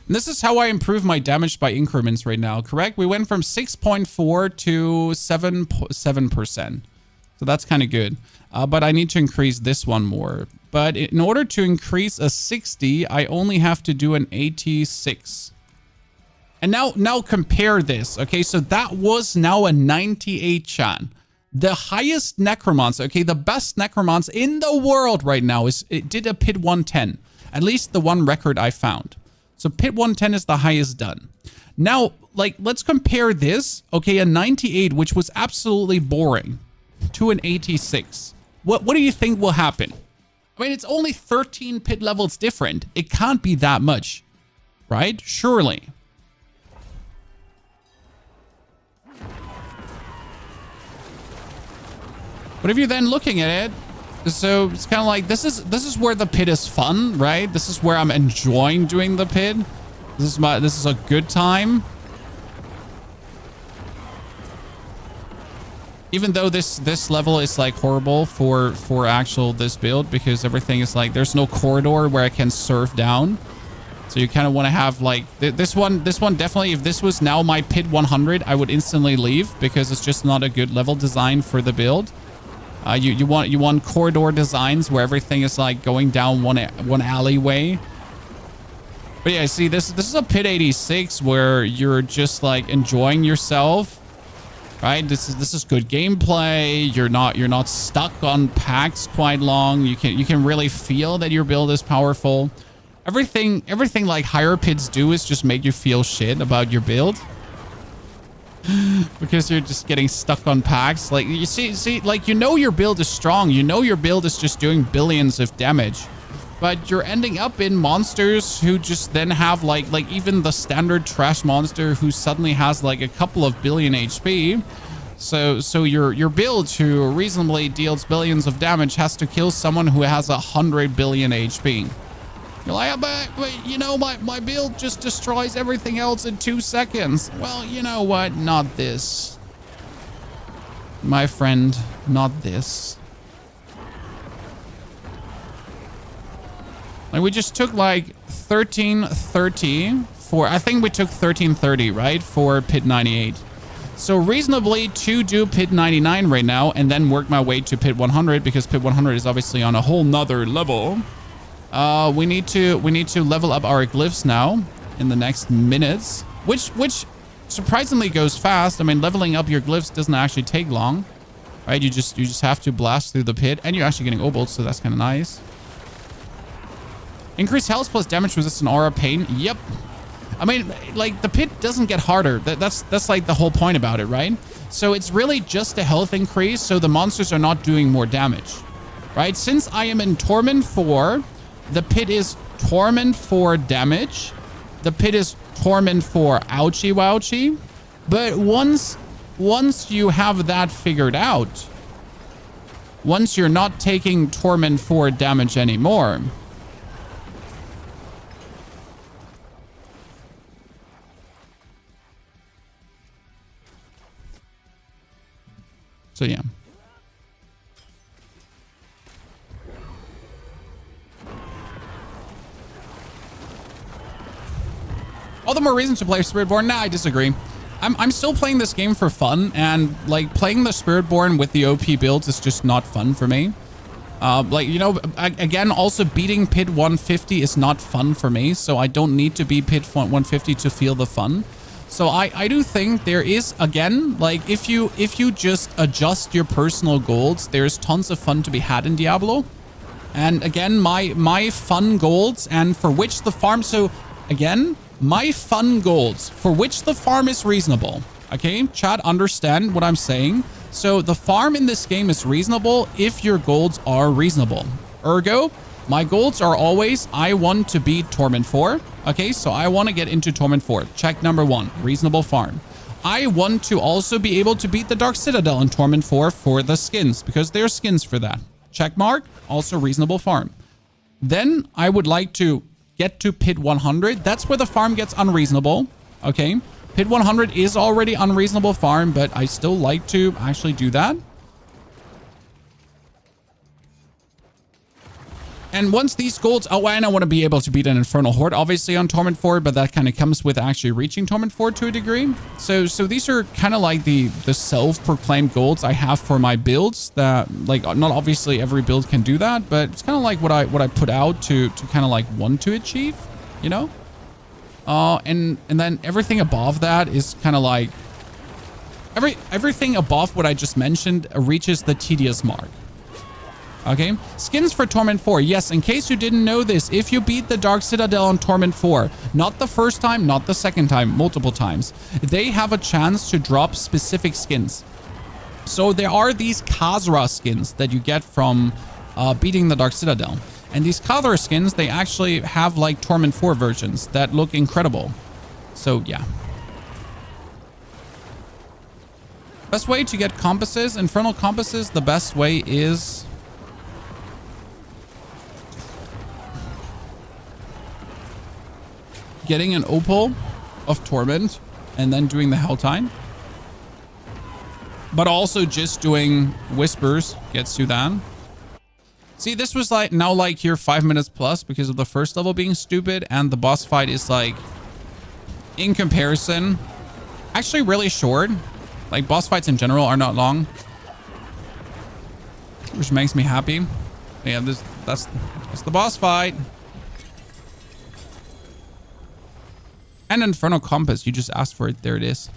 And this is how I improve my damage by increments right now, correct? We went from 6.4 to 7%. So that's kind of good. But I need to increase this one more. But in order to increase a 60, I only have to do an 86. And now compare this. Okay, so that was now a 98 chan. The highest necromancer, okay, the best necromancer in the world right now it did a Pit 110. At least the one record I found. So Pit 110 is the highest done. Now, like, let's compare this, okay, a 98, which was absolutely boring, to an 86. What do you think will happen? I mean, it's only 13 pit levels different. It can't be that much, right? Surely. But if you're then looking at it, so it's kind of like, this is where the pit is fun, right? This is where I'm enjoying doing the pit. This is a good time. Even though this level is like horrible for actual this build, because everything is like, there's no corridor where I can surf down. So you kind of want to have like this one definitely, if this was now my Pit 100, I would instantly leave, because it's just not a good level design for the build. You want corridor designs where everything is like going down one alleyway. But yeah, see, this is a Pit 86 where you're just like enjoying yourself, right? This is good gameplay. You're not stuck on packs quite long. You can really feel that your build is powerful. Everything like higher pits do is just make you feel shit about your build. because you're just getting stuck on packs. Like, you see, like, you know your build is strong. You know your build is just doing billions of damage. But you're ending up in monsters who just then have, like even the standard trash monster who suddenly has, like, a couple of billion HP. So your build who reasonably deals billions of damage has to kill someone who has 100 billion HP. You're like, but you know, my build just destroys everything else in 2 seconds. Well, you know what? Not this. My friend, not this. Like, we just took like 1330 for, I think we took 1330, right? For pit 98. So reasonably to do pit 99 right now and then work my way to pit 100, because pit 100 is obviously on a whole nother level. We need to level up our glyphs now in the next minutes, which surprisingly goes fast. I mean, leveling up your glyphs doesn't actually take long, right? You just have to blast through the pit, and you're actually getting obols, so that's kind of nice. Increase health plus damage resistant aura pain. Yep. I mean, like, the pit doesn't get harder. That's like the whole point about it, right? So it's really just a health increase, so the monsters are not doing more damage, right? Since I am in Torment 4, the pit is Torment 4 damage. The pit is Torment 4 ouchie wouchie. But once you have that figured out, once you're not taking Torment 4 damage anymore, so yeah. All the more reason to play Spiritborn? Nah, I disagree. I'm still playing this game for fun, and like playing the Spiritborn with the OP builds is just not fun for me. Like, you know, again, also beating pit 150 is not fun for me, so I don't need to beat pit 150 to feel the fun. So I do think there is, again, like, if you just adjust your personal goals, there's tons of fun to be had in Diablo. And again, my fun goals, and for which the farm, so again, my fun goals for which the farm is reasonable. Okay, chat, understand what I'm saying. So the farm in this game is reasonable if your goals are reasonable. Ergo, my goals are always, I want to beat Torment 4. Okay, so I want to get into Torment 4. Check number 1, reasonable farm. I want to also be able to beat the Dark Citadel in Torment 4 for the skins, because there's skins for that. Check mark, also reasonable farm. Then I would like to get to pit 100. That's where the farm gets unreasonable. Okay, pit 100 is already unreasonable farm, but I still like to actually do that. And once these goals, oh, and I want to be able to beat an Infernal Horde, obviously, on Torment 4, but that kind of comes with actually reaching Torment 4 to a degree. So these are kind of like the self-proclaimed goals I have for my builds that, like, not obviously every build can do that, but it's kind of like what I put out to kind of like want to achieve, you know? And then everything above that is kind of like, everything above what I just mentioned reaches the tedious mark. Okay, skins for Torment 4. Yes, in case you didn't know this, if you beat the Dark Citadel on Torment 4, not the first time, not the second time, multiple times, they have a chance to drop specific skins. So there are these Khazra skins that you get from beating the Dark Citadel. And these Khazra skins, they actually have like Torment 4 versions that look incredible. So yeah. Best way to get compasses, Infernal compasses, the best way is getting an opal of Torment and then doing the Helltide. But also just doing Whispers gets you that. See, this was like now like here 5 minutes plus because of the first level being stupid, and the boss fight is like, in comparison, actually really short. Like, boss fights in general are not long, which makes me happy. Yeah, that's the boss fight. And Infernal Compass, you just asked for it. There it is.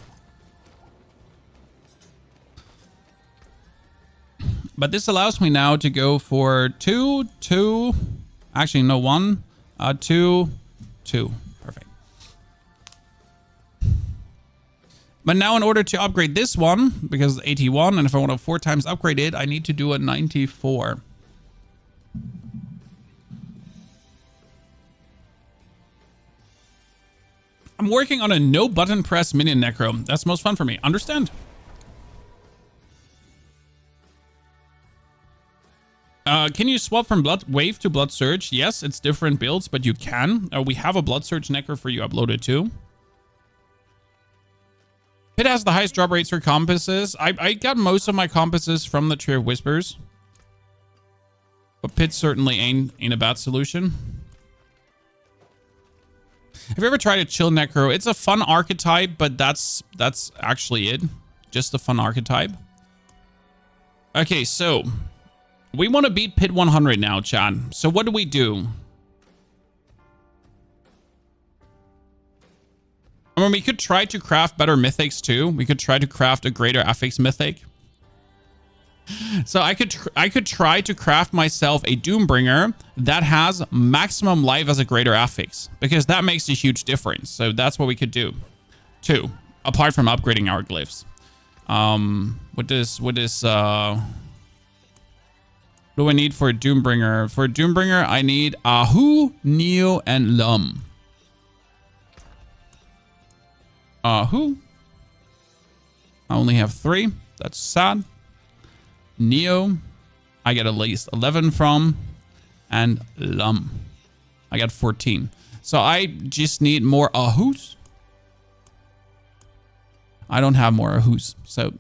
But this allows me now to go for 2, 2. Actually, no, 1, 2, 2. Perfect. But now in order to upgrade this one, because it's 81, and if I want to 4 times upgrade it, I need to do a 94. I'm working on a no button press minion necro. That's most fun for me. Understand? Can you swap from Blood Wave to Blood Surge? Yes, it's different builds, but you can. We have a Blood Surge necro for you uploaded too. It has the highest drop rates for compasses. I got most of my compasses from the Tree of Whispers. But Pit certainly ain't a bad solution. Have you ever tried a chill necro? It's a fun archetype, but that's actually it. Just a fun archetype. Okay, so we want to beat Pit 100 now, Chad. So what do we do? I mean, we could try to craft better mythics too. We could try to craft a greater affix mythic. So I could try to craft myself a Doombringer that has maximum life as a greater affix, because that makes a huge difference. So that's what we could do too, apart from upgrading our glyphs. What do I need for a Doombringer? For a Doombringer, I need Ahu, Neo, and Lum. Ahu. I only have 3. That's sad. Neo, I get at least 11 from. And Lum, I got 14. So I just need more Ahus. I don't have more Ahus, so...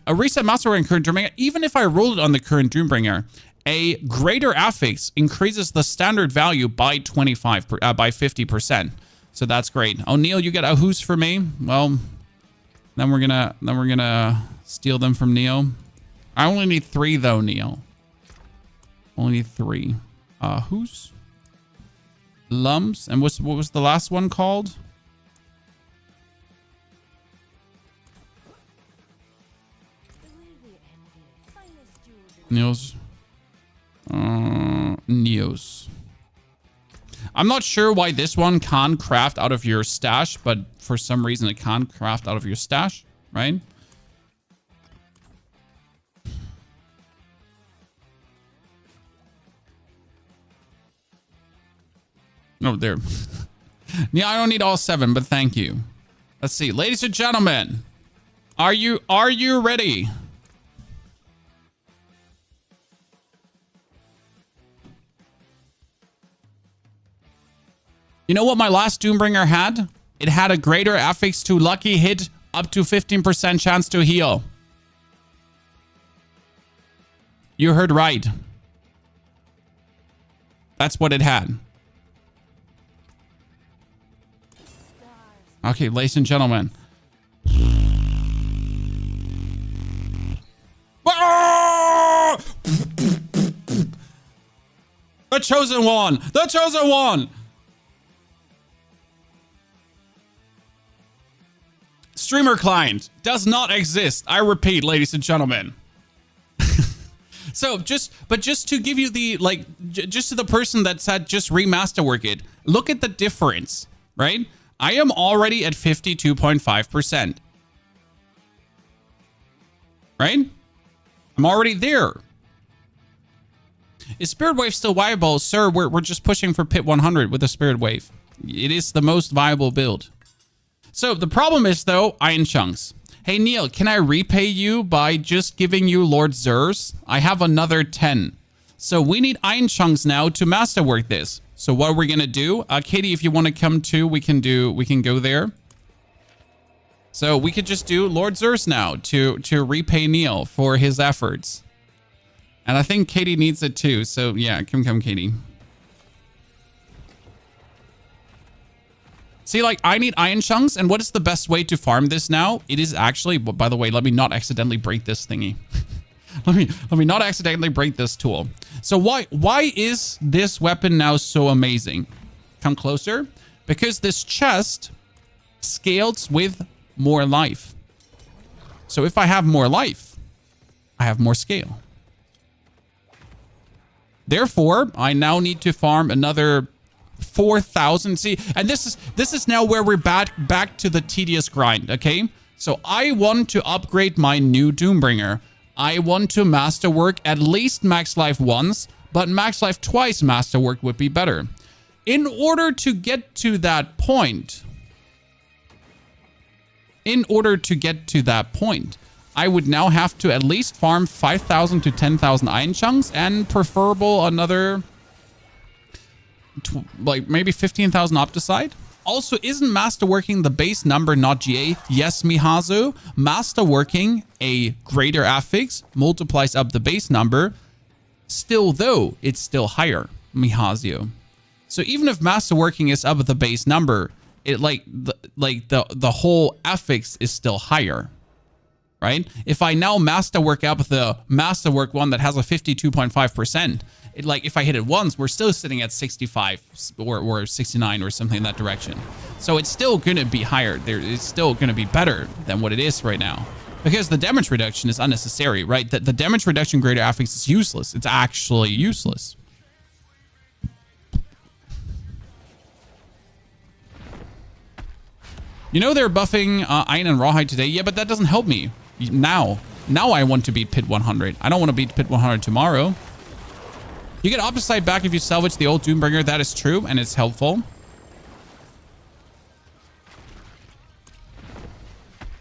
A reset Masterwork and current Doombringer. Even if I roll it on the current Doombringer, a greater affix increases the standard value by 50%. So that's great. Oh, Neil, you get a who's for me. Well, then we're gonna steal them from Neo. I only need 3 though, Neo. Only need 3. Who's Lums, and what was the last one called? Neos. Neos. I'm not sure why this one can't craft out of your stash, but for some reason it can't craft out of your stash, right? No, there. Yeah, I don't need all 7, but thank you. Let's see. Ladies and gentlemen, are you ready? You know what my last Doombringer had? It had a greater affix to lucky hit, up to 15% chance to heal. You heard right. That's what it had. Okay, ladies and gentlemen. Ah! The chosen one! The chosen one! Streamer client does not exist. I repeat, ladies and gentlemen. So just to give you the, like, just to the person that said just remasterwork it, look at the difference, right? I am already at 52.5%. Right? I'm already there. Is Spirit Wave still viable? Sir, we're just pushing for Pit 100 with the Spirit Wave. It is the most viable build. So the problem is, though, Iron Chunks. Hey, Neil, can I repay you by just giving you Lord Zers? I have another 10. So we need Iron Chunks now to masterwork this. So what are we going to do? Katie, if you want to come too, we can go there. So we could just do Lord Zers now to repay Neil for his efforts. And I think Katie needs it too. So yeah, come, Katie. See, like, I need Iron Chunks, and what is the best way to farm this now? It is actually, by the way, let me not accidentally break this thingy. let me not accidentally break this tool. So why is this weapon now so amazing? Come closer. Because this chest scales with more life. So if I have more life, I have more scale. Therefore, I now need to farm another 4,000. See, and this is now where we're back to the tedious grind, okay? So I want to upgrade my new Doombringer. I want to masterwork at least max life once, but max life twice masterwork would be better. In order to get to that point, I would now have to at least farm 5,000 to 10,000 iron chunks and preferable another, like maybe 15,000 Opticide. Also, isn't masterworking the base number, not GA? Yes, Mihazu. Masterworking, a greater affix, multiplies up the base number. Still, though, it's still higher, Mihazu. So even if masterworking is up at the base number, it the whole affix is still higher, right? If I now masterwork up the masterwork one that has a 52.5%, if I hit it once, we're still sitting at 65 or 69 or something in that direction. So it's still going to be higher. It's still going to be better than what it is right now. Because the damage reduction is unnecessary, right? The damage reduction greater affix is useless. It's actually useless. You know they're buffing Iron and Rawhide today. Yeah, but that doesn't help me now. Now I want to beat Pit 100. I don't want to beat Pit 100 tomorrow. You get Opticide back if you salvage the old Doombringer. That is true, and it's helpful.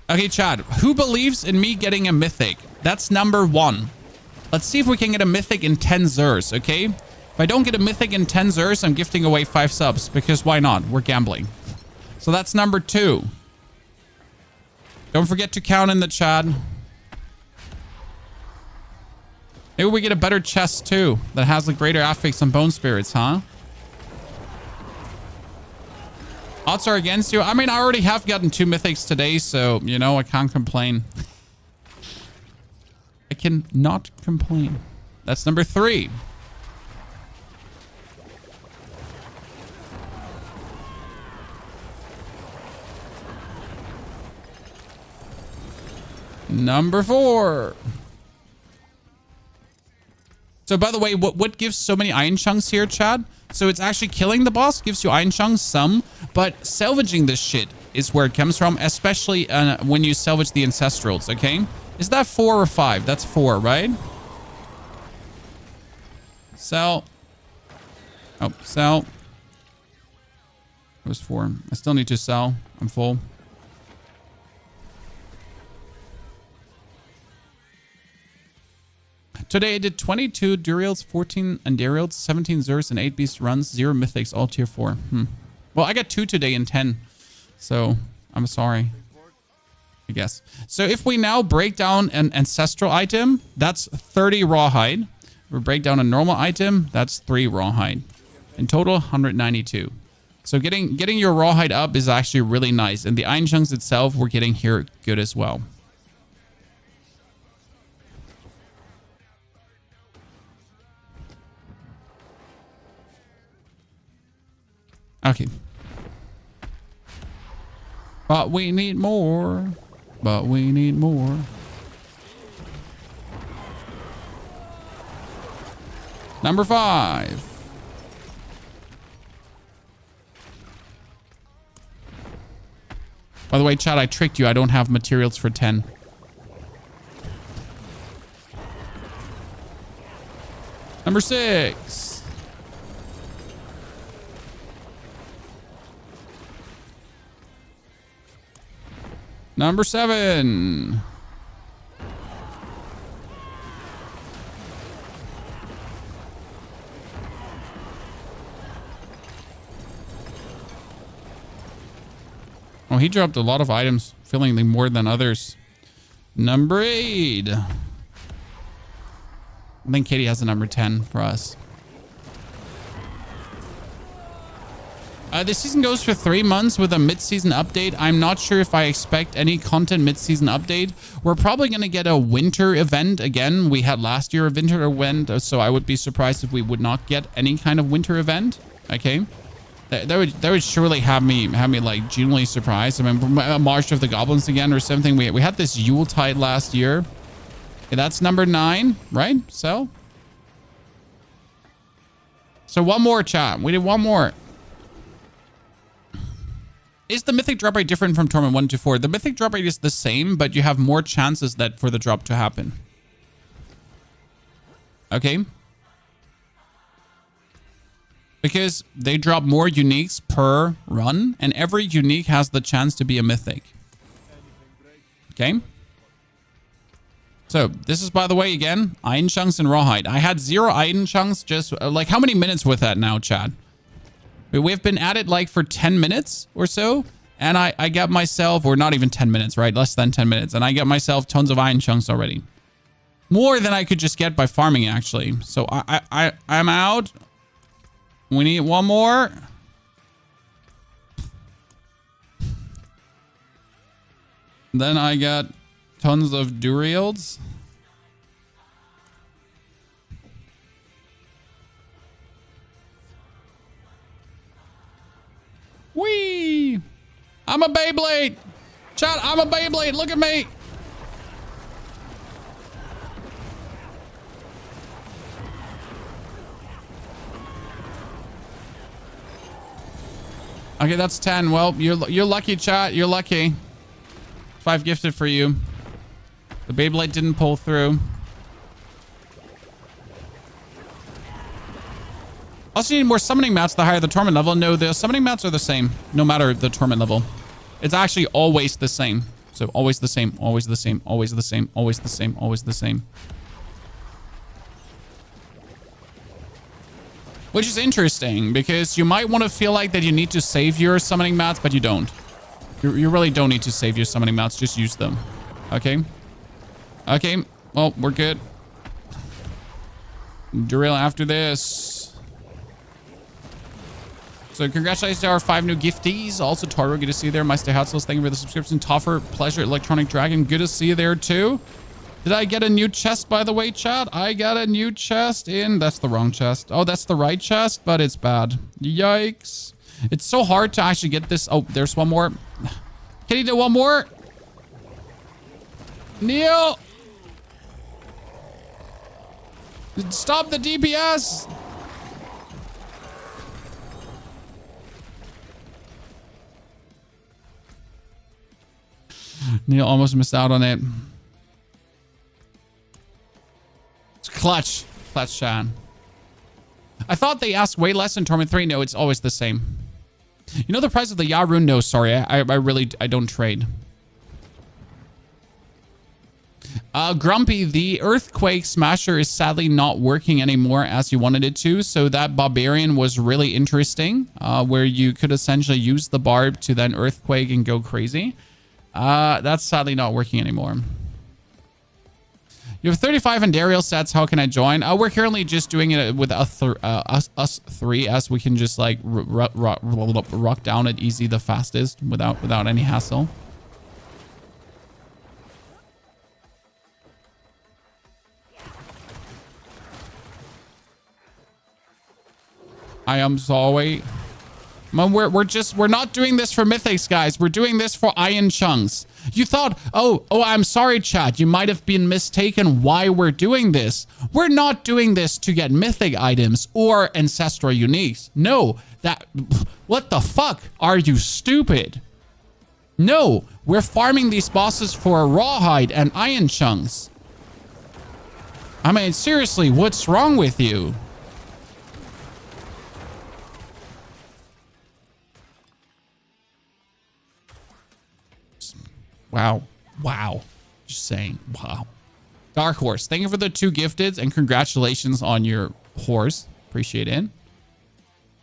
Okay, Chad. Who believes in me getting a Mythic? That's number 1. Let's see if we can get a Mythic in 10 Zers, okay? If I don't get a Mythic in 10 Zers, I'm gifting away 5 subs, because why not? We're gambling. So that's number 2. Don't forget to count in the chat. Maybe we get a better chest too that has a greater affix on Bone Spirits, huh? Odds are against you. I mean, I already have gotten 2 mythics today, so, you know, I can't complain. I can not complain. That's number 3. Number 4. So, by the way, what gives so many iron chunks here, Chad? So it's actually killing the boss gives you iron chunks, some, but salvaging this shit is where it comes from, especially when you salvage the Ancestrals, okay? Is that 4 or 5? That's 4, right? Sell. Oh, sell. It was 4. I still need to sell. I'm full. Today I did 22 Duriels, 14 Andariels, 17 Zers, and 8 Beast runs, 0 Mythics, all tier 4. Well, I got 2 today and 10. So, I'm sorry. I guess. So, if we now break down an Ancestral item, that's 30 Rawhide. If we break down a normal item, that's 3 Rawhide. In total, 192. So, getting your Rawhide up is actually really nice. And the Iron Chunks itself, we're getting here good as well. Okay. But we need more. But we need more. Number 5. By the way, chat, I tricked you. I don't have materials for 10. Number 6. Number 7. Oh, he dropped a lot of items, filling more than others. Number 8. I think Katie has a number 10 for us. This season goes for 3 months with a mid-season update. I'm not sure if I expect any content mid-season update. We're probably going to get a winter event again. We had last year a winter event, so I would be surprised if we would not get any kind of winter event. Okay, that would surely have me like genuinely surprised. I mean, March of the Goblins again or something. We had this Yuletide last year. Okay, that's number 9, right? So one more, chat. We did one more. Is the mythic drop rate different from Torment 1 to 4? The mythic drop rate is the same, but you have more chances that for the drop to happen. Okay. Because they drop more uniques per run, and every unique has the chance to be a mythic. Okay. So, this is, by the way, again, iron chunks and rawhide. I had 0 iron chunks just, like, how many minutes with that now, Chad? We've been at it, like, for 10 minutes or so. And I got myself, or not even 10 minutes, right? Less than 10 minutes. And I got myself tons of iron chunks already. More than I could just get by farming, actually. So, I'm out. We need one more. Then I got tons of duriels. Whee! I'm a Beyblade! Chat, I'm a Beyblade! Look at me! Okay, that's 10. Well, you're lucky, chat. You're lucky. 5 gifted for you. The Beyblade didn't pull through. Also, you need more summoning mats the higher the torment level. No, the summoning mats are the same, no matter the torment level. It's actually always the same. So always the same, always the same, always the same, always the same, always the same. Which is interesting, because you might want to feel like that you need to save your summoning mats, but you don't. You really don't need to save your summoning mats, just use them. Okay? Okay, well, we're good. Duriel after this. So congratulations to our 5 new gifties. Also, Taro, good to see you there. Meister Hatzels, thank you for the subscription. Toffer, Pleasure, Electronic Dragon, good to see you there too. Did I get a new chest, by the way, chat? I got a new chest in... That's the wrong chest. Oh, that's the right chest, but it's bad. Yikes. It's so hard to actually get this... Oh, there's one more. Can you do one more? Neil! Stop the DPS! Neil almost missed out on it. It's clutch. Clutch, Shan. I thought they asked way less in Torment 3. No, it's always the same. You know the price of the Yarun? No, sorry. I really don't trade. Grumpy, the Earthquake Smasher is sadly not working anymore as you wanted it to. So that Barbarian was really interesting, where you could essentially use the Barb to then Earthquake and go crazy. That's sadly not working anymore. You have 35 Endarial sets. How can I join? We're currently just doing it with us 3, as we can just like rock down it easy the fastest without any hassle. I am sorry. Man, we're not doing this for mythics, guys. We're doing this for iron chunks. You thought, oh, I'm sorry, chat. You might have been mistaken why we're doing this. We're not doing this to get mythic items or ancestral uniques. No, what the fuck? Are you stupid? No, we're farming these bosses for rawhide and iron chunks. I mean, seriously, what's wrong with you? Wow. Just saying, wow. Dark Horse, thank you for the 2 gifteds and congratulations on your horse. Appreciate it.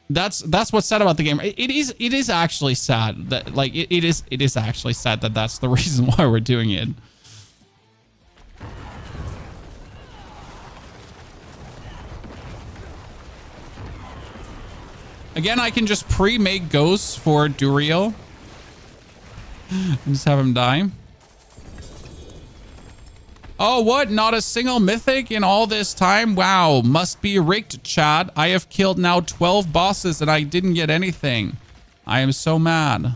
That's what's sad about the game. It is actually sad that like it is actually sad that that's the reason why we're doing it. Again, I can just pre-make ghosts for Duriel. Just have him die. Oh, what? Not a single mythic in all this time? Wow, must be rigged, chat. I have killed now 12 bosses and I didn't get anything. I am so mad.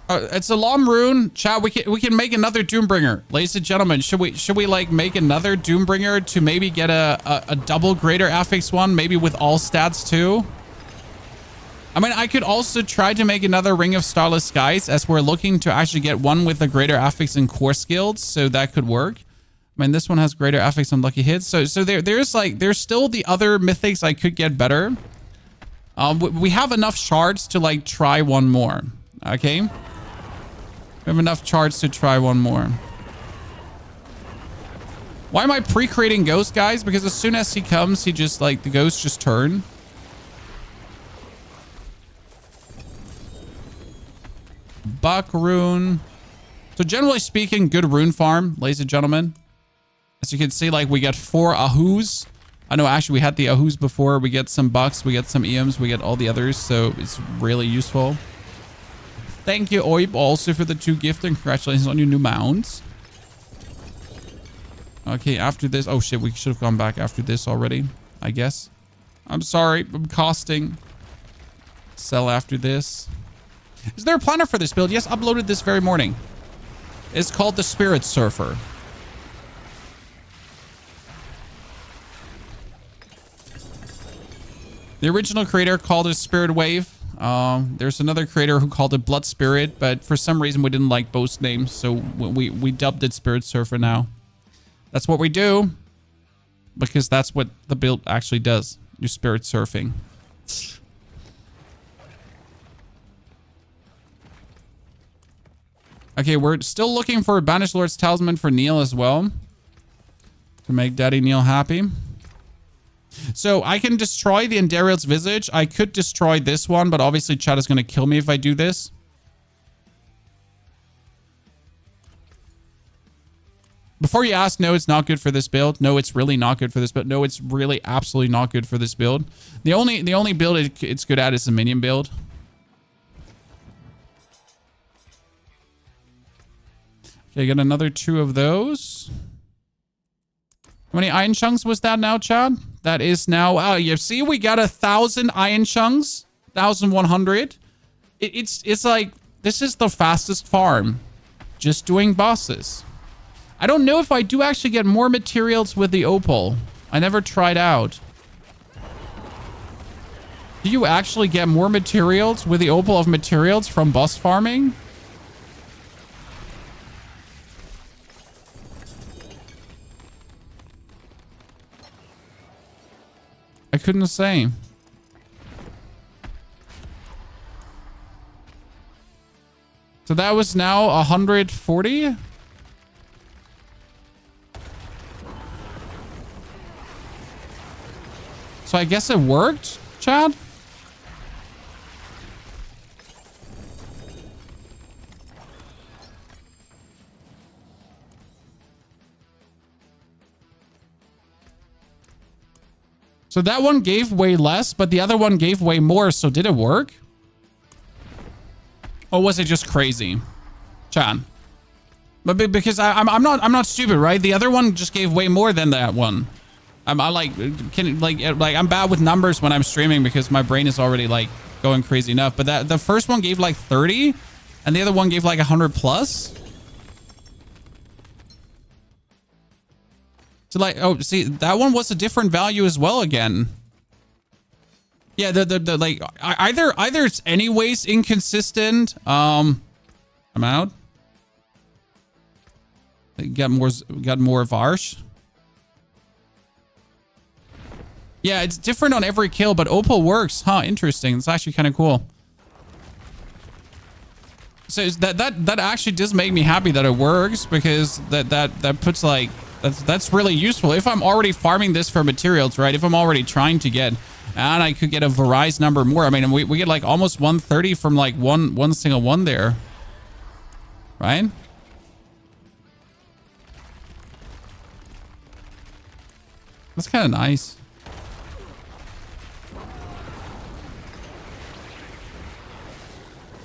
It's a long rune. Chat, we can make another Doombringer. Ladies and gentlemen, should we like make another Doombringer to maybe get a double greater affix one, maybe with all stats too? I mean, I could also try to make another Ring of Starless Skies, as we're looking to actually get one with a greater affix and core skills, so that could work. I mean, this one has greater affix on lucky hits, so there's still the other mythics I could get better. We have enough shards to like try one more. Okay, we have enough shards to try one more. Why am I pre-creating Ghost, guys? Because as soon as he comes, he just like the ghosts just turn. Buck rune. So generally speaking, good rune farm, ladies and gentlemen. As you can see, like we get 4 Ahus. I know actually we had the Ahus before. We get some bucks, we get some Eums, we get all the others. So it's really useful. Thank you, Oib, also for the 2 gifts, and congratulations on your new mounts. Okay, after this. Oh shit, we should have gone back after this already, I guess. I'm sorry, I'm costing. Sell after this. Is there a planner for this build? Yes, uploaded this very morning. It's called the Spirit Surfer. The original creator called it Spirit Wave. There's another creator who called it Blood Spirit, but for some reason we didn't like both names, so we dubbed it Spirit Surfer now. That's what we do, because that's what the build actually does. You're spirit surfing. Okay, we're still looking for a Banished Lord's Talisman for Neil as well, to make Daddy Neil happy. So I can destroy the Endariel's Visage. I could destroy this one, but obviously chat is going to kill me if I do this. Before you ask, no, it's not good for this build. No, it's really not good for this build. No, it's really absolutely not good for this build. The only build it's good at is the minion build. Okay, got another 2 of those. How many iron chunks was that now, Chad? That is now... Oh, you see, we got 1,000 iron chunks. 1,100. It's like... This is the fastest farm. Just doing bosses. I don't know if I do actually get more materials with the opal. I never tried out. Do you actually get more materials with the opal of materials from boss farming? I couldn't say. So that was now 140. So I guess it worked, Chad? So that one gave way less, but the other one gave way more. So did it work? Or was it just crazy, Chad? But because I'm not stupid, right? The other one just gave way more than that one. I'm bad with numbers when I'm streaming because my brain is already like going crazy enough. But the first one gave like 30, and the other one gave like 100 plus. So like, oh, see, that one was a different value as well again. Yeah, the like either it's anyways inconsistent. I'm out. Got more Varsh. Yeah, it's different on every kill, but opal works. Huh, interesting. It's actually kind of cool. So that actually does make me happy that it works, because that puts like that's really useful. If I'm already farming this for materials, right? If I'm already trying to get, and I could get a Verizon number more. I mean, we get like almost 130 from like one single one there. Right? That's kind of nice.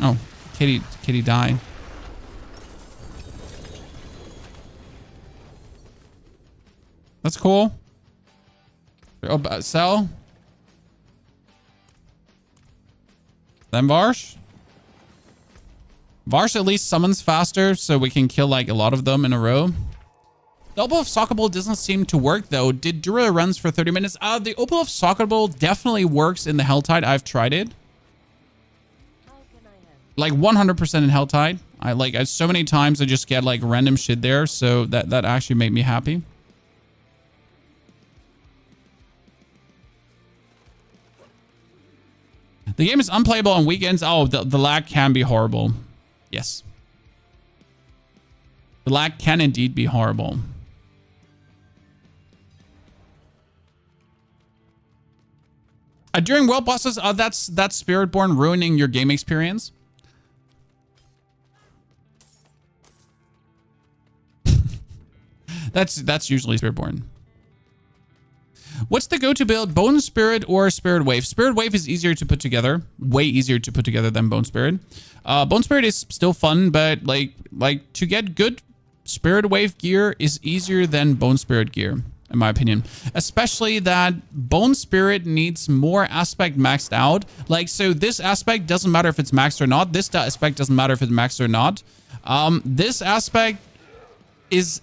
Oh, Kitty died. That's cool. Oh, sell. Then Varsh. Varsh at least summons faster, so we can kill like a lot of them in a row. The Opal of Soccer Ball doesn't seem to work though. Did Dura runs for 30 minutes? The Opal of Soccer Ball definitely works in the Helltide. I've tried it. Like 100% in Helltide. I so many times I just get like random shit there, so that actually made me happy. The game is unplayable on weekends. Oh, the lag can be horrible. Yes. The lag can indeed be horrible. During world bosses, that's Spiritborn ruining your game experience. That's usually Spiritborn. What's the go-to build? Bone Spirit or Spirit Wave? Spirit Wave is easier to put together. Way easier to put together than Bone Spirit. Bone Spirit is still fun, but like to get good Spirit Wave gear is easier than Bone Spirit gear, in my opinion. Especially that Bone Spirit needs more aspect maxed out. Like, so this aspect doesn't matter if it's maxed or not. This aspect doesn't matter if it's maxed or not. This aspect is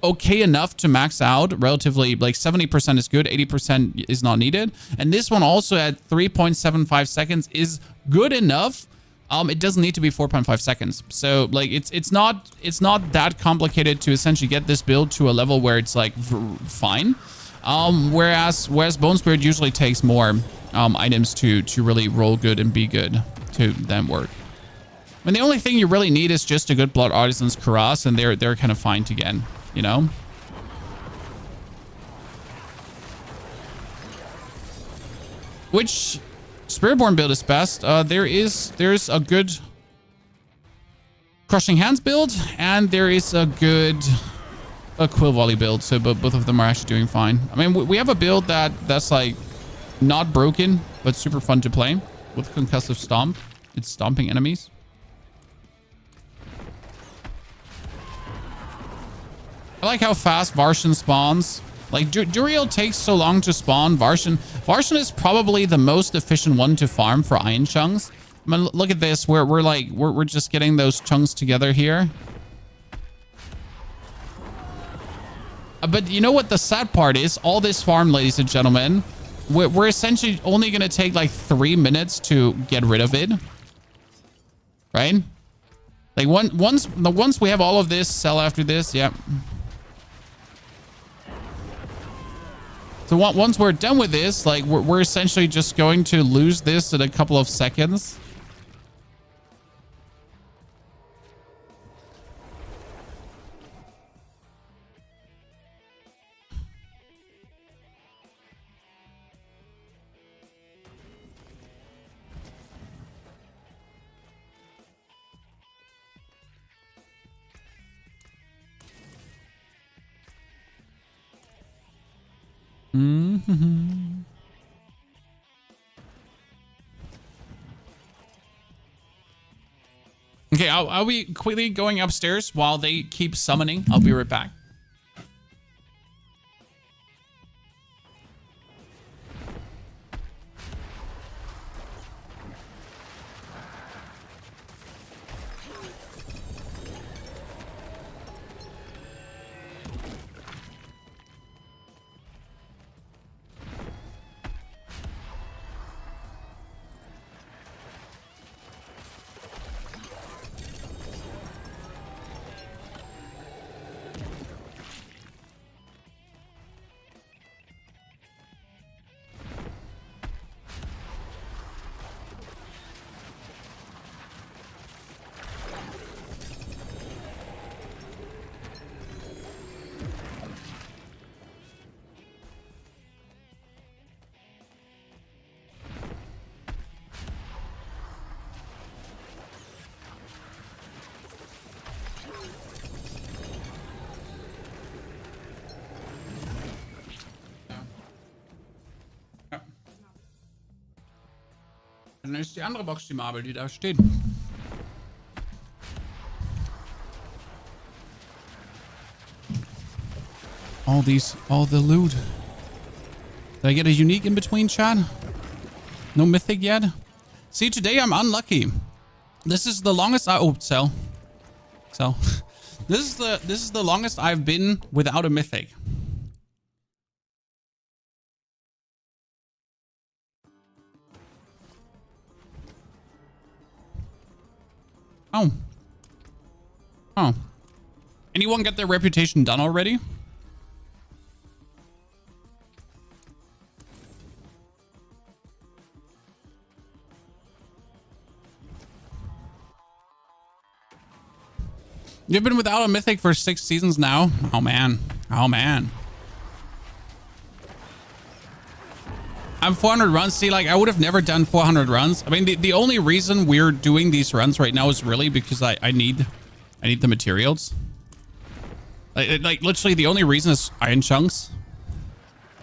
okay enough to max out relatively. Like 70% is good, 80% is not needed, and this one also at 3.75 seconds is good enough. It doesn't need to be 4.5 seconds, so like it's not that complicated to essentially get this build to a level where it's like fine. Whereas Bone Spirit usually takes more items to really roll good and be good to then work. I mean, the only thing you really need is just a good Blood Artisan's Cuirass, and they're kind of fine to get. You know? Which Spiritborn build is best? There's a good Crushing Hands build, and there is a good Quill Volley build. So both of them are actually doing fine. I mean, we have a build that's like not broken, but super fun to play with Concussive Stomp. It's stomping enemies. I like how fast Varshan spawns. Like, Duriel takes so long to spawn. Varshan is probably the most efficient one to farm for iron chunks. I mean, look at this. We're just getting those chunks together here. But you know what the sad part is? All this farm, ladies and gentlemen, we're essentially only going to take like 3 minutes to get rid of it. Right? Like once we have all of this, sell after this. Yeah. So once we're done with this, like we're essentially just going to lose this in a couple of seconds. Mm-hmm. Okay, I'll be quickly going upstairs while they keep summoning. I'll be right back. Dann ist die andere Box die Marble, die da steht. All the loot. Did I get a unique in between, chat? No mythic yet? See, today I'm unlucky. This is the longest sell. This is the longest I've been without a mythic. Oh. Oh. Anyone get their reputation done already? You've been without a mythic for 6 seasons now? Oh, man. Oh, man. I'm 400 runs. See, like, I would have never done 400 runs. I mean, the only reason we're doing these runs right now is really because I need the materials. Like literally the only reason is iron chunks.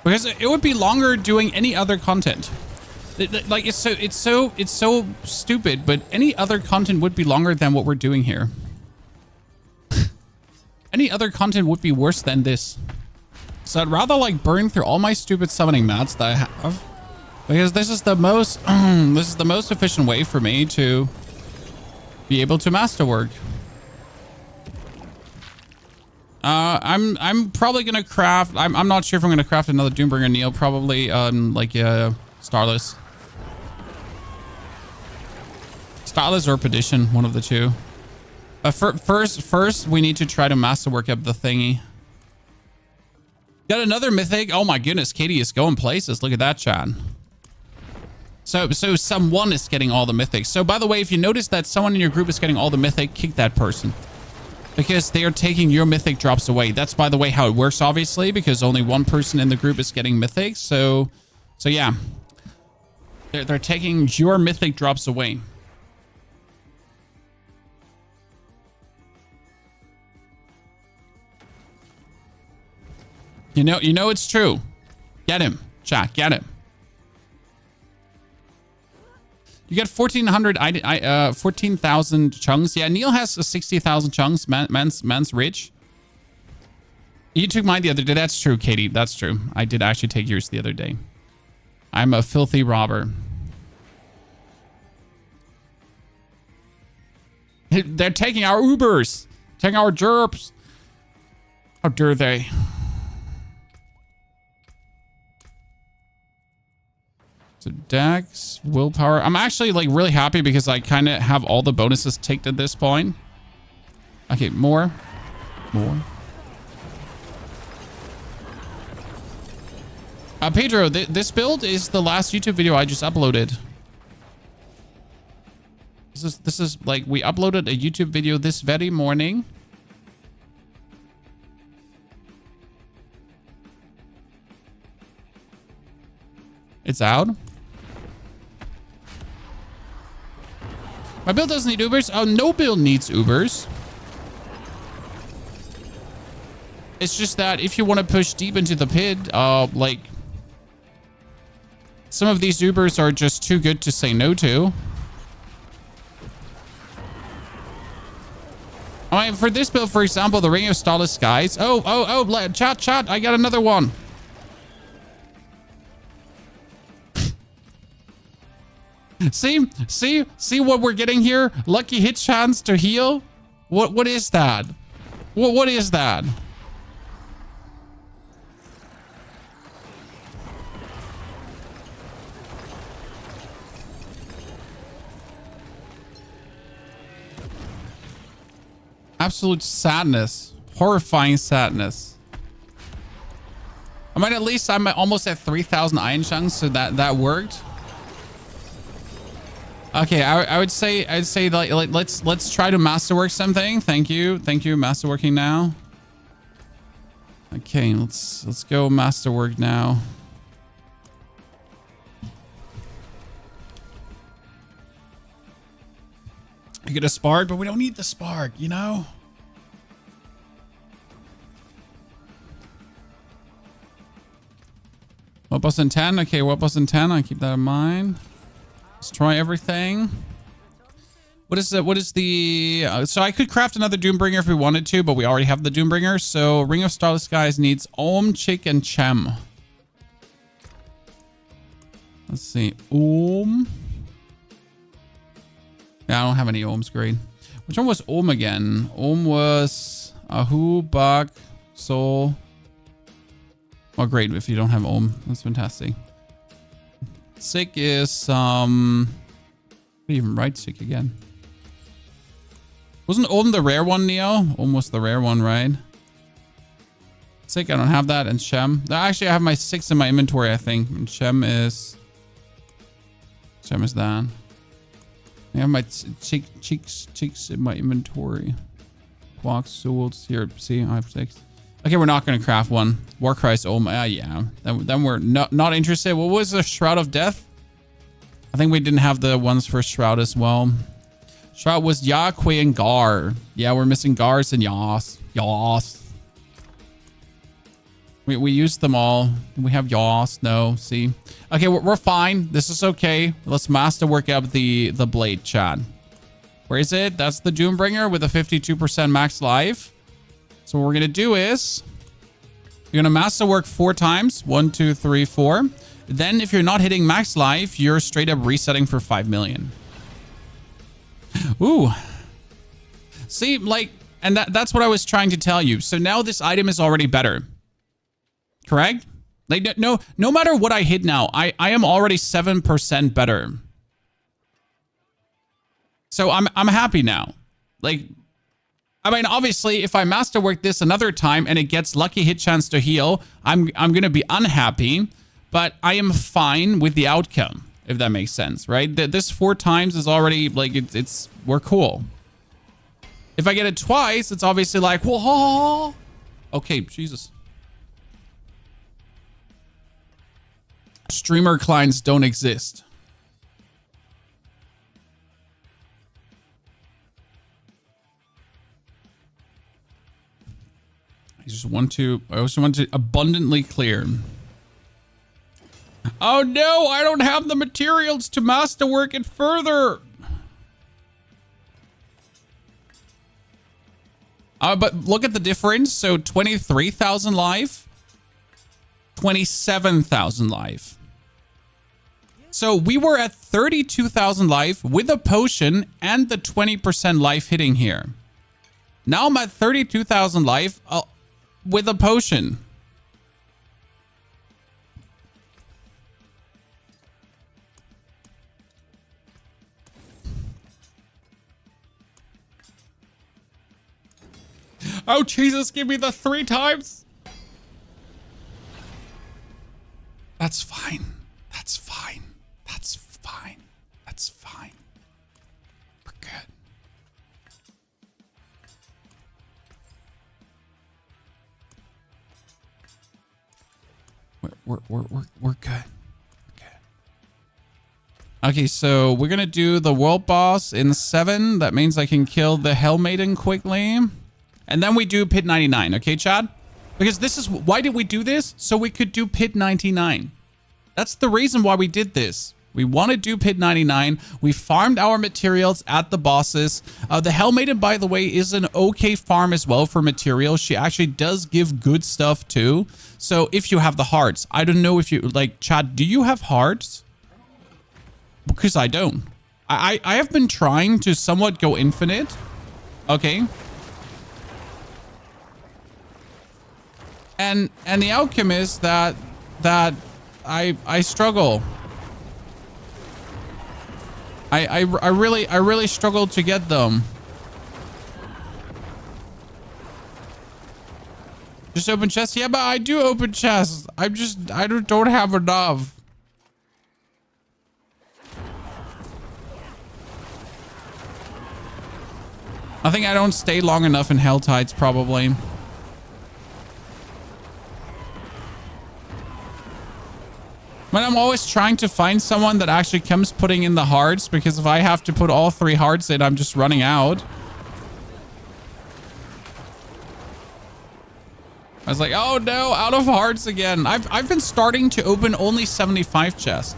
Because it would be longer doing any other content. Like, it's so stupid, but any other content would be longer than what we're doing here. Any other content would be worse than this. So I'd rather like burn through all my stupid summoning mats that I have, because this is the most efficient way for me to be able to masterwork. I'm probably gonna craft. I'm not sure if I'm gonna craft another Doombringer Neil. Probably Starless or Pedition, one of the two. First, we need to try to masterwork up the thingy. Got another mythic. Oh my goodness, Katie is going places. Look at that, Chan. So someone is getting all the mythics. So by the way, if you notice that someone in your group is getting all the mythic, kick that person. Because they are taking your mythic drops away. That's, by the way, how it works, obviously, because only one person in the group is getting mythics. So yeah. They're taking your mythic drops away. You know it's true. Get him, chat. Get him. You get 14,000 chunks. Yeah, Neil has 60,000 chunks. Man's rich. You took mine the other day. That's true, Katie. That's true. I did actually take yours the other day. I'm a filthy robber. They're taking our Ubers. Taking our jerps. How dare they? So Dex, willpower. I'm actually like really happy because I kind of have all the bonuses ticked at this point. Okay, more. Pedro, this build is the last YouTube video I just uploaded. This is like, we uploaded a YouTube video this very morning. It's out. My build doesn't need Ubers. Oh, no build needs Ubers. It's just that if you want to push deep into the pit, like, some of these Ubers are just too good to say no to. I mean, for this build, for example, the Ring of Starless Skies. Oh, chat, I got another one. See what we're getting here? Lucky hit chance to heal. What is that? What is that? Absolute sadness. Horrifying sadness. I mean, at least I'm almost at 3,000 iron chunks, so that worked. Okay, I'd say like let's try to masterwork something. Thank you, masterworking now. Okay, let's go masterwork now. You get a spark, but we don't need the spark, you know? What was in 10? Okay, what was in 10? I keep that in mind. Destroy everything. What is the so I could craft another Doombringer if we wanted to, but we already have the Doombringer. So Ring of Starless Skies needs Om, Chick, and Chem. Let's see. Om. Yeah, I don't have any ohms. Great. Which one was ohm again? Ohm was Ahu, Bak, Sol. Oh, great. If you don't have ohm, that's fantastic. Sick is how do you even write sick again? Wasn't ohm the rare one, Neo? Ohm was the rare one, right? Sick, I don't have that. And Shem. Actually, I have my 6 in my inventory, I think. And Shem is that. I have my cheeks in my inventory. Blocks, souls here. See, I have 6. Okay, we're not going to craft one. Warcry's ohm. Yeah. Then we're not interested. What was the Shroud of Death? I think we didn't have the ones for Shroud as well. Shroud was Yaqui and Gar. Yeah, we're missing Gars and Yas. We used them all. We have Yas. No, see. Okay, we're fine. This is okay. Let's masterwork up the blade, chat. Where is it? That's the Doombringer with a 52% max life. So what we're going to do is you're going to masterwork 4 times. 1, 2, 3, 4. Then if you're not hitting max life, you're straight up resetting for 5 million. Ooh. See, like, and that's what I was trying to tell you. So now this item is already better. Correct? Like, no matter what I hit now, I am already 7% better. So I'm happy now. Like, I mean, obviously, if I masterwork this another time and it gets lucky hit chance to heal, I'm going to be unhappy, but I am fine with the outcome, if that makes sense, right? This 4 times is already, like, we're cool. If I get it twice, it's obviously like, whoa. Okay, Jesus. Streamer clients don't exist. I just want to abundantly clear. Oh no, I don't have the materials to masterwork it further. But look at the difference. So 23,000 life, 27,000 life. So we were at 32,000 life with a potion and the 20% life hitting here. Now I'm at 32,000 life with a potion. Oh, Jesus, give me the 3 times. That's fine. That's fine. That's fine. That's fine. We're good. We're good. Okay, so we're gonna do the world boss in 7. That means I can kill the Hell Maiden quickly. And then we do Pit 99, okay, Chad? Because this is, why did we do this? So we could do Pit 99. That's the reason why we did this. We want to do Pit 99. We farmed our materials at the bosses. The Hell Maiden, by the way, is an okay farm as well for materials. She actually does give good stuff too. So if you have the hearts, I don't know if you, like, Chad, do you have hearts? Because I don't. I have been trying to somewhat go infinite. Okay. And the outcome is that I struggle. I really struggle to get them. Just open chests? Yeah, but I do open chests. I don't have enough. I think I don't stay long enough in Hell Tides, probably. But I'm always trying to find someone that actually comes putting in the hearts, because if I have to put all 3 hearts in, I'm just running out. I was like, oh no, out of hearts again. I've been starting to open only 75 chests.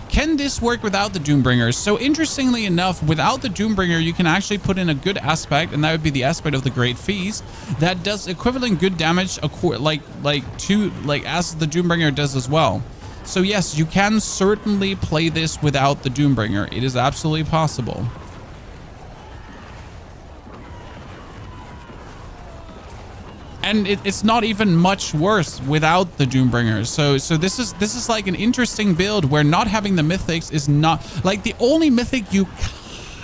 Can this work without the Doombringers? So interestingly enough, without the Doombringer, you can actually put in a good aspect, and that would be the aspect of the Great Feast that does equivalent good damage, like as the Doombringer does as well. So yes, you can certainly play this without the Doombringer. It is absolutely possible. And it's not even much worse without the Doombringers. So this is like an interesting build where not having the mythics is not like the only mythic you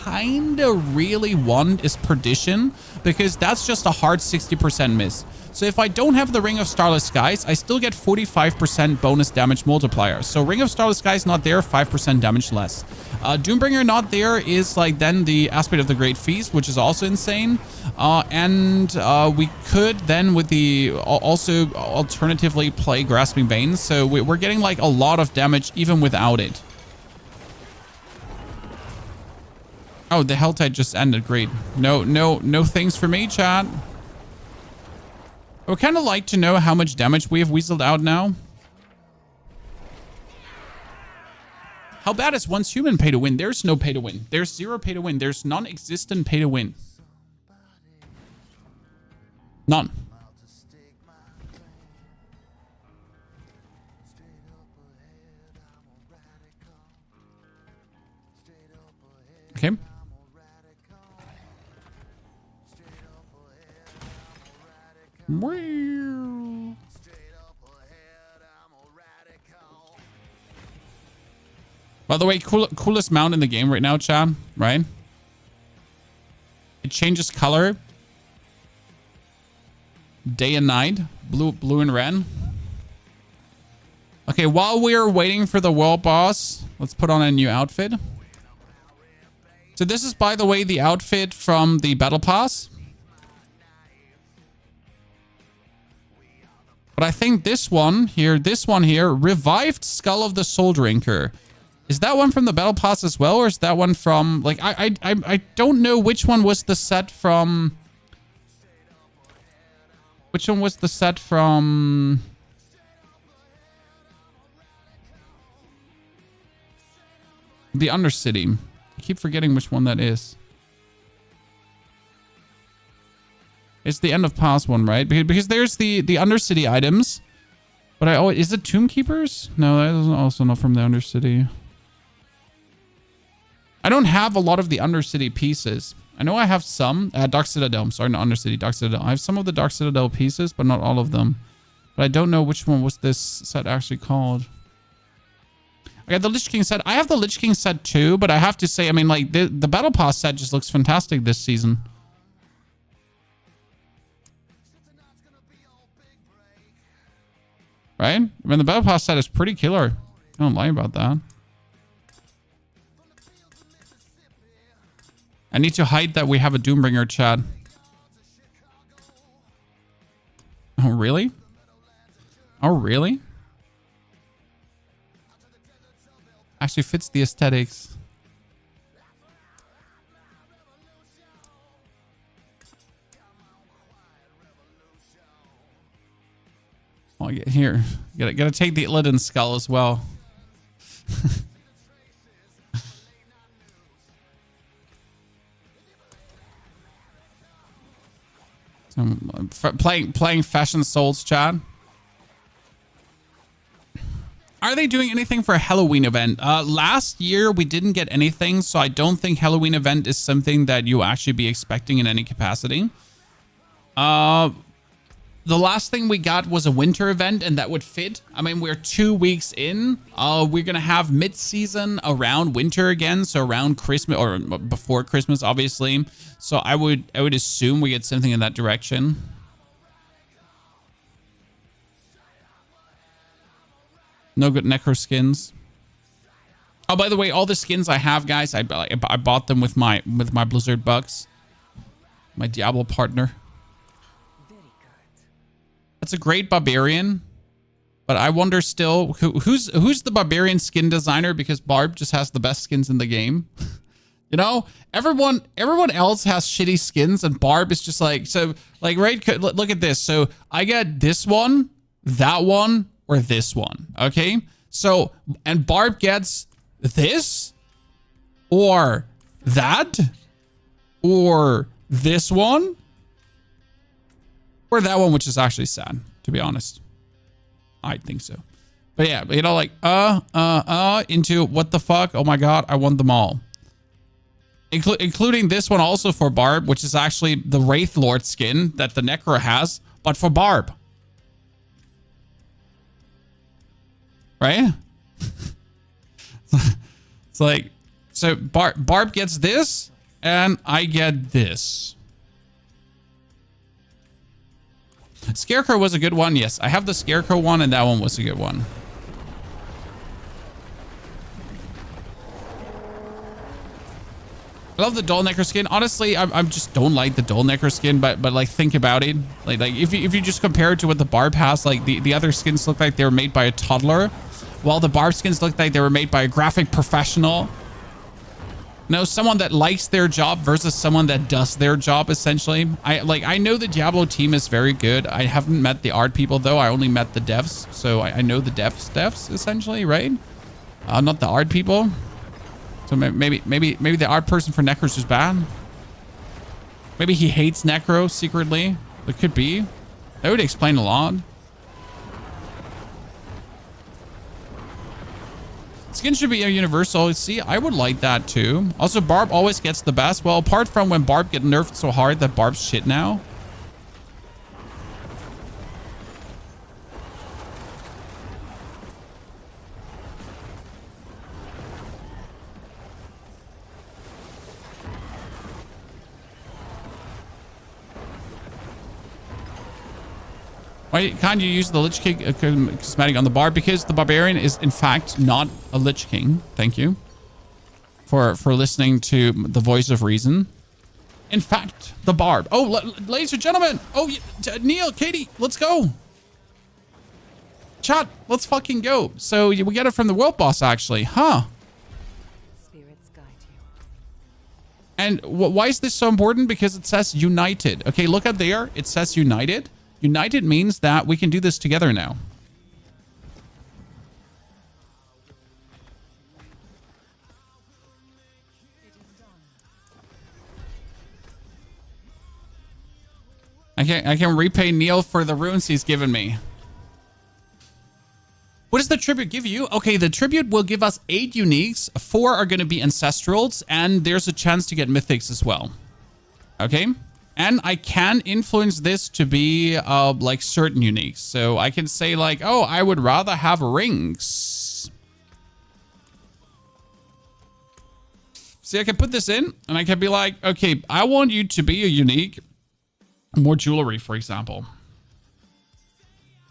kind of really want is Perdition, because that's just a hard 60% miss. So if I don't have the Ring of Starless Skies, I still get 45% bonus damage multiplier. So Ring of Starless Skies not there, 5% damage less. Doombringer not there is like then the aspect of the Great Feast, which is also insane. We could then with the also alternatively play Grasping Veins. So we're getting like a lot of damage even without it. Oh, the Helltide just ended. Great. No things for me, chat. I would kind of like to know how much damage we have weaseled out now. How bad is once human pay to win? There's no pay to win. There's zero pay to win. There's non-existent pay to win. None. Okay. By the way, coolest mount in the game right now, chat, right? It changes color. Day and night. Blue and red. Okay, while we are waiting for the world boss, let's put on a new outfit. So this is, by the way, the outfit from the Battle Pass. But I think this one here, Revived Skull of the Soul Drinker. Is that one from the Battle Pass as well? Or is that one from, like, I don't know which one was the set from... Which one was the set from... The Undercity. I keep forgetting which one that is. It's the end of pass one, right? Because there's the Undercity items. But I always... Is it Tomb Keepers? No, that is also not from the Undercity. I don't have a lot of the Undercity pieces. I know I have some. Dark Citadel. Sorry, not Undercity. Dark Citadel. I have some of the Dark Citadel pieces, but not all of them. But I don't know which one was this set actually called. I got the Lich King set. I have the Lich King set too, but I have to say, I mean, like, the Battle Pass set just looks fantastic this season. Right? I mean, the Battle Pass set is pretty killer. I don't lie about that. I need to hide that we have a Doombringer, chat. Oh, really? Oh, really? Actually fits the aesthetics. Oh, yeah, here. Gotta take the Illidan skull as well. Playing Fashion Souls, chat. Are they doing anything for a Halloween event? Last year we didn't get anything, so I don't think Halloween event is something that you actually be expecting in any capacity. The last thing we got was a winter event, and that would fit. I mean, we're 2 weeks in. We're gonna have mid-season around winter again, so around Christmas or before Christmas, obviously. So I would assume we get something in that direction. No good necro skins. Oh, by the way, all the skins I have, guys, I bought them with my Blizzard bucks. My Diablo partner. That's a great barbarian, but I wonder still who's the barbarian skin designer, because Barb just has the best skins in the game. You know, everyone else has shitty skins, and Barb is just like, so like, right? Look at this. So I get this one, that one, or this one. Okay. So, and Barb gets this or that or this one. Or that one, which is actually sad, to be honest. I think so. But yeah, you know, like, into what the fuck? Oh my god, I want them all. Including this one also for Barb, which is actually the Wraith Lord skin that the Necro has. but for Barb. Right? It's like, so Barb gets this, and I get this. Scarecrow was a good one. Yes, I have the Scarecrow one, and that one was a good one. I love the Dollnecker skin. Honestly, I just don't like the Dollnecker skin, but like think about it. Like if you just compare it to what the Barb has, like the other skins look like they were made by a toddler, while the Barb skins look like they were made by a graphic professional. No, someone that likes their job versus someone that does their job, essentially. I know the Diablo team is very good. I haven't met the art people though. I only met the devs, so I know the devs essentially, right? Not the art people. So maybe the art person for Necro's just bad. Maybe he hates Necro secretly. It could be. That would explain a lot. Skin should be a universal. See, I would like that too. Also, Barb always gets the best. Well, apart from when Barb get nerfed so hard that Barb's shit now. Why can't you use the Lich King cosmetic on the Barb? Because the Barbarian is, in fact, not a Lich King. Thank you for listening to the voice of reason. In fact, the Barb. Oh, ladies and gentlemen. Oh, Neil, Katie, let's go. Chat, let's fucking go. So we get it from the world boss, actually. Huh? Spirits guide you. And why is this so important? Because it says united. Okay, look up there. It says united. United means that we can do this together now. I can repay Neil for the runes he's given me. What does the tribute give you? Okay, the tribute will give us 8 uniques. 4 are going to be ancestrals, and there's a chance to get mythics as well. Okay. And I can influence this to be like certain uniques. So I can say like, oh, I would rather have rings. See, I can put this in and I can be like, okay, I want you to be a unique. More jewelry, for example.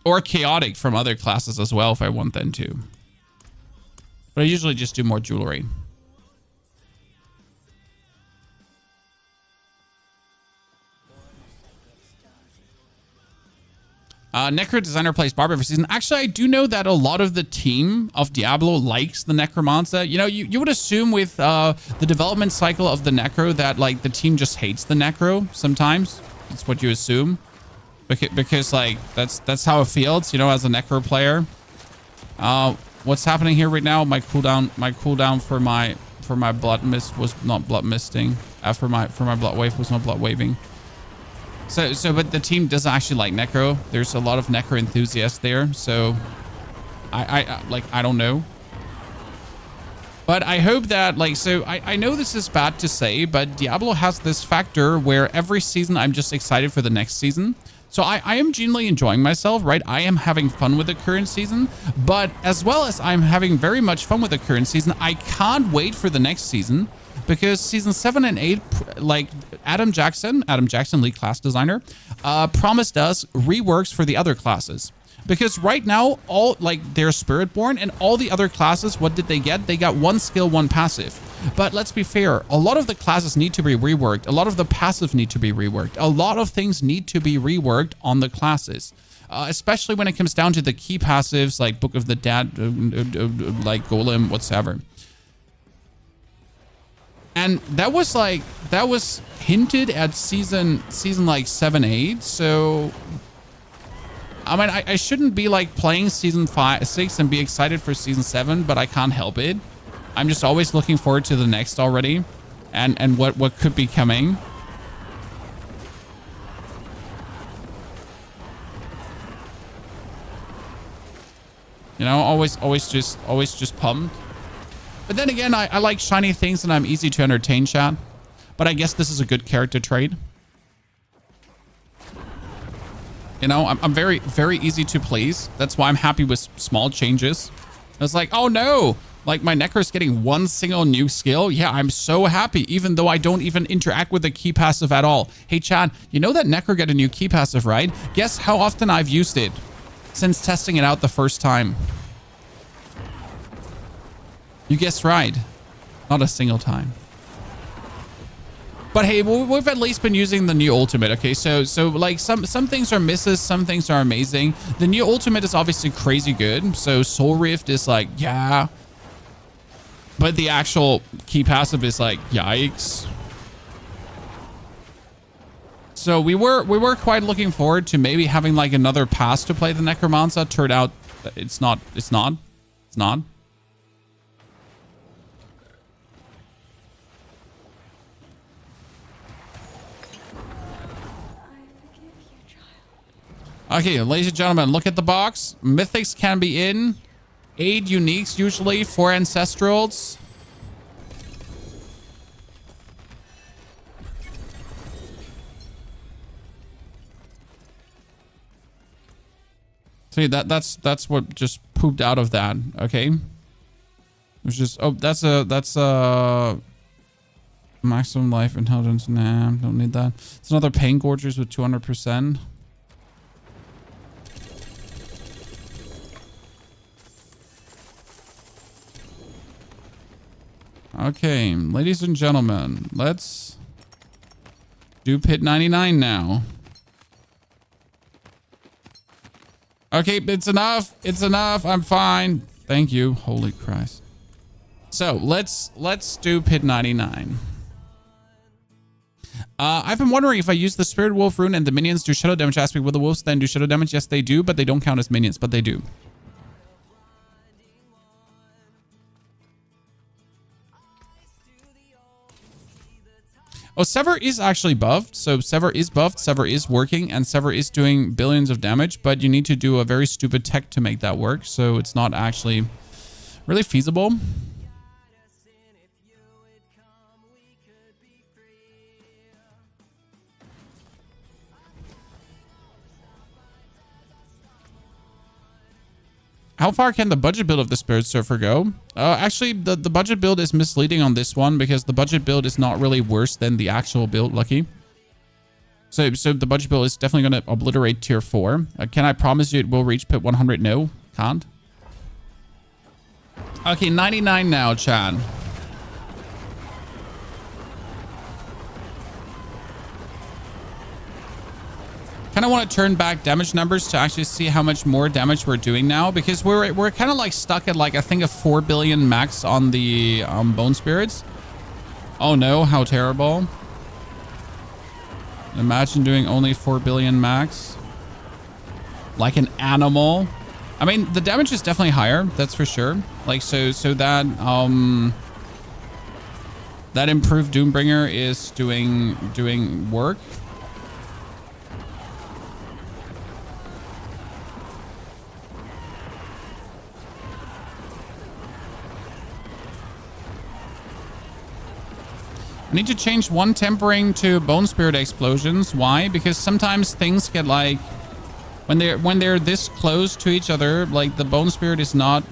Or chaotic from other classes as well if I want them to. But I usually just do more jewelry. Necro designer plays Barb every season. Actually, I do know that a lot of the team of Diablo likes the Necromancer. You know, you would assume with the development cycle of the Necro that like the team just hates the Necro sometimes. That's what you assume. Because like that's how it feels, you know, as a Necro player. What's happening here right now? My cooldown for my blood mist was not blood misting. For my blood wave was not blood waving. So, but the team does actually like Necro. There's a lot of Necro enthusiasts there. So, I don't know. But I hope that, like, so I know this is bad to say, but Diablo has this factor where every season I'm just excited for the next season. So I am genuinely enjoying myself, right? I am having fun with the current season, but as well as I'm having very much fun with the current season, I can't wait for the next season. Because season 7 and 8, like Adam Jackson, lead class designer, promised us reworks for the other classes. Because right now, all like they're Spiritborn and all the other classes, what did they get? They got 1 skill, 1 passive. But let's be fair, a lot of the classes need to be reworked. A lot of the passive need to be reworked. A lot of things need to be reworked on the classes. Especially when it comes down to the key passives like Book of the Dead, like Golem, whatsoever. And that was hinted at season like 7, 8. So, I mean, I shouldn't be like playing season 5, 6 and be excited for season 7, but I can't help it. I'm just always looking forward to the next already, and what could be coming. You know, always just pumped. But then again, I like shiny things and I'm easy to entertain, chat. But I guess this is a good character trait. You know, I'm very, very easy to please. That's why I'm happy with small changes. It's like, oh no, like my Necro's getting one single new skill. Yeah, I'm so happy, even though I don't even interact with the key passive at all. Hey, Chad, you know that Necro got a new key passive, right? Guess how often I've used it since testing it out the first time. You guessed right. Not a single time. But hey, we've at least been using the new ultimate, okay? So like some things are misses, some things are amazing. The new ultimate is obviously crazy good. So Soul Rift is like, yeah. But the actual key passive is like, yikes. So we were quite looking forward to maybe having like another pass to play the Necromancer. Turned out it's not. Okay, ladies and gentlemen, look at the box. Mythics can be in. 8 uniques usually, 4 ancestrals. See, that's what just pooped out of that, okay? It was just, oh, that's a maximum life intelligence. Nah, don't need that. It's another Pain Gorgers with 200%. Okay, ladies and gentlemen, let's do pit 99 now. Okay, it's enough. It's enough. I'm fine. Thank you. Holy Christ. So let's do pit 99. I've been wondering if I use the Spirit Wolf rune and the minions do shadow damage aspect with the wolves, then do shadow damage. Yes, they do, but they don't count as minions, but they do. Oh, Sever is actually buffed. So Sever is buffed, Sever is working, and Sever is doing billions of damage, but you need to do a very stupid tech to make that work. So it's not actually really feasible. How far can the budget build of the Spirit Surfer go? Actually, the budget build is misleading on this one because the budget build is not really worse than the actual build, Lucky. So the budget build is definitely going to obliterate tier 4. Can I promise you it will reach pit 100? No, can't. Okay, 99 now, Chan. Kind of want to turn back damage numbers to actually see how much more damage we're doing now, because we're kind of like stuck at like I think a 4 billion max on the bone spirits. Oh no, how terrible. Imagine doing only 4 billion max like an animal. I mean, the damage is definitely higher, that's for sure. Like so that that improved Doombringer is doing work. I need to change one tempering to Bone Spirit explosions. Why? Because sometimes things get like when they're this close to each other, like the Bone Spirit is not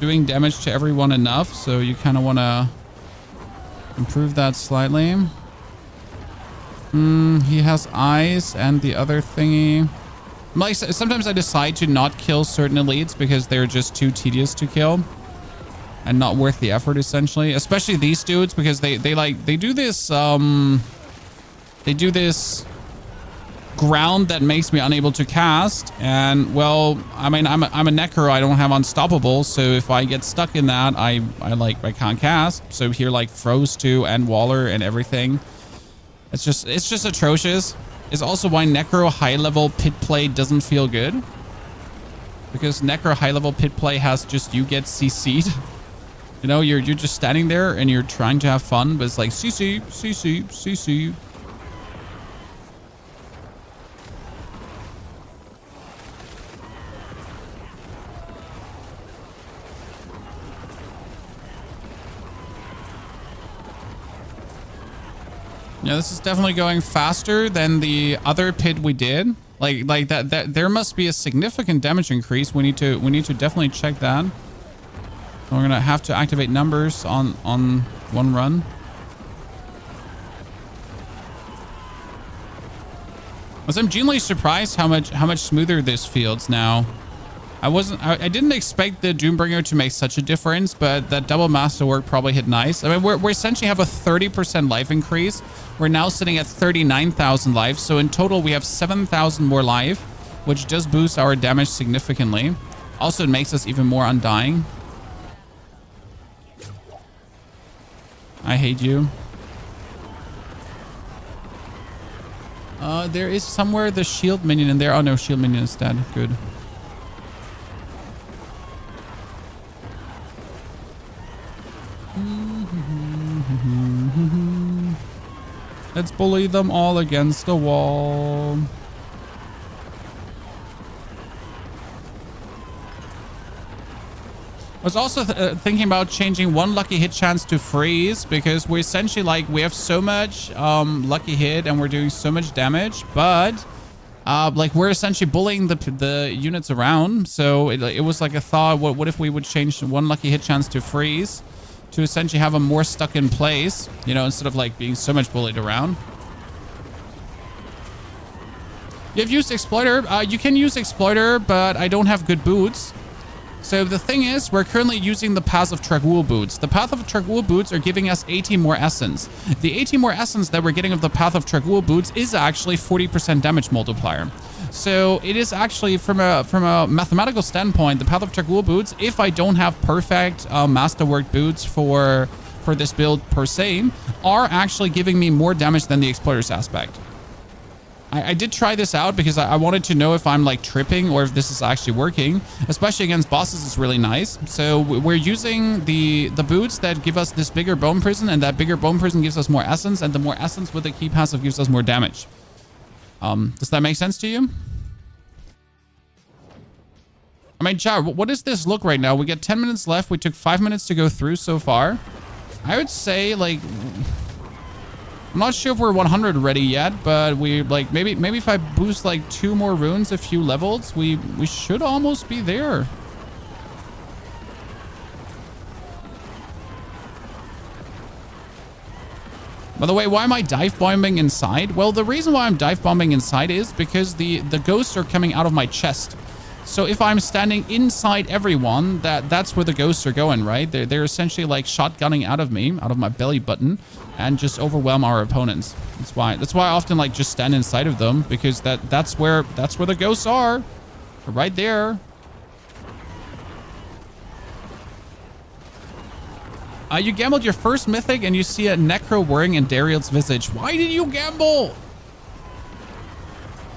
doing damage to everyone enough, so you kind of want to improve that slightly. He has eyes and the other thingy. Like sometimes I decide to not kill certain elites because they're just too tedious to kill and not worth the effort, essentially. Especially these dudes, because they do this ground that makes me unable to cast. And well, I mean, I'm a Necro, I don't have unstoppable, so if I get stuck in that, I can't cast. So here like froze to and Waller and everything. It's just atrocious. It's also why Necro high level pit play doesn't feel good, because Necro high level pit play has just you get CC'd. You know, you're just standing there and you're trying to have fun, but it's like CC, CC, CC. Yeah, this is definitely going faster than the other pit we did. Like that there must be a significant damage increase. We need to definitely check that. So we're gonna have to activate numbers on one run. I'm genuinely surprised how much smoother this feels now. I didn't expect the Doombringer to make such a difference, but that double masterwork probably hit nice. I mean, we essentially have a 30% life increase. We're now sitting at 39,000 life. So in total, we have 7,000 more life, which does boost our damage significantly. Also, it makes us even more undying. I hate you. There is somewhere the shield minion in there. Oh no, shield minion is dead. Good. Let's bully them all against the wall. I was also thinking about changing one lucky hit chance to freeze, because we're essentially like, we have so much lucky hit and we're doing so much damage, but like we're essentially bullying the units around. So it was like a thought, what if we would change one lucky hit chance to freeze to essentially have them more stuck in place, you know, instead of like being so much bullied around. You've used Exploiter. You can use Exploiter, but I don't have good boots. So the thing is, we're currently using the Path of Trag'Oul boots. The Path of Trag'Oul boots are giving us 80 more essence. The 80 more essence that we're getting of the Path of Trag'Oul boots is actually 40% damage multiplier. So it is actually, from a mathematical standpoint, the Path of Trag'Oul boots, if I don't have perfect Masterwork boots for this build per se, are actually giving me more damage than the Exploiter's aspect. I did try this out because I wanted to know if I'm like tripping or if this is actually working. Especially against bosses, it's really nice. So we're using the boots that give us this bigger bone prison, and that bigger bone prison gives us more essence, and the more essence with the key passive gives us more damage. Does that make sense to you? I mean, Jar, what does this look right now? We get 10 minutes left. We took 5 minutes to go through so far. I would say like, I'm not sure if we're 100 ready yet, but we like maybe if I boost like 2 more runes, a few levels, we should almost be there. By the way, why am I dive bombing inside? Well, the reason why I'm dive bombing inside is because the ghosts are coming out of my chest. So if I'm standing inside everyone, that's where the ghosts are going, right? They're essentially like shotgunning out of me, out of my belly button, and just overwhelm our opponents. That's why I often like just stand inside of them, because that's where the ghosts are. They're right there. You gambled your first mythic and you see a necro wearing in Dariel's visage. Why did you gamble?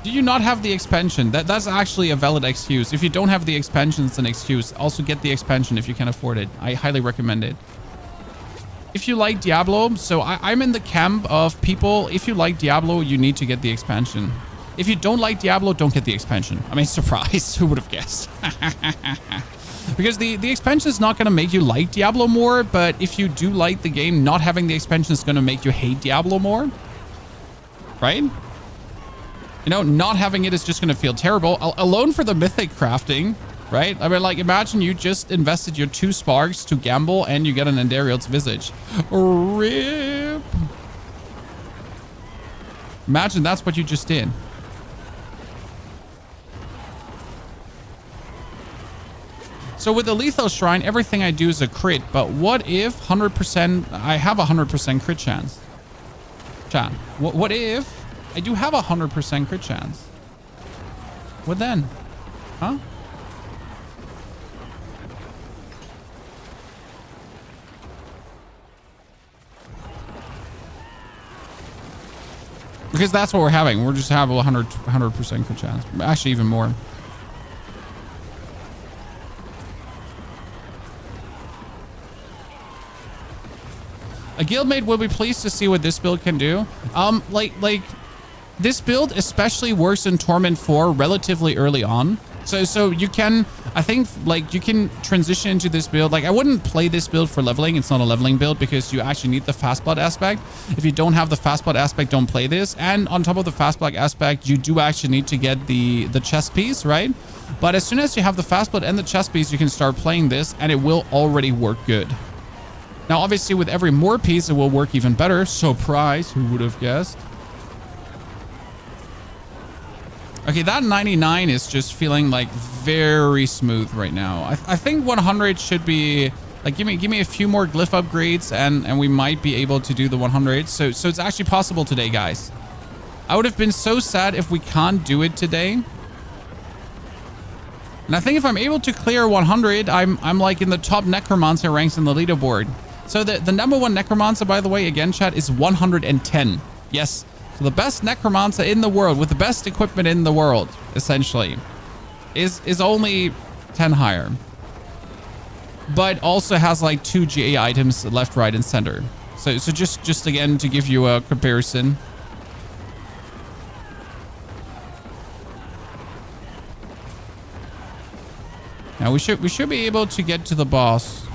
Do you not have the expansion? That's actually a valid excuse. If you don't have the expansion, it's an excuse. Also get the expansion if you can afford it. I highly recommend it. If you like Diablo, so I'm in the camp of people, if you like Diablo, you need to get the expansion. If you don't like Diablo, don't get the expansion. I mean, surprise, who would have guessed? Because the expansion is not going to make you like Diablo more, but if you do like the game, not having the expansion is going to make you hate Diablo more. Right? You know, not having it is just going to feel terrible. Alone for the mythic crafting, right? I mean, like, imagine you just invested your 2 sparks to gamble and you get an Endariel's visage. RIP. Imagine that's what you just did. So with the Lethal Shrine, everything I do is a crit. But what if 100%... I have a 100% crit chance? Chat. What if... I do have a 100% crit chance? What then? Huh? Because that's what we're having. We're just having a 100% crit chance. Actually, even more. A guildmate will be pleased to see what this build can do. Like this build especially works in Torment 4 relatively early on. So you can, I think, like, you can transition into this build. Like, I wouldn't play this build for leveling. It's not a leveling build because you actually need the fast blood aspect. If you don't have the fast blood aspect, don't play this. And on top of the fast blood aspect, you do actually need to get the chest piece, right? But as soon as you have the fast blood and the chest piece, you can start playing this and it will already work good. Now, obviously, with every more piece, it will work even better. Surprise, who would have guessed? Okay, that 99 is just feeling like very smooth right now. I think 100 should be like, give me a few more glyph upgrades and we might be able to do the 100. So it's actually possible today, guys. I would have been so sad if we can't do it today. And I think if I'm able to clear 100, I'm like in the top necromancer ranks in the leaderboard. So the number one necromancer, by the way, again, chat, is 110. Yes. So the best necromancer in the world with the best equipment in the world, essentially, is only 10 higher. But also has like 2 GA items left, right, and center. So just again to give you a comparison. Now we should be able to get to the boss.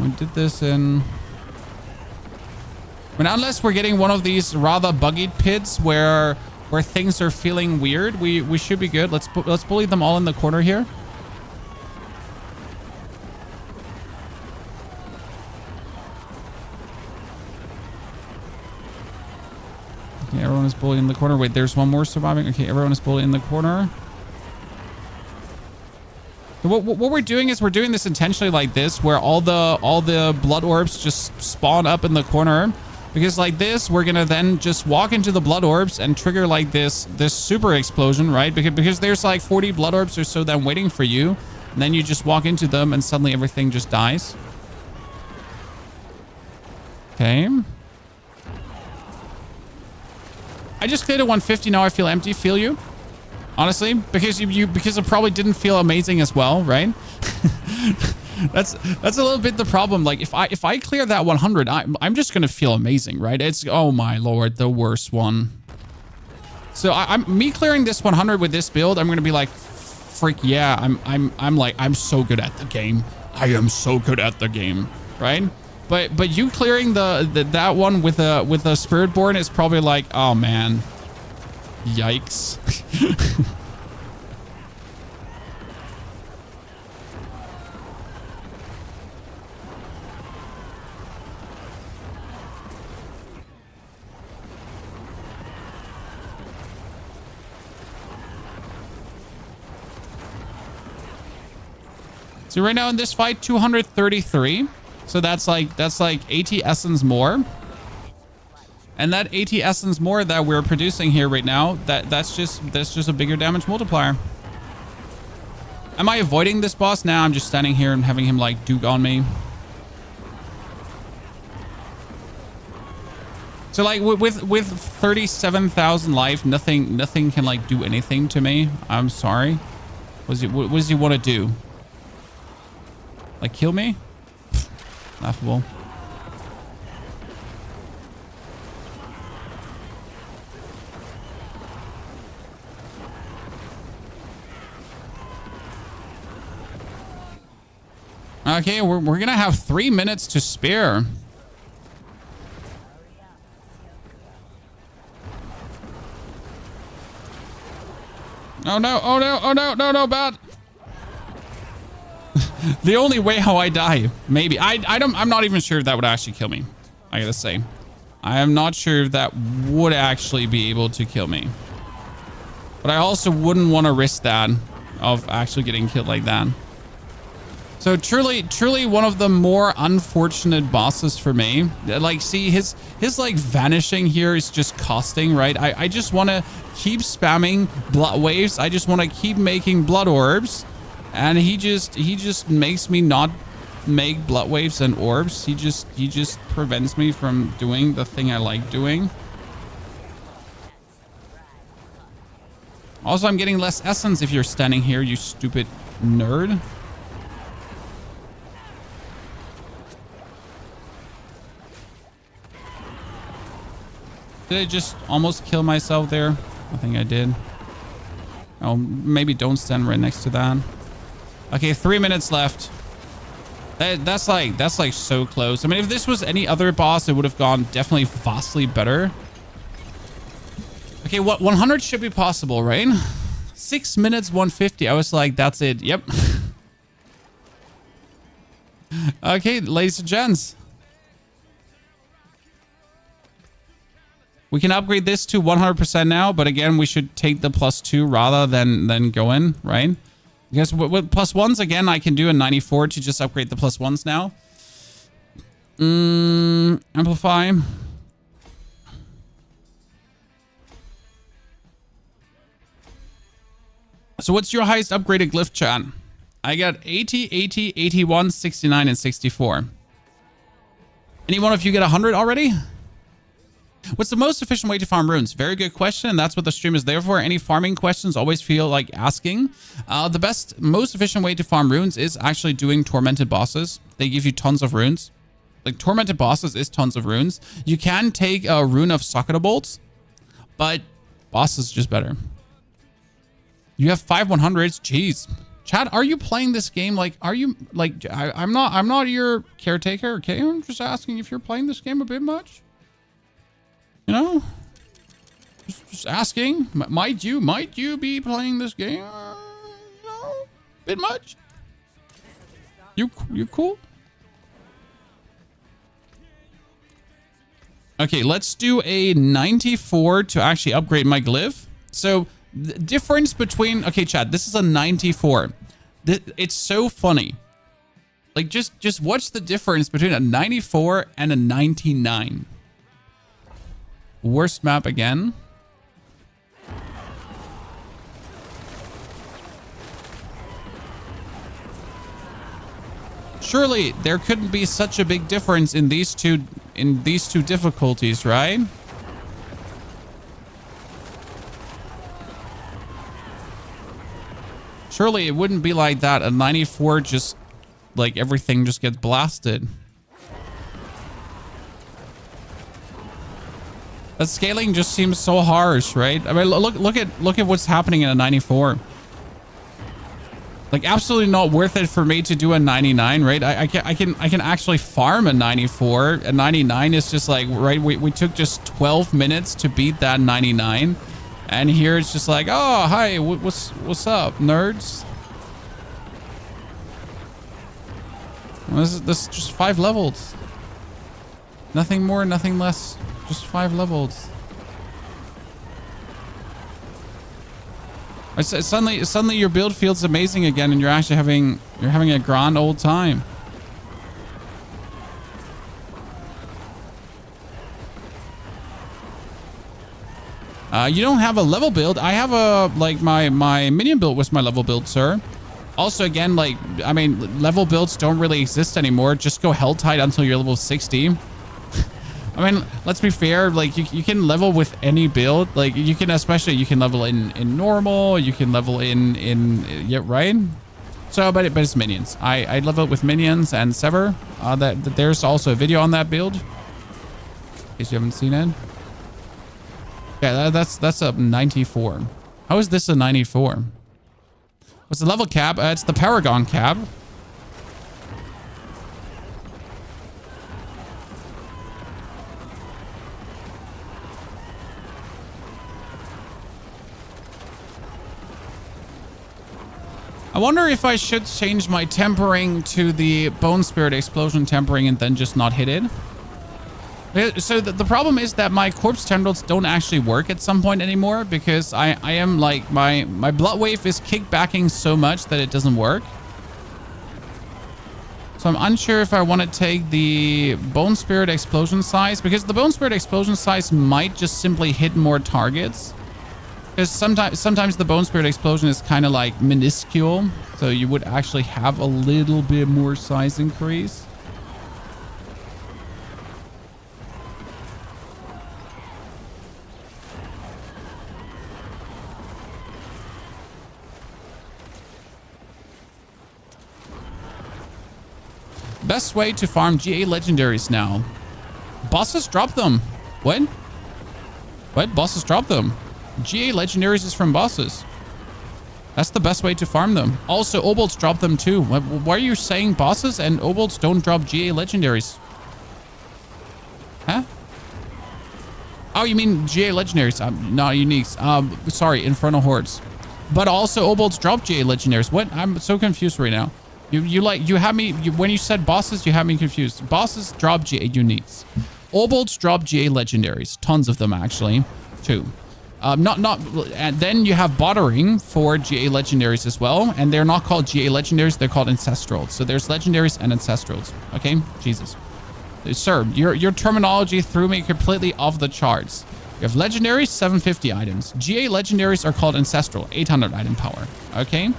We did this in. But unless we're getting one of these rather buggied pits where things are feeling weird, we should be good. Let's bully them all in the corner here. Okay, everyone is bullied in the corner. Wait, there's one more surviving. Okay, everyone is bullied in the corner. What we're doing is we're doing this intentionally like this, where all the blood orbs just spawn up in the corner. Because like this, we're gonna then just walk into the blood orbs and trigger like this super explosion, right? Because there's like 40 blood orbs or so then waiting for you. And then you just walk into them and suddenly everything just dies. Okay. I just cleared a 150, now I feel empty. Feel you? Honestly, because because it probably didn't feel amazing as well, right? That's a little bit the problem. Like if I clear that 100, I'm just gonna feel amazing, right? It's, oh my lord, the worst one. So me clearing this 100 with this build, I'm gonna be like, freak yeah, I'm so good at the game. I am so good at the game, right? But you clearing that one with a Spiritborn is probably like, oh man, yikes. So right now in this fight, 233. So that's like 80 essence more. And that 80 essence more that we're producing here right now, that's just a bigger damage multiplier. Am I avoiding this boss? Now I'm just standing here and having him like duke on me. So like with 37,000 life, nothing can like do anything to me. I'm sorry. What does he want to do? Like kill me? Pfft, laughable. Okay, we're gonna have 3 minutes to spare. Oh no, oh no, oh no, no, no, bad. The only way how I die, maybe. I'm not even sure if that would actually kill me. I gotta say. I am not sure if that would actually be able to kill me. But I also wouldn't want to risk that of actually getting killed like that. So truly one of the more unfortunate bosses for me. Like, see, his like vanishing here is just costing, right? I just want to keep spamming blood waves. I just want to keep making blood orbs. And he just makes me not make blood waves and orbs. He just prevents me from doing the thing I like doing. Also, I'm getting less essence if you're standing here, you stupid nerd. Did I just almost kill myself there? I think I did. Oh, maybe don't stand right next to that. Okay, 3 minutes left. That's like so close. I mean, if this was any other boss, it would have gone definitely vastly better. Okay, what 100 should be possible, right? 6 minutes, 150. I was like, that's it. Yep. Okay, ladies and gents. We can upgrade this to 100% now, but again, we should take the +2 rather than go in, right? Because with +1s, again, I can do a 94 to just upgrade the +1s now. Amplify. So what's your highest upgraded glyph, chat? I got 80, 80, 81, 69, and 64. Any one of you get 100 already? What's the most efficient way to farm runes? Very good question, and that's what the stream is there for. Any farming questions, always feel like asking. The best, most efficient way to farm runes is actually doing tormented bosses. They give you tons of runes. Like, tormented bosses is tons of runes. You can take a rune of Socket bolts, but boss is just better. You have 5 100s. Jeez. Chad, are you playing this game? Like, are you like, I'm not your caretaker, okay? I'm just asking if you're playing this game a bit much. You know? Just asking. Might you be playing this game? You know, a bit much? You cool? Okay, let's do a 94 to actually upgrade my glyph. So the difference between, okay, chat, this is a 94. It's so funny. Like, just watch the difference between a 94 and a 99. Worst map again. Surely there couldn't be such a big difference in these two difficulties, right? Surely it wouldn't be like that. A 94 just, like, everything just gets blasted. That scaling just seems so harsh, right? I mean, look at what's happening in a 94. Like, absolutely not worth it for me to do a 99, right? I can actually farm a 94. A 99 is just like, right? We took just 12 minutes to beat that 99. And here it's just like, oh, hi, what's up, nerds? This is just 5 levels. Nothing more, nothing less. Just 5 levels. Suddenly your build feels amazing again, and you're actually having a grand old time. You don't have a level build. I have a, like, my minion build was my level build, sir. Also, again, like, I mean, level builds don't really exist anymore. Just go Helltide until you're level 60. I mean, let's be fair. Like, you can level with any build. Like, you can level in normal. You can level in yeah, right. So, but it's minions. I level with minions and Sever. There's also a video on that build, in case you haven't seen it. Yeah, that's a 94. How is this a 94? What's the level cap? It's the Paragon cap. I wonder if I should change my tempering to the Bone Spirit Explosion tempering and then just not hit it. So the problem is that my corpse tendrils don't actually work at some point anymore, because I am like, my blood wave is kickbacking so much that it doesn't work. So I'm unsure if I want to take the Bone Spirit Explosion size, because the Bone Spirit Explosion size might just simply hit more targets. Because sometimes the Bone Spirit Explosion is kind of like minuscule, so you would actually have a little bit more size increase. Best way to farm GA legendaries now. Bosses drop them. What? Bosses drop them. GA legendaries is from bosses. That's the best way to farm them. Also, obolts drop them too. Why are you saying bosses and obolts don't drop GA legendaries? Huh? Oh, you mean GA legendaries, not uniques. Sorry, Infernal hordes. But also obolts drop GA legendaries. What? I'm so confused right now. You had me, when you said bosses, you had me confused. Bosses drop GA uniques. Obolts drop GA legendaries. Tons of them, actually, too. And then you have bottering for GA legendaries as well. And they're not called GA legendaries. They're called ancestrals. So there's legendaries and ancestrals. Okay? Jesus. Sir, your terminology threw me completely off the charts. You have legendaries, 750 items. GA legendaries are called ancestral, 800 item power. Okay?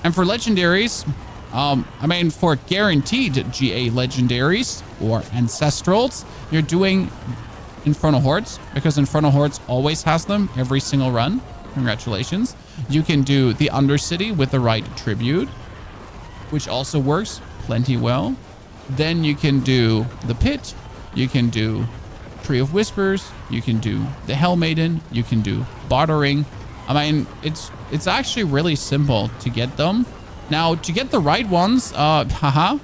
And for legendaries, I mean, for guaranteed GA legendaries or ancestrals, you're doing Infernal hordes, because Infernal hordes always has them every single run. Congratulations. You can do the Undercity with the right tribute, which also works plenty well. Then you can do the Pit. You can do Tree of Whispers. You can do the Hell Maiden. You can do Bartering. I mean, it's actually really simple to get them. Now, to get the right ones, I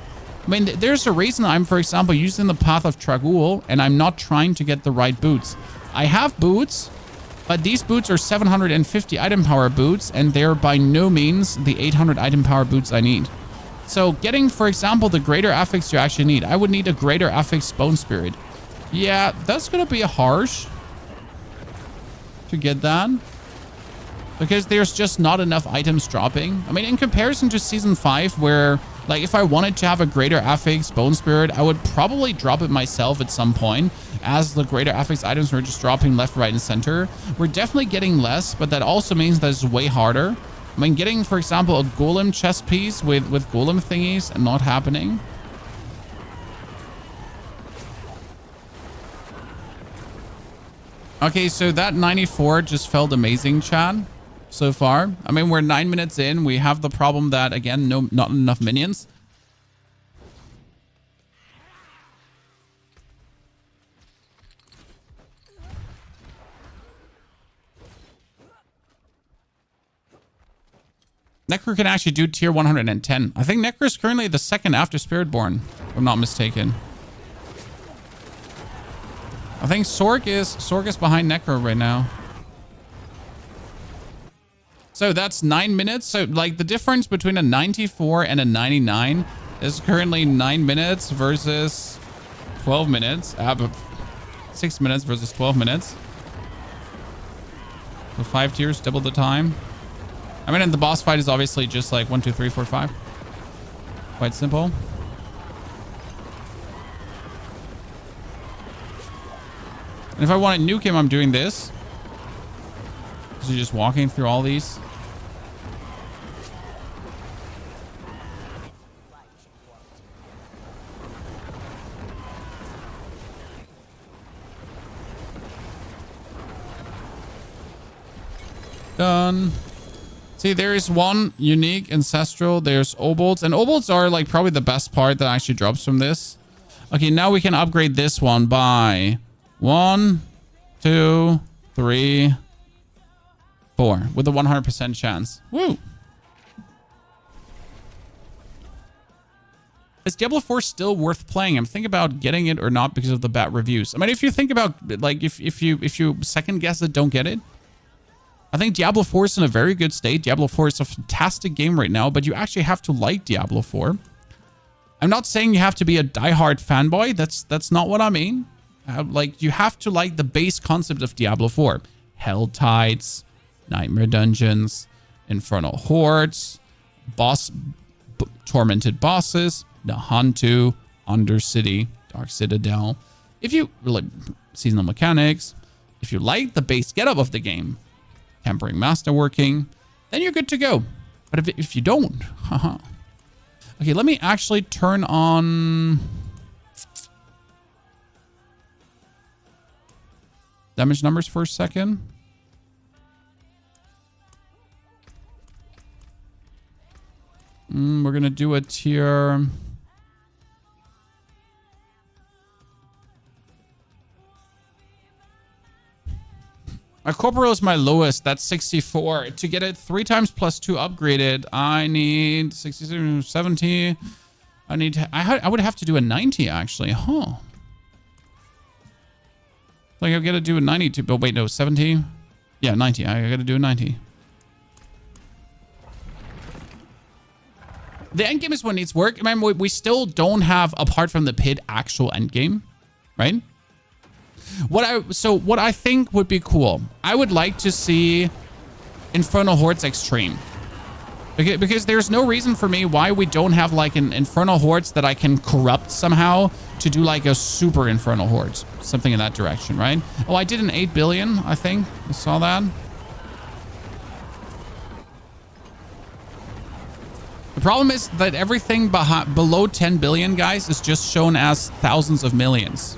mean, there's a reason I'm, for example, using the Path of Tragul, and I'm not trying to get the right boots. I have boots, but these boots are 750 item power boots, and they're by no means the 800 item power boots I need. So getting, for example, the greater affix you actually need, I would need a greater affix Bone Spirit. Yeah, that's going to be harsh to get that, because there's just not enough items dropping. I mean, in comparison to Season 5, where, like, if I wanted to have a greater affix Bone Spirit, I would probably drop it myself at some point, as the greater affix items were just dropping left, right, and center. We're definitely getting less, but that also means that it's way harder. I mean, getting, for example, a golem chest piece with golem thingies and not happening. Okay, so that 94 just felt amazing, Chad, so far. I mean, we're 9 minutes in. We have the problem that, again, not enough minions. Necro can actually do tier 110. I think Necro is currently the second after Spiritborn, if I'm not mistaken. I think Sorg is behind Necro right now. So that's 9 minutes. So, like, the difference between a 94 and a 99 is currently 9 minutes versus 12 minutes. 6 minutes versus 12 minutes. So 5 tiers, double the time. I mean, and the boss fight is obviously just like 1, 2, 3, 4, 5. Quite simple. And if I want to nuke him, I'm doing this. So just walking through all these. Done. See, there is one unique ancestral. There's obolts, and obolts are like probably the best part that actually drops from this. Okay, now we can upgrade this one by 1, 2, 3, 4 with a 100% chance. Woo! Is Diablo 4 still worth playing? I'm thinking about getting it or not because of the bad reviews. I mean, if you think about, like, if you second guess it, don't get it. I think Diablo 4 is in a very good state. Diablo 4 is a fantastic game right now, but you actually have to like Diablo 4. I'm not saying you have to be a diehard fanboy. That's not what I mean. Like, you have to like the base concept of Diablo 4. Hell Tides, Nightmare Dungeons, Infernal Hordes, tormented bosses, Nahantu, Undercity, Dark Citadel. If you like seasonal mechanics, if you like the base getup of the game, tempering masterworking, then you're good to go. But if you don't, haha. Okay, let me actually turn on damage numbers for a second. We're gonna do a tier. My corporal is my lowest. That's 64. To get it 3 times plus 2 upgraded, I need 67, 70. I would have to do a 90 actually. Huh. Like I've got to do a 90 to, but wait, no, 70. Yeah, 90. I got to do a 90. The end game is what needs work. Remember, we still don't have, apart from the pit, actual end game, right? What I think would be cool, I would like to see Infernal Hordes Extreme. Because there's no reason for me why we don't have like an Infernal Hordes that I can corrupt somehow to do like a super Infernal Hordes. Something in that direction, right? Oh, I did an 8 billion, I think. I saw that. The problem is that everything below 10 billion, guys, is just shown as thousands of millions.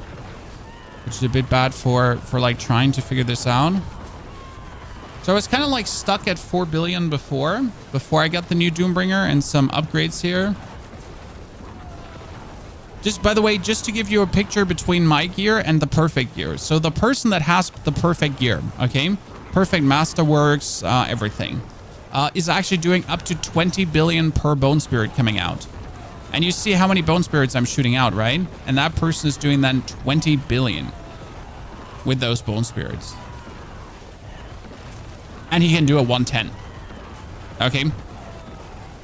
Which is a bit bad for like trying to figure this out. So I was kind of like stuck at 4 billion before I got the new Doombringer and some upgrades here. Just by the way, just to give you a picture between my gear and the perfect gear. So the person that has the perfect gear, okay? Perfect Masterworks, everything. Is actually doing up to 20 billion per bone spirit coming out. And you see how many bone spirits I'm shooting out, right? And that person is doing then 20 billion with those bone spirits. And he can do a 110. Okay.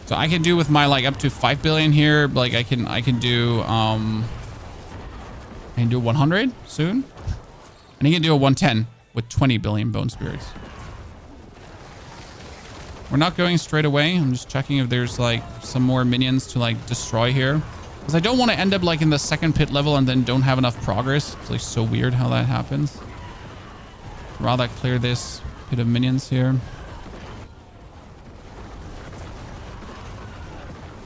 So I can do with my like up to 5 billion here. Like I can do 100 soon. And he can do a 110 with 20 billion bone spirits. We're not going straight away. I'm just checking if there's like some more minions to like destroy here. Because I don't want to end up like in the second pit level and then don't have enough progress. It's like so weird how that happens. Rather clear this pit of minions here.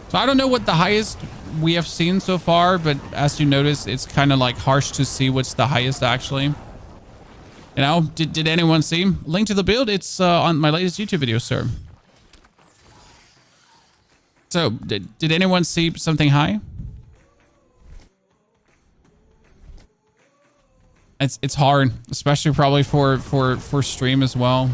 So I don't know what the highest we have seen so far, but as you notice, it's kind of like harsh to see what's the highest actually. You know, did anyone see? Link to the build, it's on my latest YouTube video, sir. So, did anyone see something high? It's hard, especially probably for stream as well.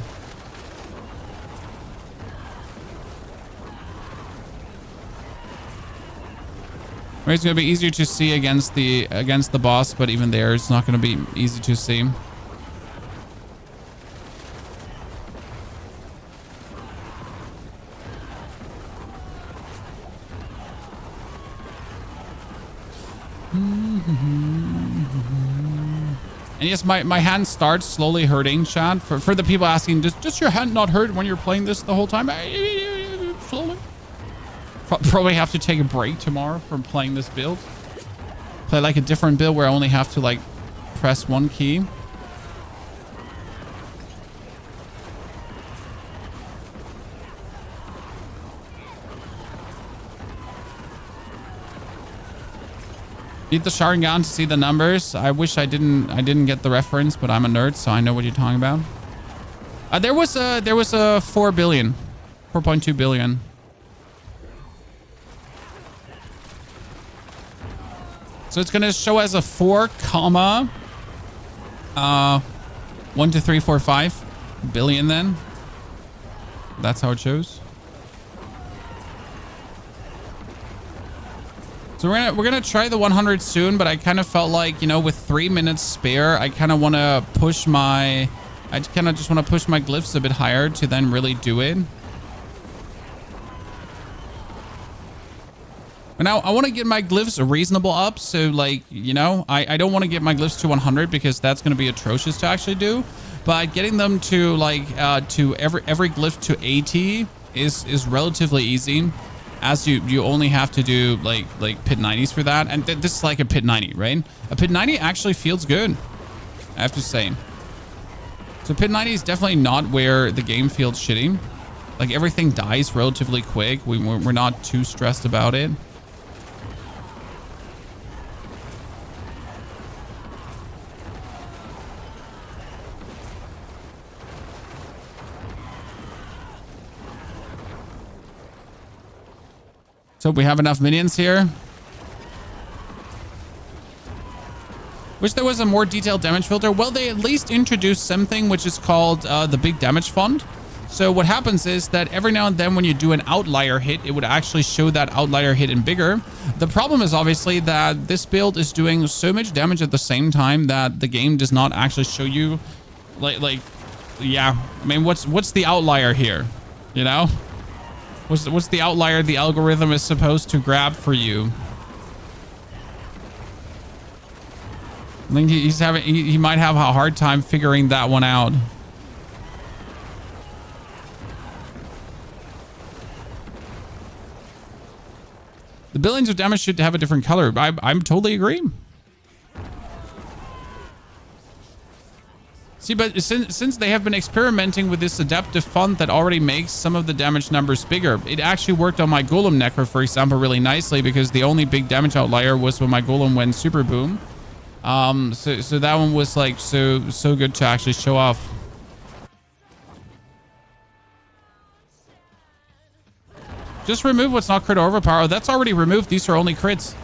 It's gonna be easier to see against the boss, but even there, it's not gonna be easy to see. And yes, my hand starts slowly hurting, chat. For the people asking, does your hand not hurt when you're playing this the whole time? Slowly. Probably have to take a break tomorrow from playing this build. Play like a different build where I only have to like press one key. Need the Sharingan to see the numbers. I wish I didn't get the reference, but I'm a nerd, so I know what you're talking about. There was a 4 billion, 4.2 billion. So it's gonna show as a 4, 1, 2, 3, 4, 5 billion then. That's how it shows. So we're gonna try the 100 soon, but I kind of felt like, you know, with 3 minutes spare, I kind of want to push my, I kind of just want to push my glyphs a bit higher to then really do it. But now I want to get my glyphs reasonable up, so like, you know, I don't want to get my glyphs to 100 because that's going to be atrocious to actually do. But getting them to like to every glyph to 80 is relatively easy. As you only have to do like pit 90s for that. And this is like a pit 90, right? A pit 90 actually feels good, I have to say. So pit 90 is definitely not where the game feels shitty. Like everything dies relatively quick. We're not too stressed about it. So we have enough minions here. Wish there was a more detailed damage filter. Well, they at least introduced something which is called the big damage font. So what happens is that every now and then when you do an outlier hit, it would actually show that outlier hit in bigger. The problem is obviously that this build is doing so much damage at the same time that the game does not actually show you yeah. I mean, what's the outlier here? You know? What's the outlier the algorithm is supposed to grab for you? I think he might have a hard time figuring that one out. The billions of damage should have a different color. I'm totally agree. See, but since they have been experimenting with this adaptive font that already makes some of the damage numbers bigger, it actually worked on my Golem Necro, for example, really nicely because the only big damage outlier was when my Golem went super boom. So that one was like so good to actually show off. Just remove what's not crit or overpower. That's already removed. These are only crits.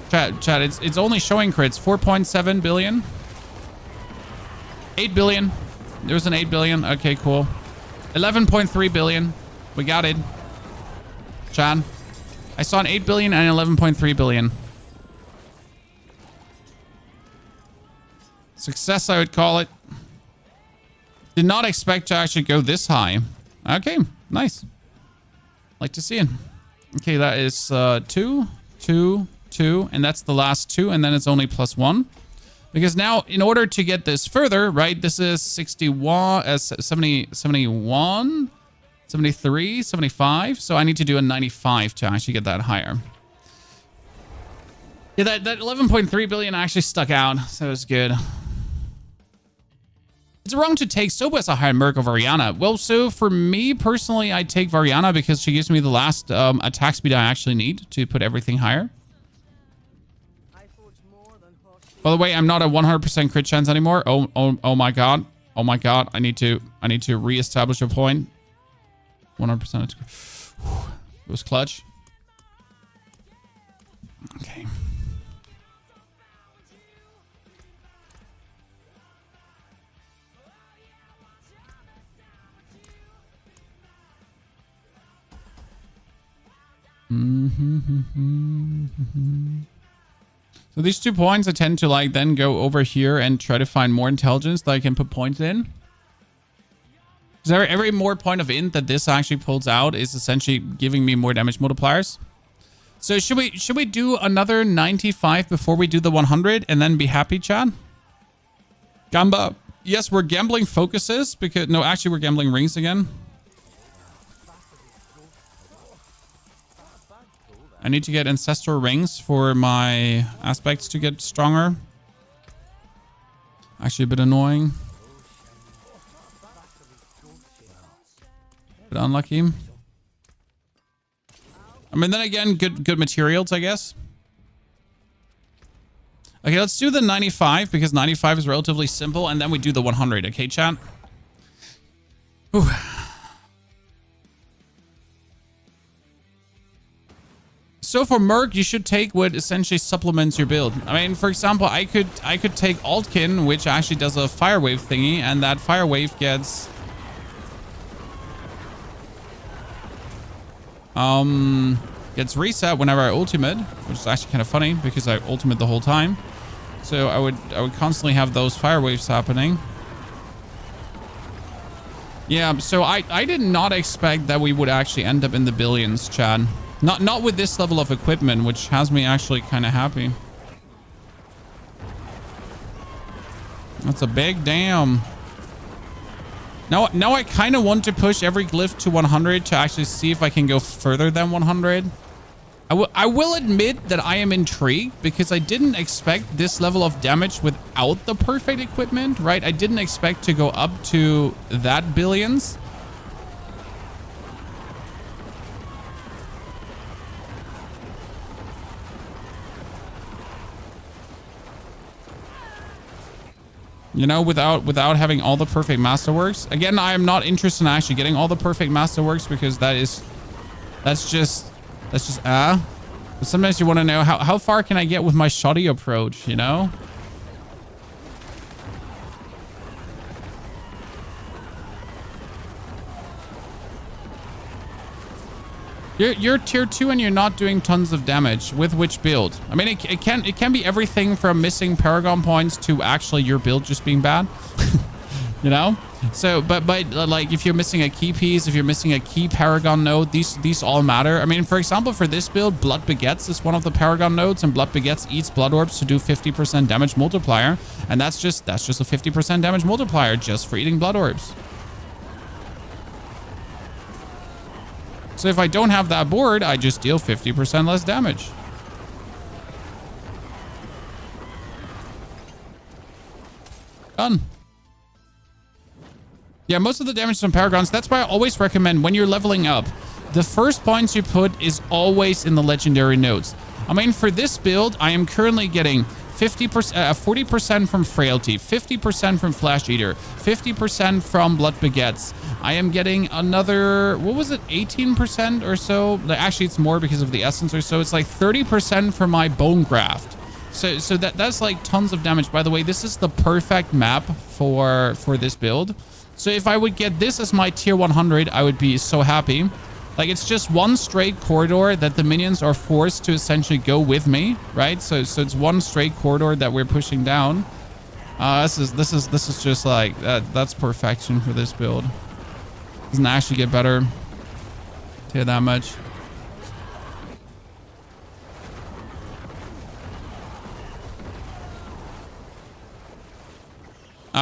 Chat, it's only showing crits. 4.7 billion. 8 billion. There's an 8 billion. Okay, cool. 11.3 billion. We got it. Chat. I saw an 8 billion and 11.3 billion. Success, I would call it. Did not expect to actually go this high. Okay, nice. Like to see it. Okay, that is 2, 2, 2, and that's the last 2, and then it's only +1. Because now, in order to get this further, right, this is 61, 70, 71, 73, 75, so I need to do a 95 to actually get that higher. Yeah, that 11.3 billion actually stuck out, so it's good. It's wrong to take Soba as a higher Merc over Ariana. Well, so for me personally, I take Variana because she gives me the last attack speed I actually need to put everything higher. By the way, I'm not a 100% crit chance anymore. Oh my god. Oh my god. I need to reestablish a point. 100%. It was clutch. Okay. So these 2 points I tend to like then go over here and try to find more intelligence that I can put points in. So every more point of int that this actually pulls out is essentially giving me more damage multipliers. So should we do another 95 before we do the 100 and then be happy, Chad? Gamba. Yes, we're gambling focuses because no, actually we're gambling rings again. I need to get ancestral rings for my aspects to get stronger. Actually a bit annoying. Bit unlucky. I mean, then again, good materials, I guess. Okay, let's do the 95 because 95 is relatively simple, and then we do the 100. Okay, chat? Whew. So for Merc, you should take what essentially supplements your build. I mean, for example, I could take Altkin, which actually does a fire wave thingy, and that fire wave gets reset whenever I ultimate, which is actually kind of funny because I ultimate the whole time. So I would constantly have those fire waves happening. Yeah, so I did not expect that we would actually end up in the billions, Chad. Not with this level of equipment, which has me actually kind of happy. That's a big damn. Now I kind of want to push every glyph to 100 to actually see if I can go further than 100. I will admit that I am intrigued because I didn't expect this level of damage without the perfect equipment, right? I didn't expect to go up to that billions. You know, without having all the perfect masterworks. Again, I am not interested in actually getting all the perfect masterworks because that's just But sometimes you want to know how far can I get with my shoddy approach, you know? You're tier 2 and you're not doing tons of damage. With which build? I mean, it can be everything from missing Paragon points to actually your build just being bad. You know? So, but like if you're missing a key piece, if you're missing a key Paragon node, these all matter. I mean, for example, for this build, Blood Begets is one of the Paragon nodes, and Blood Begets eats Blood Orbs to do 50% damage multiplier, and that's just a 50% damage multiplier just for eating Blood Orbs. So if I don't have that board, I just deal 50% less damage. Done. Yeah, most of the damage is on Paragons. That's why I always recommend when you're leveling up, the first points you put is always in the legendary nodes. I mean, for this build, I am currently getting 40% from Frailty, 50% from Flash Eater, 50% from Blood Begets. I am getting another, what was it, 18% or so? Actually, it's more because of the Essence or so. It's like 30% for my Bone Graft. So that's like tons of damage. By the way, this is the perfect map for this build. So if I would get this as my tier 100, I would be so happy. Like, it's just one straight corridor that the minions are forced to essentially go with me, right? So it's one straight corridor that we're pushing down. This is just like that's perfection for this build. Doesn't actually get better. Tell you that much.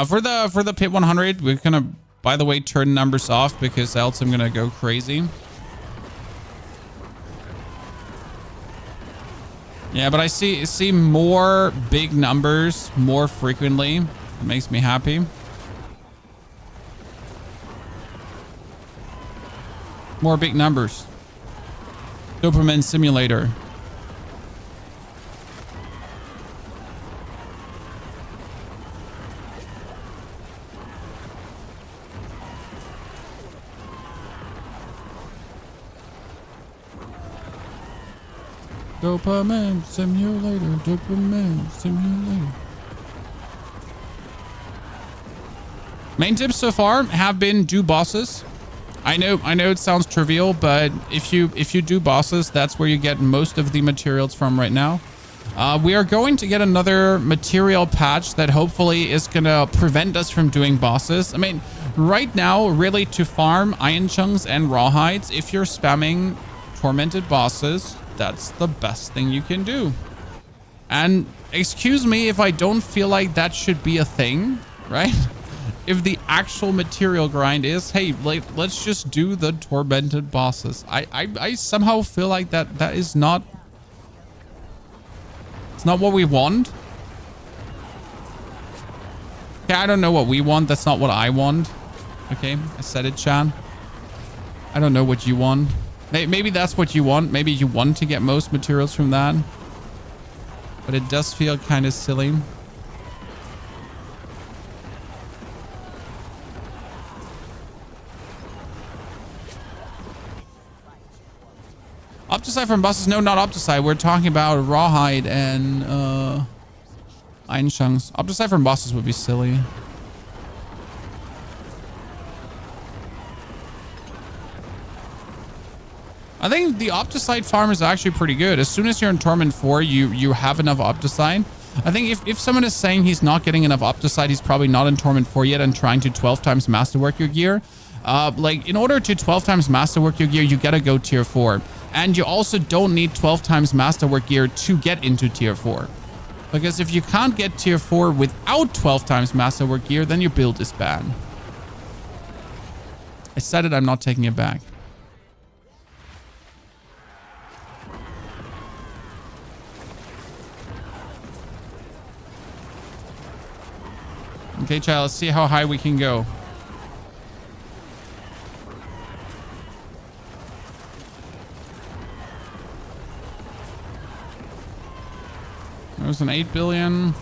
For the pit 100, we're gonna, by the way, turn numbers off because else I'm gonna go crazy. Yeah, but I see more big numbers more frequently. It makes me happy. More big numbers. Dopamine simulator. Dopamine simulator, dopamine simulator. Main tips so far have been do bosses. I know it sounds trivial, but if you do bosses, that's where you get most of the materials from right now. We are going to get another material patch that hopefully is gonna prevent us from doing bosses. I mean, right now, really to farm iron chunks and rawhides, if you're spamming tormented bosses, that's the best thing you can do. And excuse me if I don't feel like that should be a thing, right? If the actual material grind is, hey, like, let's just do the tormented bosses. I somehow feel like that is not, it's not what we want. Okay, I don't know what we want. That's not what I want. Okay, I said it, Chan. I don't know what you want. Maybe that's what you want. Maybe you want to get most materials from that. But it does feel kind of silly. Opticide from bosses? No, not Opticide. We're talking about rawhide and iron chunks. Opticide from bosses would be silly. I think the Opticide farm is actually pretty good. As soon as you're in Torment 4, you have enough Opticide. I think if someone is saying he's not getting enough Opticide, he's probably not in Torment 4 yet and trying to 12 times Masterwork your gear. Like, in order to 12 times Masterwork your gear, you gotta go tier 4. And you also don't need 12 times Masterwork gear to get into tier 4. Because if you can't get tier 4 without 12 times Masterwork gear, then your build is bad. I said it, I'm not taking it back. Okay, child, let's see how high we can go. There's an 8 billion.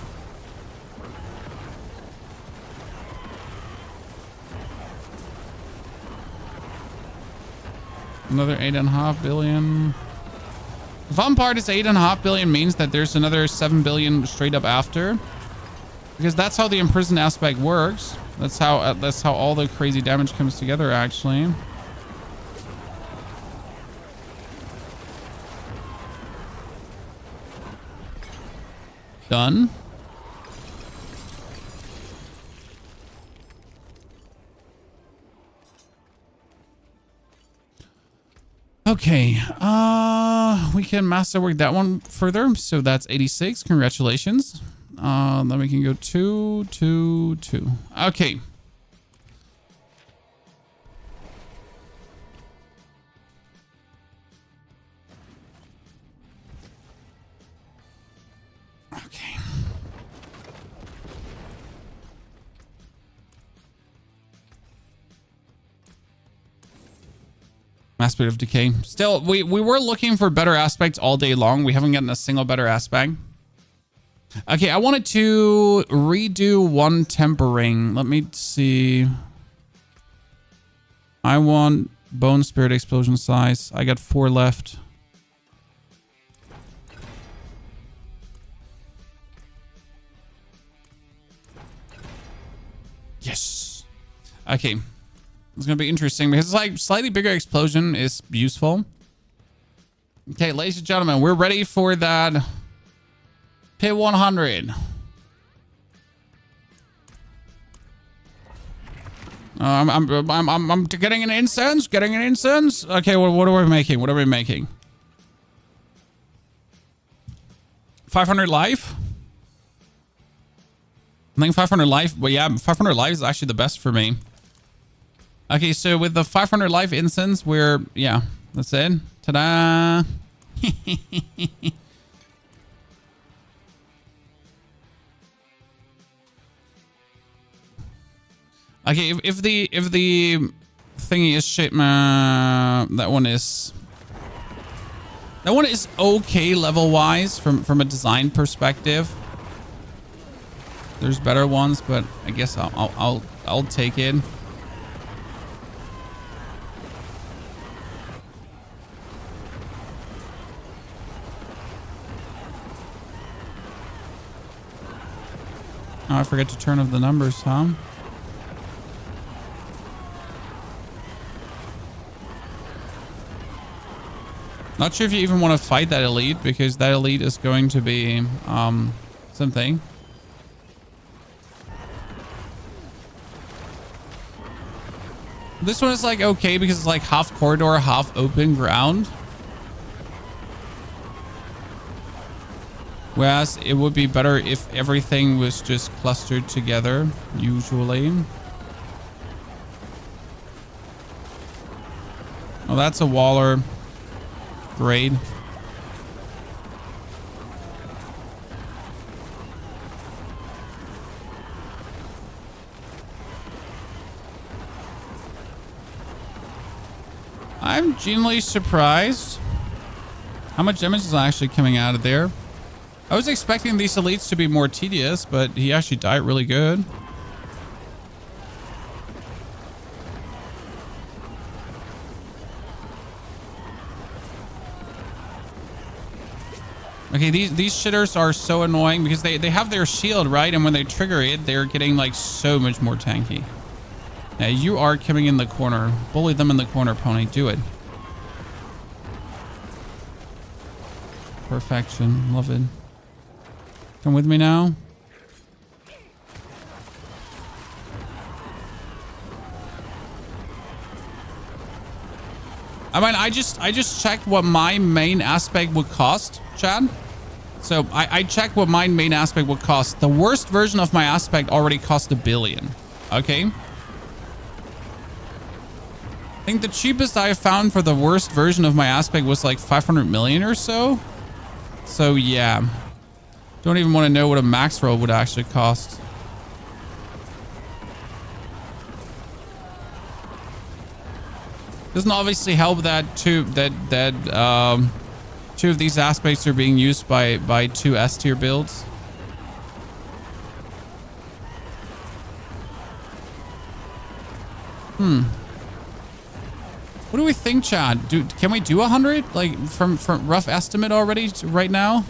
Another 8.5 billion. The fun part is 8.5 billion means that there's another 7 billion straight up after. Because that's how the imprisoned aspect works. That's how all the crazy damage comes together, actually. Done. Okay, we can masterwork that one further. So that's 86. Congratulations. Then we can go 2, 2, 2. Okay. Okay. Aspect of decay. Still, we were looking for better aspects all day long. We haven't gotten a single better aspect. Okay, I wanted to redo one tempering. Let me see. I want bone spirit explosion size. I got 4 left. Yes. Okay. It's going to be interesting because it's like slightly bigger explosion is useful. Okay, ladies and gentlemen, we're ready for that Pit 100. I'm getting an incense. Getting an incense. Okay, what are we making? What are we making? 500 life. I think 500 life. Well, yeah, 500 life is actually the best for me. Okay, so with the 500 life incense, we're, yeah, that's it. Ta-da! Okay, if the thingy is shit, that one is okay level wise from a design perspective. There's better ones, but I guess I'll take it. Oh, I forget to turn off the numbers, huh? Not sure if you even want to fight that elite, because that elite is going to be something. This one is like okay because it's like half corridor, half open ground. Whereas it would be better if everything was just clustered together, usually. Oh, that's a Waller. Great. I'm genuinely surprised how much damage is actually coming out of there. I was expecting these elites to be more tedious, but he actually died really good. Okay, these shitters are so annoying because they have their shield, right? And when they trigger it, they're getting like so much more tanky. Yeah, you are coming in the corner. Bully them in the corner, pony. Do it. Perfection. Love it. Come with me now. I mean, I just checked what my main aspect would cost, Chad. So I checked what my main aspect would cost. The worst version of my aspect already cost $1 billion. Okay. I think the cheapest I found for the worst version of my aspect was like 500 million or so. So yeah. Don't even want to know what a max roll would actually cost. Doesn't obviously help that two of these aspects are being used by 2 S tier builds. What do we think, Chad? Can we do 100? Like from rough estimate already right now?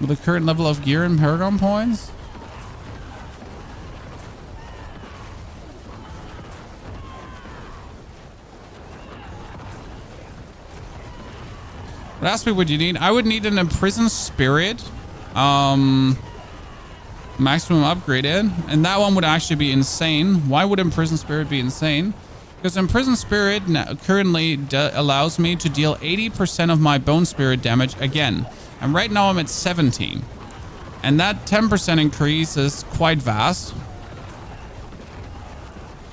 With the current level of gear and Paragon points? But ask me what you need. I would need an imprisoned spirit. Maximum upgraded. And that one would actually be insane. Why would imprisoned spirit be insane? Because imprisoned spirit currently allows me to deal 80% of my bone spirit damage again. And right now I'm at 17. And that 10% increase is quite vast.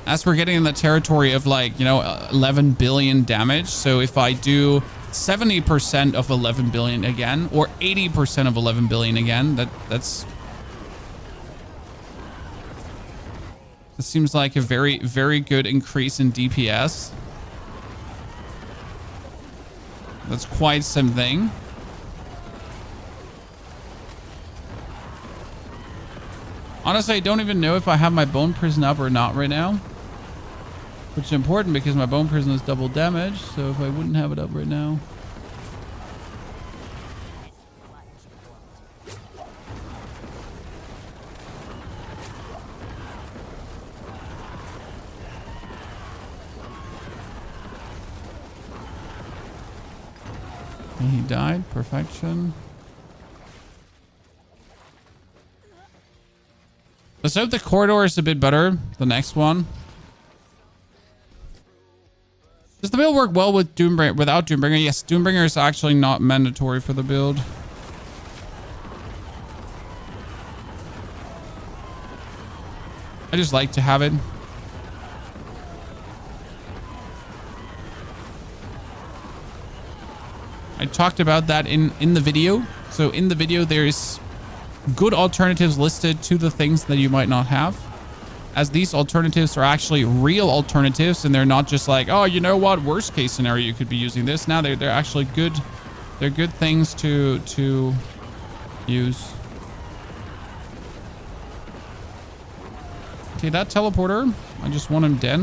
As we're getting in the territory of like, you know, 11 billion damage. So if I do 70% of 11 billion again, or 80% of 11 billion again, that seems like a very, very good increase in DPS. That's quite something. Honestly, I don't even know if I have my bone prison up or not right now. Which is important because my bone prison is double damage. So if I wouldn't have it up right now. He died. Perfection. Let's hope the corridor is a bit better. The next one. Does the build work well with Doombringer without Doombringer? Yes, Doombringer is actually not mandatory for the build. I just like to have it. I talked about that in the video. So in the video, there's good alternatives listed to the things that you might not have, as these alternatives are actually real alternatives and they're not just like, oh, you know what, worst case scenario you could be using this. Now they're actually good. They're good things to use. Okay, that teleporter, I just want him dead,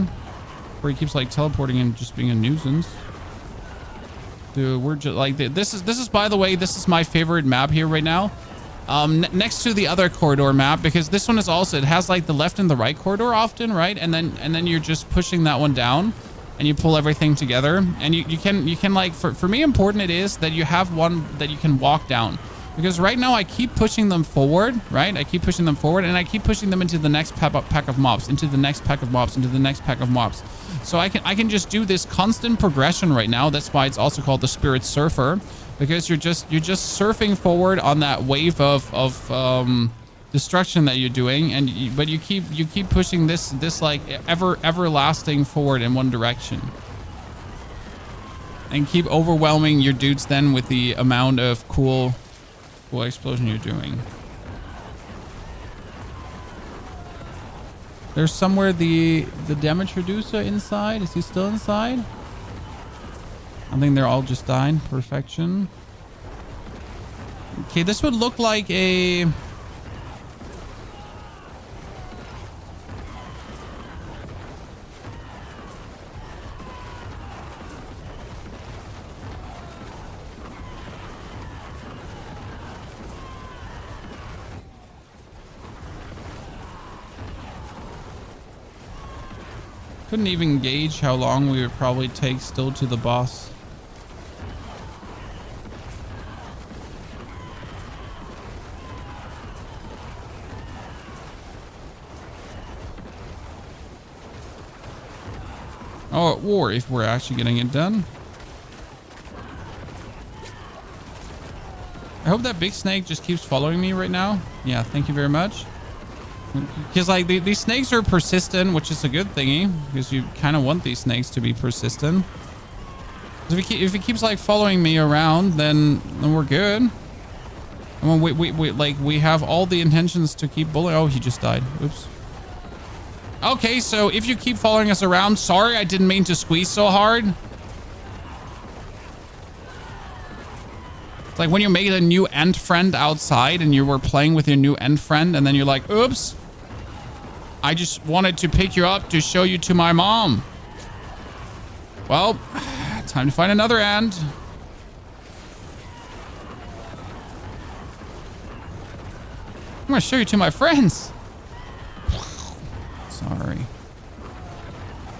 where he keeps like teleporting and just being a nuisance. Dude, we're just like, this is by the way, this is my favorite map here right now. Next to the other corridor map, because this one is also, it has like the left and the right corridor often, right? And then you're just pushing that one down and you pull everything together, and you can like, for me, important it is that you have one that you can walk down, because right now I keep pushing them forward, right? I keep pushing them forward and I keep pushing them into the next pack of mobs, into the next pack of mobs, into the next pack of mobs. So I can just do this constant progression right now. That's why it's also called the Spirit Surfer, because you're just surfing forward on that wave of destruction that you're doing, and but you keep pushing this like everlasting forward in one direction, and keep overwhelming your dudes then with the amount of cool explosion you're doing. There's somewhere the damage reducer inside. Is he still inside? I think they're all just died. Perfection. Okay, this would look like a... Couldn't even gauge how long we would probably take still to the boss. Oh, at war if we're actually getting it done. I hope that big snake just keeps following me right now. Yeah, thank you very much. Because like these snakes are persistent, which is a good thingy, because you kind of want these snakes to be persistent. If it keeps like following me around, then we're good. I mean, we have all the intentions to keep bullying. Oh, he just died. Oops. Okay, so if you keep following us around, sorry, I didn't mean to squeeze so hard. It's like when you made a new end friend outside and you were playing with your new end friend, and then you're like, oops, I just wanted to pick you up to show you to my mom. Well, time to find another end. I'm gonna show you to my friends. Sorry.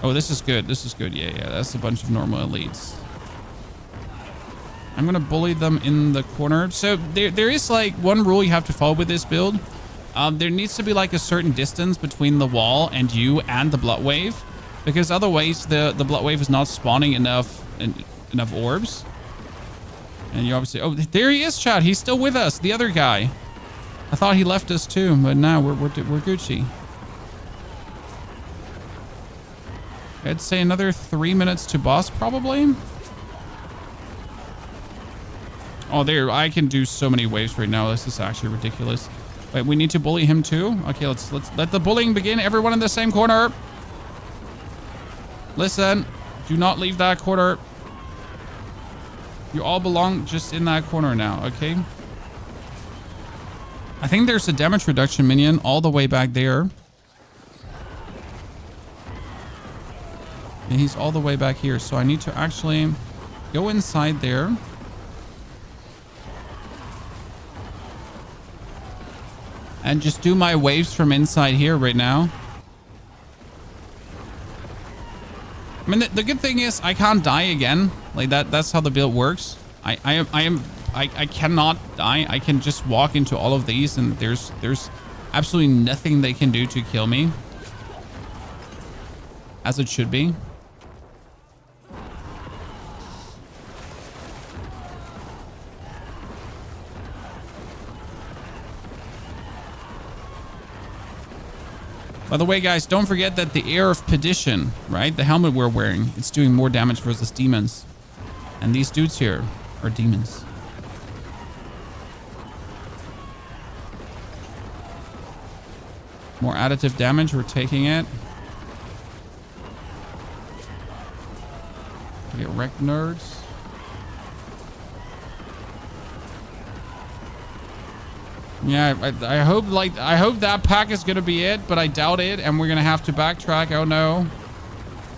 Oh, this is good. This is good. Yeah, that's a bunch of normal elites. I'm going to bully them in the corner. So there is like one rule you have to follow with this build. There needs to be like a certain distance between the wall and you and the blood wave, because otherwise the blood wave is not spawning enough orbs. And you obviously... Oh, there he is, chat. He's still with us. The other guy. I thought he left us too, but now we're Gucci. I'd say another 3 minutes to boss, probably. Oh, there. I can do so many waves right now. This is actually ridiculous. Wait, we need to bully him too? Okay, let's let the bullying begin. Everyone in the same corner. Listen. Do not leave that corner. You all belong just in that corner now, okay? I think there's a damage reduction minion all the way back there. And he's all the way back here, so I need to actually go inside there. And just do my waves from inside here right now. I mean, the good thing is I can't die again. Like that's how the build works. I cannot die. I can just walk into all of these and there's absolutely nothing they can do to kill me. As it should be. By the way, guys, don't forget that the Air of Perdition, right? The helmet we're wearing, it's doing more damage versus demons. And these dudes here are demons. More additive damage, we're taking it. Get wrecked, nerds. Yeah, I hope that pack is gonna be it, but I doubt it, and we're gonna have to backtrack. Oh no.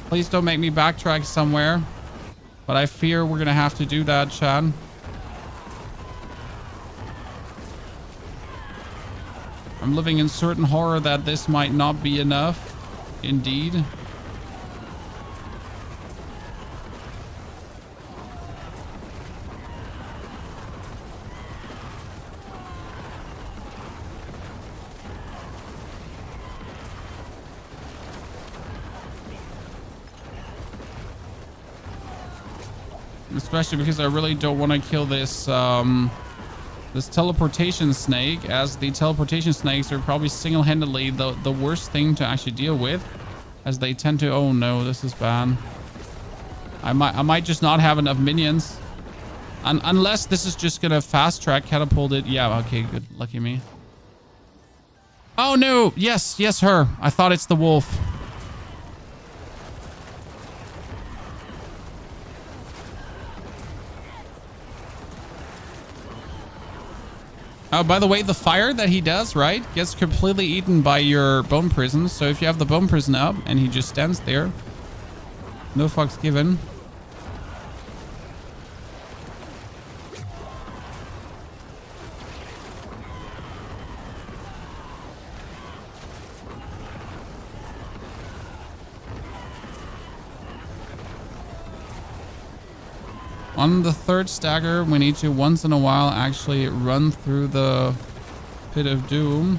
Please don't make me backtrack somewhere. But I fear we're gonna have to do that, Chad. I'm living in certain horror that this might not be enough. Indeed. Especially because I really don't want to kill this this teleportation snake, as the teleportation snakes are probably single-handedly the worst thing to actually deal with, as they tend to... Oh no, this is bad. I might just not have enough minions, unless this is just gonna fast track catapult it. Yeah, okay, good, lucky me. Oh no, yes, her. I thought it's the wolf. Oh, by the way, the fire that he does, right, gets completely eaten by your bone prison. So if you have the bone prison up and he just stands there, no fucks given. On the third stagger, we need to once in a while actually run through the pit of doom.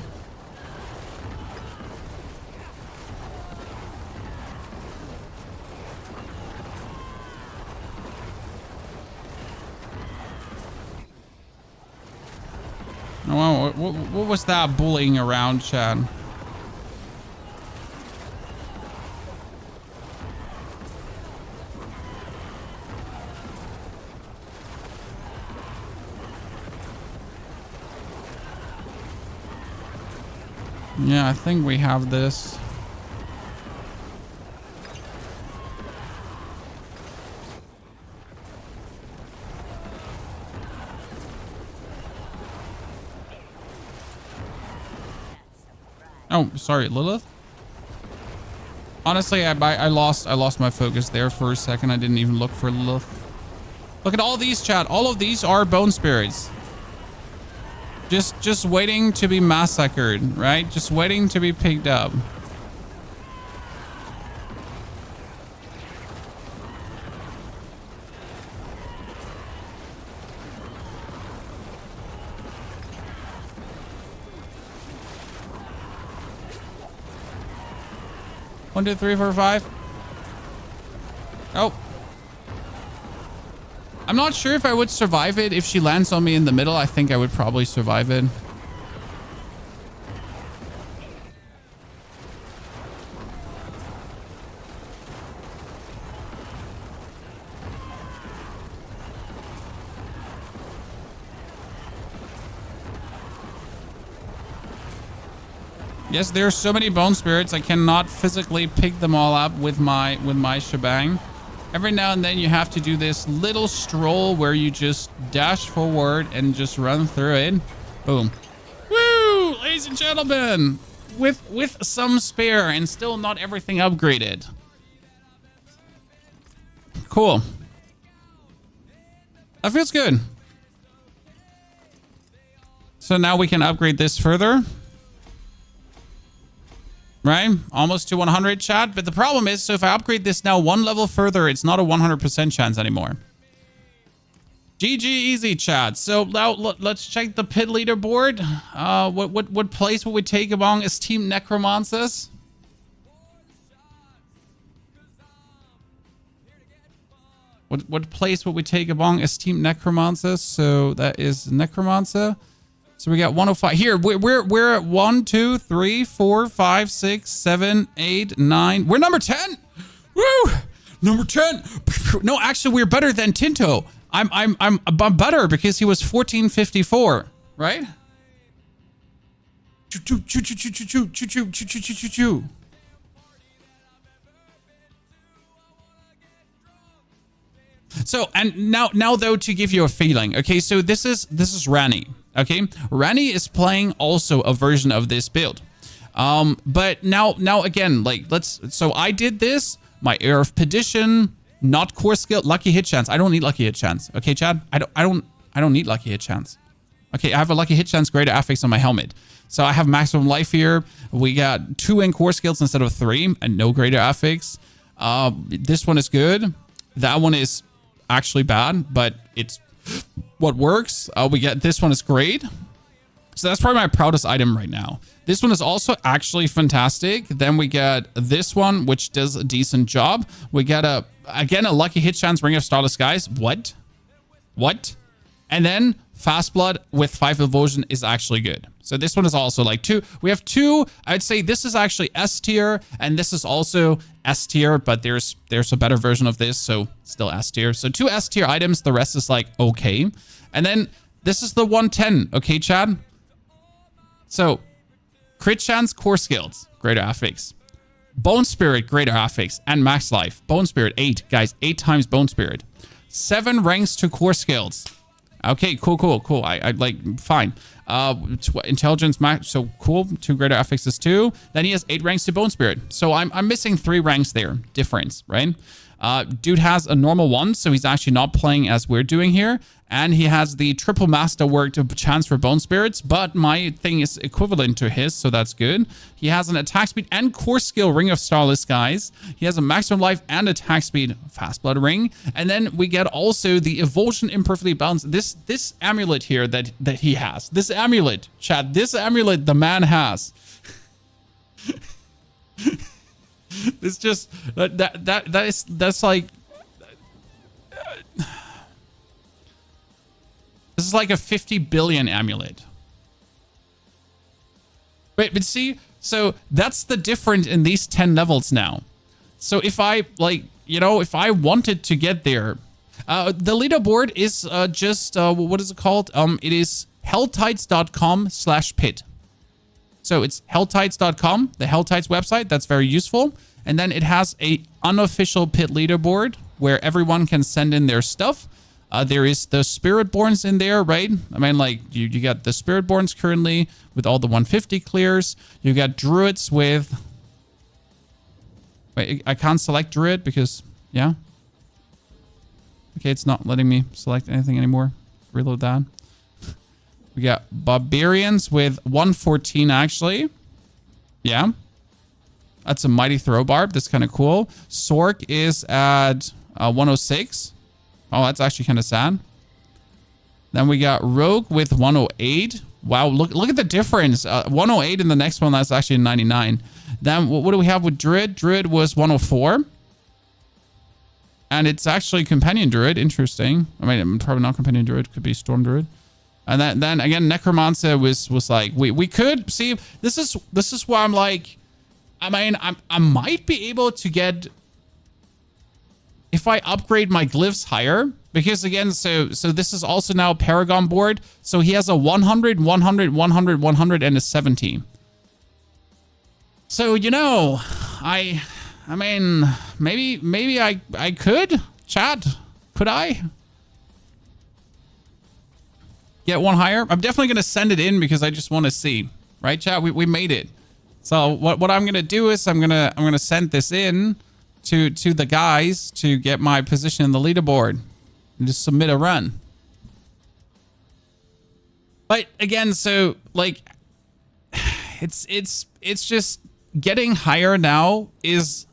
Oh, wow, what was that bullying around, Chad? Yeah, I think we have this. Oh, sorry, Lilith. Honestly, I lost my focus there for a second. I didn't even look for Lilith. Look at all these, chat. All of these are bone spirits. Just waiting to be massacred, right? Just waiting to be picked up. 1, 2, 3, 4, 5. Oh. I'm not sure if I would survive it. If she lands on me in the middle, I think I would probably survive it. Yes, there are so many bone spirits. I cannot physically pick them all up with my shebang. Every now and then you have to do this little stroll where you just dash forward and just run through it. Boom. Woo! Ladies and gentlemen, with some spare and still not everything upgraded. Cool. That feels good. So now we can upgrade this further. Right? Almost to 100, chat. But the problem is, so if I upgrade this now one level further, it's not a 100% chance anymore. GG easy, chat. So now let's check the pit leaderboard. What place will we take among esteemed necromancers? What place will we take among esteemed necromancers? So that is necromancer. So we got 105 here. We're at 1, 2, 3, 4, 5, 6, 7, 8, 9. We're number 10. Woo! Number 10. No, actually, we're better than Tinto. I'm better because he was 1454, right? So, and now though, to give you a feeling, okay, so this is Rani, okay? Rani is playing also a version of this build. But now again, like, so I did this, my Air of Perdition, not core skill, lucky hit chance. I don't need lucky hit chance, okay, Chad? I don't need lucky hit chance. Okay, I have a lucky hit chance greater affix on my helmet. So I have maximum life here. We got 2 in core skills instead of 3 and no greater affix. This one is good. That one is actually bad, but it's what works. We get this one is great. So that's probably my proudest item right now. This one is also actually fantastic. Then we get this one, which does a decent job. We get again a lucky hit chance Ring of Starless Skies. What? And then Fast Blood with 5 Evosion is actually good. So this one is also like 2. We have 2. I'd say this is actually S tier, and this is also S tier, but there's a better version of this, so still S tier. So 2 S tier items. The rest is like okay. And then this is the 110. Okay, Chad. So crit chance, core skills, greater affix. Bone Spirit, greater affix, and max life. Bone Spirit 8, guys. 8 times Bone Spirit. 7 ranks to core skills. Okay, cool. I like, fine. Intelligence max, so cool. 2 greater affixes 2. Then he has 8 ranks to Bone Spirit. So I'm missing 3 ranks there. Difference, right? Dude has a normal 1, so he's actually not playing as we're doing here. And he has the triple masterwork to chance for Bone Spirits, but my thing is equivalent to his, so that's good. He has an attack speed and core skill Ring of Starless Skies. He has a maximum life and attack speed Fast Blood Ring. And then we get also the Evotion Imperfectly Balanced. This amulet here that he has. This amulet, chat, this amulet the man has. It's just that's like this is like a 50 billion amulet. Wait, but see, so that's the difference in these 10 levels now. So if I if I wanted to get there, the leaderboard is just what is it called? It is helltides.com/pit. So it's helltides.com, the Helltides website. That's very useful. And then it has a unofficial pit leaderboard where everyone can send in their stuff. There is the Spiritborns in there, right? I mean, like, you got the Spiritborns currently with all the 150 clears. You got Druids with... Wait, I can't select Druid because... Yeah? Okay, it's not letting me select anything anymore. Reload that. We got Barbarians with 114, actually. Yeah. That's a Mighty Throw Barb. That's kind of cool. Sork is at 106. Oh, that's actually kind of sad. Then we got Rogue with 108. Wow, look at the difference. 108 in the next one, that's actually 99. Then what do we have with Druid? Druid was 104. And it's actually Companion Druid. Interesting. I mean, probably not Companion Druid. Could be Storm Druid. And then again, Necromancer was like, we could see, this is why I'm like, I mean, I might be able to get, if I upgrade my glyphs higher, because again, so this is also now a Paragon board. So he has a 100, 100, 100, 100, and a 70. So, you know, I mean, maybe I could, chat, could I get one higher? I'm definitely going to send it in because I just want to see, right, chat? We made it. So what I'm going to do is I'm going to send this in to the guys to get my position in the leaderboard and just submit a run. But again, so like it's just getting higher now is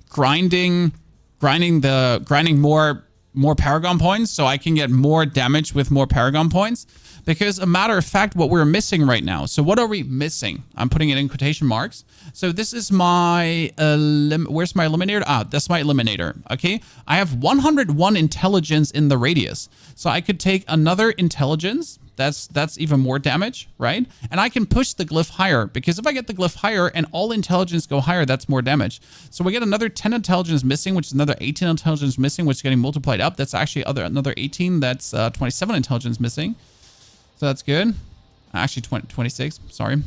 grinding more Paragon points so I can get more damage with more Paragon points. Because a matter of fact, what we're missing right now. So what are we missing? I'm putting it in quotation marks. So this is my, where's my eliminator? Ah, that's my eliminator. Okay. I have 101 intelligence in the radius. So I could take another intelligence. That's even more damage, right? And I can push the glyph higher because if I get the glyph higher and all intelligence go higher, that's more damage. So we get another 10 intelligence missing, which is another 18 intelligence missing, which is getting multiplied up. That's actually another 18. That's 27 intelligence missing. So that's good. Actually, 26. Sorry.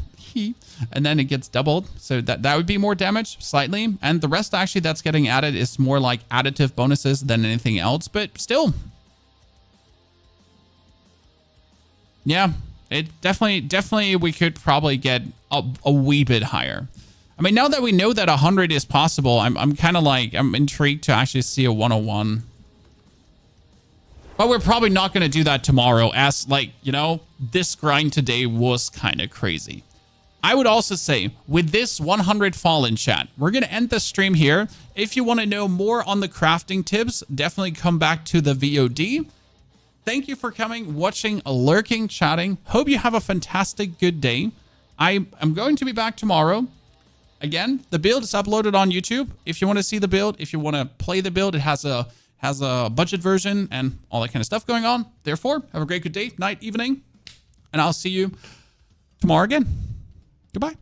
And then it gets doubled. So that would be more damage, slightly. And the rest, actually, that's getting added is more like additive bonuses than anything else. But still. Yeah. It definitely, we could probably get a wee bit higher. I mean, now that we know that 100 is possible, I'm kind of like, I'm intrigued to actually see a 101. But we're probably not going to do that tomorrow as, like, you know, this grind today was kind of crazy. I would also say with this 100 Fallen chat, we're going to end the stream here. If you want to know more on the crafting tips, definitely come back to the VOD. Thank you for coming, watching, lurking, chatting. Hope you have a fantastic good day. I am going to be back tomorrow. Again, the build is uploaded on YouTube. If you want to see the build, if you want to play the build, it has a budget version and all that kind of stuff going on. Therefore, have a great good day, night, evening, and I'll see you tomorrow again. Goodbye.